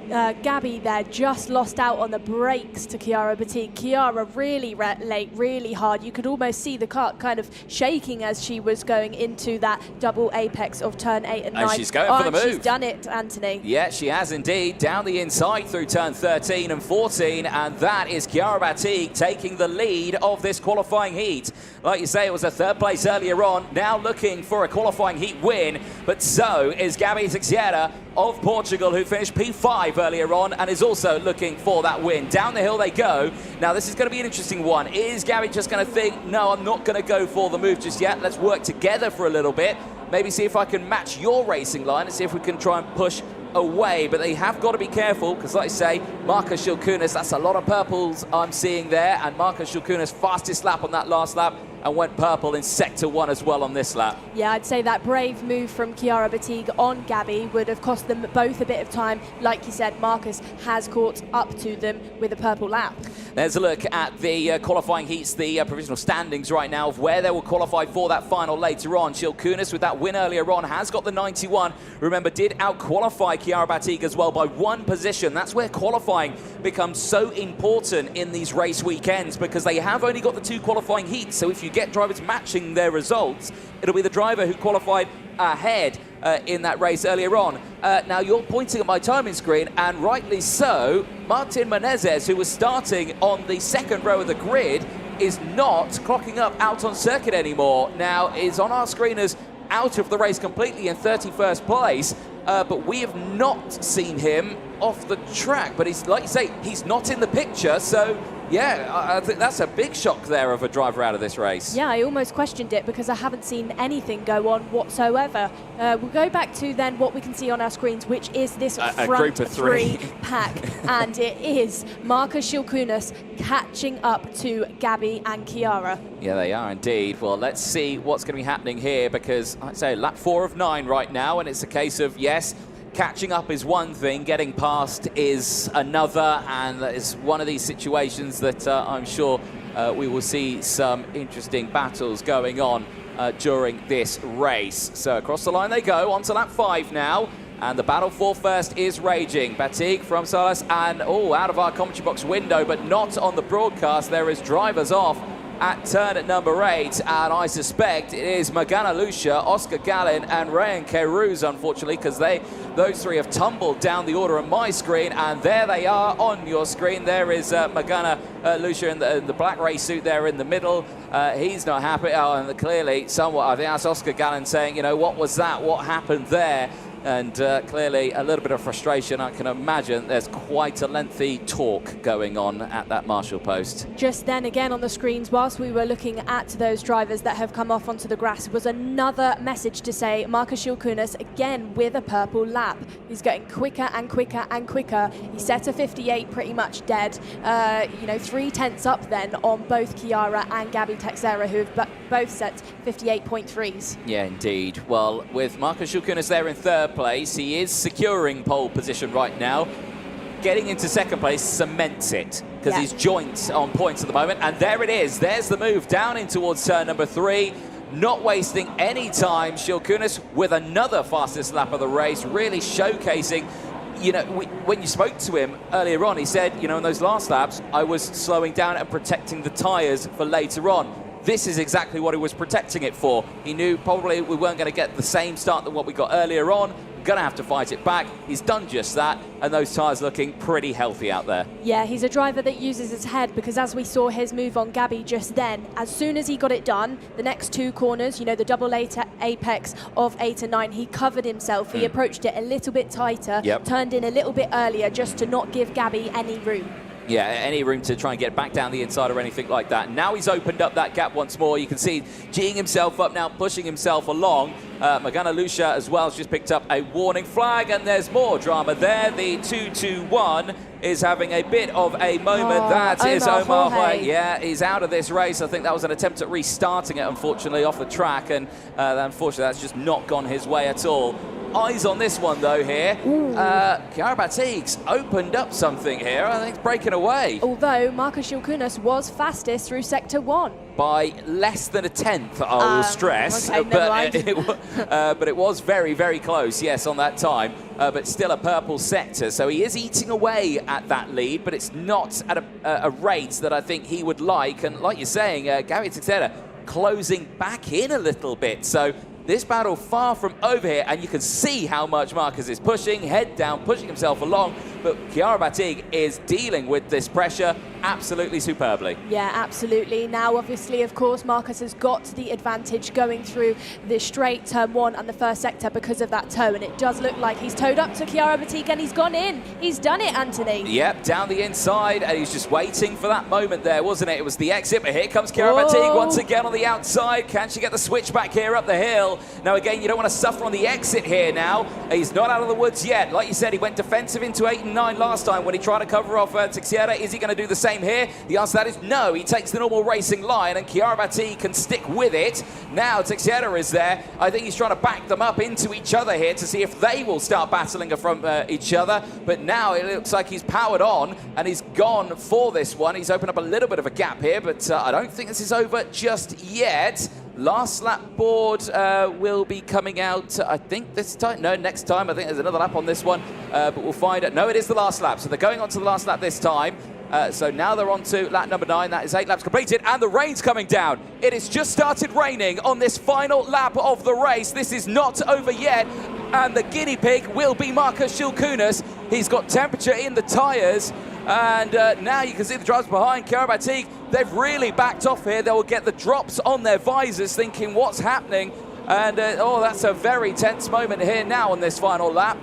Gabi there just lost out on the brakes to Chiara Batig. Chiara really late, really hard. You could almost see the kart kind of shaking as she was going into that double apex of turn 8 and 9. And she's going for the move. She's done it, Anthony. Yeah, she has indeed. Down the inside through turn 13 and 14, and that is Chiara Batig taking the lead of this qualifying heat. Like you say, it was a 3rd place earlier on, now looking for a qualifying heat win, but so is Gabi Teixeira of Portugal, who finished P5 earlier on and is also looking for that win. Down the hill they go. Now, this is going to be an interesting one. Is Gabi just going to think, no, I'm not going to go for the move just yet. Let's work together for a little bit. Maybe see if I can match your racing line and see if we can try and push away. But they have got to be careful because, like I say, Marcus Shilkunis, that's a lot of purples I'm seeing there. And Marcus Shilkunis, fastest lap on that last lap, and went purple in sector 1 as well on this lap. Yeah, I'd say that brave move from Chiara Batig on Gabi would have cost them both a bit of time. Like you said, Marcus has caught up to them with a purple lap. There's a look at the qualifying heats, the provisional standings right now of where they will qualify for that final later on. Shilkunis, with that win earlier on, has got the 91. Remember, did out-qualify Chiara Batig as well by 1 position. That's where qualifying becomes so important in these race weekends because they have only got the 2 qualifying heats. So if you get drivers matching their results, it'll be the driver who qualified ahead in that race earlier on. Now, you're pointing at my timing screen, and rightly so. Martin Menezes, who was starting on the second row of the grid, is not clocking up out on circuit anymore. Now, is on our screen as out of the race completely in 31st place, but we have not seen him off the track. But he's, like you say, he's not in the picture, so yeah, I think that's a big shock there of a driver out of this race. Yeah, I almost questioned it because I haven't seen anything go on whatsoever. We'll go back to then what we can see on our screens, which is this front three pack. And it is Marcus Schilkunas catching up to Gabby and Chiara. Yeah, they are indeed. Well, let's see what's going to be happening here, because I'd say lap 4 of 9 right now, and it's a case of, yes, catching up is one thing, getting past is another, and it's one of these situations that I'm sure we will see some interesting battles going on during this race. So across the line they go, on to lap 5 now, and the battle for first is raging. Batig from Salas, and out of our commentary box window, but not on the broadcast. There is drivers off at turn at number 8, and I suspect it is Magana Lucia, Oscar Gallin, and Ryan Queiroz, unfortunately, because those three have tumbled down the order on my screen, and there they are on your screen. There is Magana Lucia in the black race suit there in the middle. He's not happy, and clearly somewhat, I think that's Oscar Gallin saying, you know, what was that? What happened there? And clearly a little bit of frustration. I can imagine there's quite a lengthy talk going on at that marshal post. Just then again on the screens, whilst we were looking at those drivers that have come off onto the grass, was another message to say Marcus Schilkunas again with a purple lap. He's getting quicker and quicker and quicker. He set a 58 pretty much dead. 3 tenths up then on both Chiara and Gabby Teixeira, who have both set 58.3s. Yeah, indeed. Well, with Marcus Schilkunas there in third place, he is securing pole position right now. Getting into second place cements it, because he's joint on points at the moment. And there it is. There's the move down in towards turn number 3. Not wasting any time. Schilkunas with another fastest lap of the race, really showcasing. You know, when you spoke to him earlier on, he said, you know, in those last laps, I was slowing down and protecting the tyres for later on. This is exactly what he was protecting it for. He knew probably we weren't going to get the same start than what we got earlier on. Going to have to fight it back. He's done just that, and those tyres looking pretty healthy out there. Yeah, he's a driver that uses his head, because as we saw his move on Gabby just then, as soon as he got it done, the next 2 corners, you know, the double apex of 8 and 9, he covered himself. He approached it a little bit tighter, turned in a little bit earlier just to not give Gabby any room. Yeah, any room to try and get back down the inside or anything like that. Now he's opened up that gap once more. You can see G'ing himself up now, pushing himself along. Magana Lucia as well has just picked up a warning flag, and there's more drama there. The 2-2-1 is having a bit of a moment. That is Omar Hoy. Yeah, he's out of this race. I think that was an attempt at restarting it, unfortunately, off the track, and unfortunately that's just not gone his way at all. Eyes on this one, though, here. Chiara Batig's opened up something here. I think it's breaking away. Although Marcus Schilkunas was fastest through Sector 1. By less than a tenth, I will stress. Okay, but it was very, very close, yes, on that time. But still a purple sector. So he is eating away at that lead, but it's not at a rate that I think he would like. And like you're saying, Gabby Teixeira closing back in a little bit. So this battle far from over here, and you can see how much Marcus is pushing, head down, pushing himself along, but Chiara Batig is dealing with this pressure absolutely superbly. Yeah, absolutely. Now, obviously, of course, Marcus has got the advantage going through the straight turn 1 and the first sector because of that toe, and it does look like he's towed up to Chiara Batig, and he's gone in. He's done it, Anthony. Yep, down the inside, and he's just waiting for that moment there, wasn't it? It was the exit, but here comes Chiara Batig once again on the outside. Can she get the switch back here up the hill? Now, again, you don't want to suffer on the exit here now. He's not out of the woods yet. Like you said, he went defensive into 8 and 9 last time when he tried to cover off Teixeira. Is he going to do the same here? The answer to that is no. He takes the normal racing line, and Chiara Batig can stick with it. Now Teixeira is there. I think he's trying to back them up into each other here to see if they will start battling from each other. But now it looks like he's powered on, and he's gone for this one. He's opened up a little bit of a gap here, but I don't think this is over just yet. Last lap board will be coming out, I think this time. No, next time. I think there's another lap on this one, but we'll find out. No, it is the last lap. So they're going on to the last lap this time. So now they're on to lap number 9. That is 8 laps completed, and the rain's coming down. It has just started raining on this final lap of the race. This is not over yet, and the guinea pig will be Markus Schilkunas. He's got temperature in the tyres, and now you can see the drivers behind. Karabatic, they've really backed off here. They will get the drops on their visors, thinking what's happening. And, oh, that's a very tense moment here now on this final lap.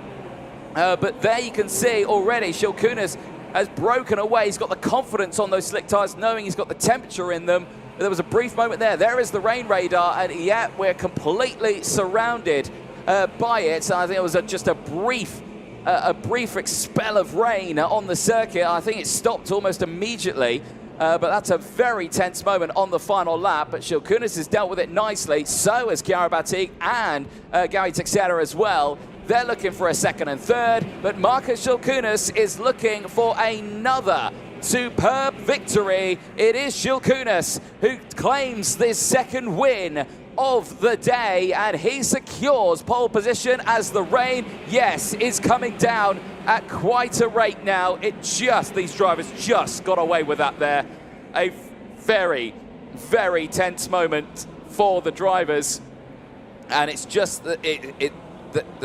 But there you can see already Schilkunas has broken away. He's got the confidence on those slick tyres, knowing he's got the temperature in them. There was a brief moment there. There is the rain radar, and yeah, we're completely surrounded by it. So I think it was just a brief spell of rain on the circuit. I think it stopped almost immediately. But that's a very tense moment on the final lap. But Schilkunas has dealt with it nicely. So has Karabatic and Gary Teixeira as well. They're looking for a second and third. But Markus Schilkunas is looking for another superb victory. It is Schilkunas who claims this second win of the day, and he secures pole position as the rain, yes, is coming down at quite a rate now. These drivers just got away with that there. A very, very tense moment for the drivers, and it's just the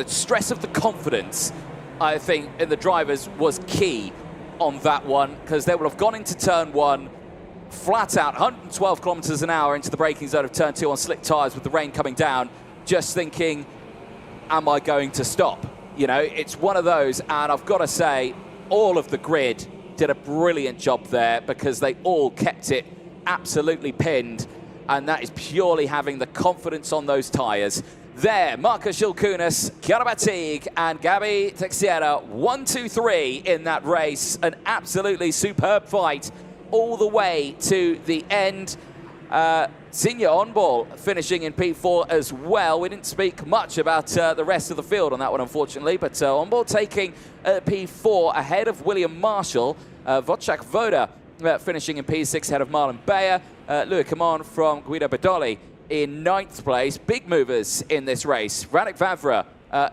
stress of the confidence, I think, in the drivers was key on that one, because they would have gone into turn 1 flat out, 112 kilometers an hour into the braking zone of turn 2 on slick tyres with the rain coming down, just thinking, am I going to stop? You know, it's one of those, and I've got to say, all of the grid did a brilliant job there, because they all kept it absolutely pinned, and that is purely having the confidence on those tyres. There, Markus Schilkunas, Karabatic, and Gabi Teixeira, 1, 2, 3 in that race. An absolutely superb fight all the way to the end. Senior on-ball finishing in P4 as well. We didn't speak much about the rest of the field on that one, unfortunately, but on-ball taking P4 ahead of William Marshall. Wojciech Woda finishing in P6 ahead of Marlon Bayer. Louis Camon from Guido Bedoli in 9th place. Big movers in this race. Radek Vavra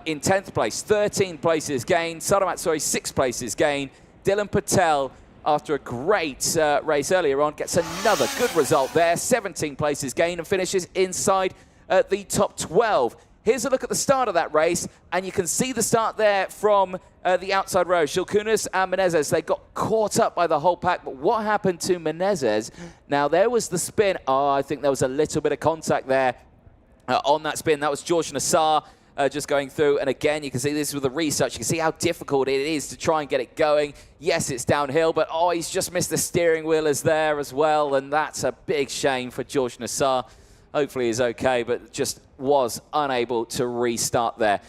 in 10th place, 13 places gained. Sadamat Sori, 6 places gained. Dylan Patel, after a great race earlier on, gets another good result there. 17 places gained and finishes inside the top 12. Here's a look at the start of that race, and you can see the start there from the outside row. Schilkunas and Menezes, they got caught up by the whole pack, but what happened to Menezes? Now, there was the spin. Oh, I think there was a little bit of contact there on that spin. That was George Nassar just going through, and again, you can see this with the research. You can see how difficult it is to try and get it going. Yes, it's downhill, but oh, he's just missed the steering wheel is there as well, and that's a big shame for George Nassar. Hopefully he's okay, but just was unable to restart there.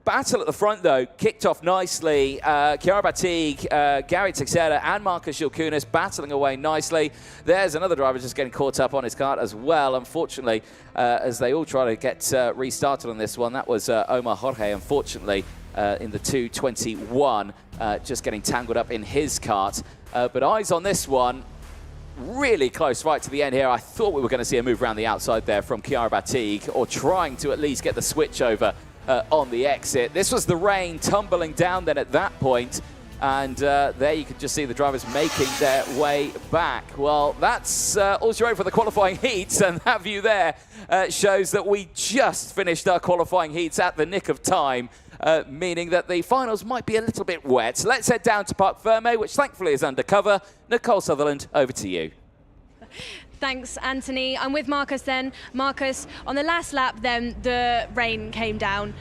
Battle at the front, though, kicked off nicely. Karabatic, Gary Teixeira, and Markus Schilkunas battling away nicely. There's another driver just getting caught up on his kart as well, unfortunately, as they all try to get restarted on this one. That was Omar Jorge, unfortunately, in the 221, just getting tangled up in his kart. But eyes on this one. Really close right to the end here. I thought we were going to see a move around the outside there from Karabatic, or trying to at least get the switch over on the exit. This was the rain tumbling down then at that point, and there you can just see the drivers making their way back. Well, that's all she wrote for the qualifying heats, and that view there shows that we just finished our qualifying heats at the nick of time, meaning that the finals might be a little bit wet. So let's head down to Parc Ferme, which thankfully is undercover. Nicole Sutherland, over to you. Thanks, Anthony. I'm with Markus then. Markus, on the last lap then, the rain came down.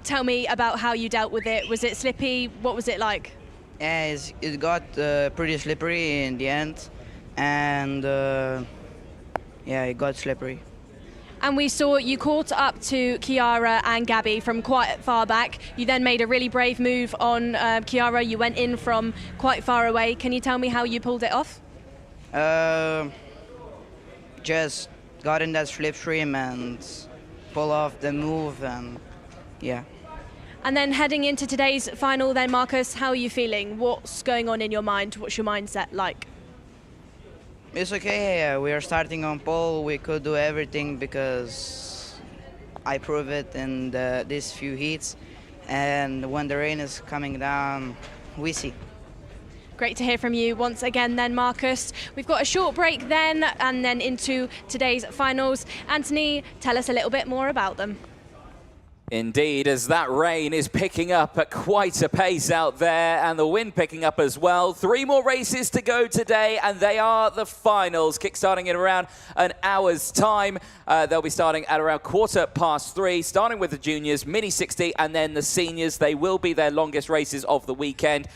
Tell me about how you dealt with it. Was it slippy? What was it like? Yeah, it got pretty slippery in the end, and yeah, it got slippery. And we saw you caught up to Chiara and Gabby from quite far back. You then made a really brave move on Chiara. You went in from quite far away. Can you tell me how you pulled it off? Just got in that slipstream and pull off the move, and yeah. And then heading into today's final then, Markus, how are you feeling? What's going on in your mind? What's your mindset like? It's okay. We are starting on pole. We could do everything because I proved it in these few heats. And when the rain is coming down, we see. Great to hear from you once again then, Marcus. We've got a short break then and then into today's finals. Anthony, tell us a little bit more about them. Indeed, as that rain is picking up at quite a pace out there and the wind picking up as well. 3 more races to go today and they are the finals, kick-starting in around an hour's time. They'll be starting at around 3:15, starting with the juniors, mini 60 and then the seniors. They will be their longest races of the weekend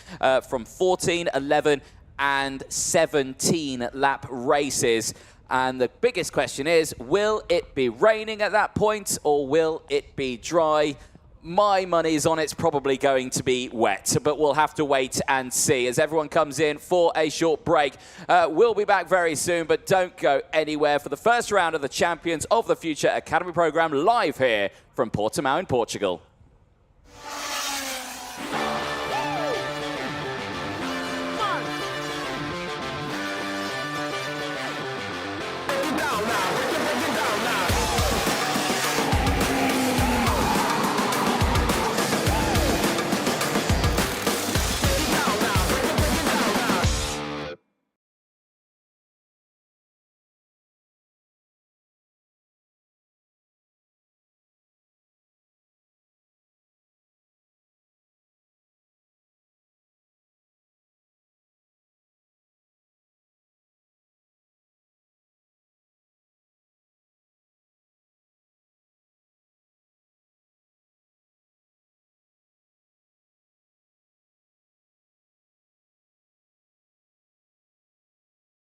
from 14, 11 and 17 lap races. And the biggest question is, will it be raining at that point or will it be dry? My money's on it's probably going to be wet, but we'll have to wait and see as everyone comes in for a short break. We'll be back very soon, but don't go anywhere for the first round of the Champions of the Future Academy program live here from Portimão in Portugal.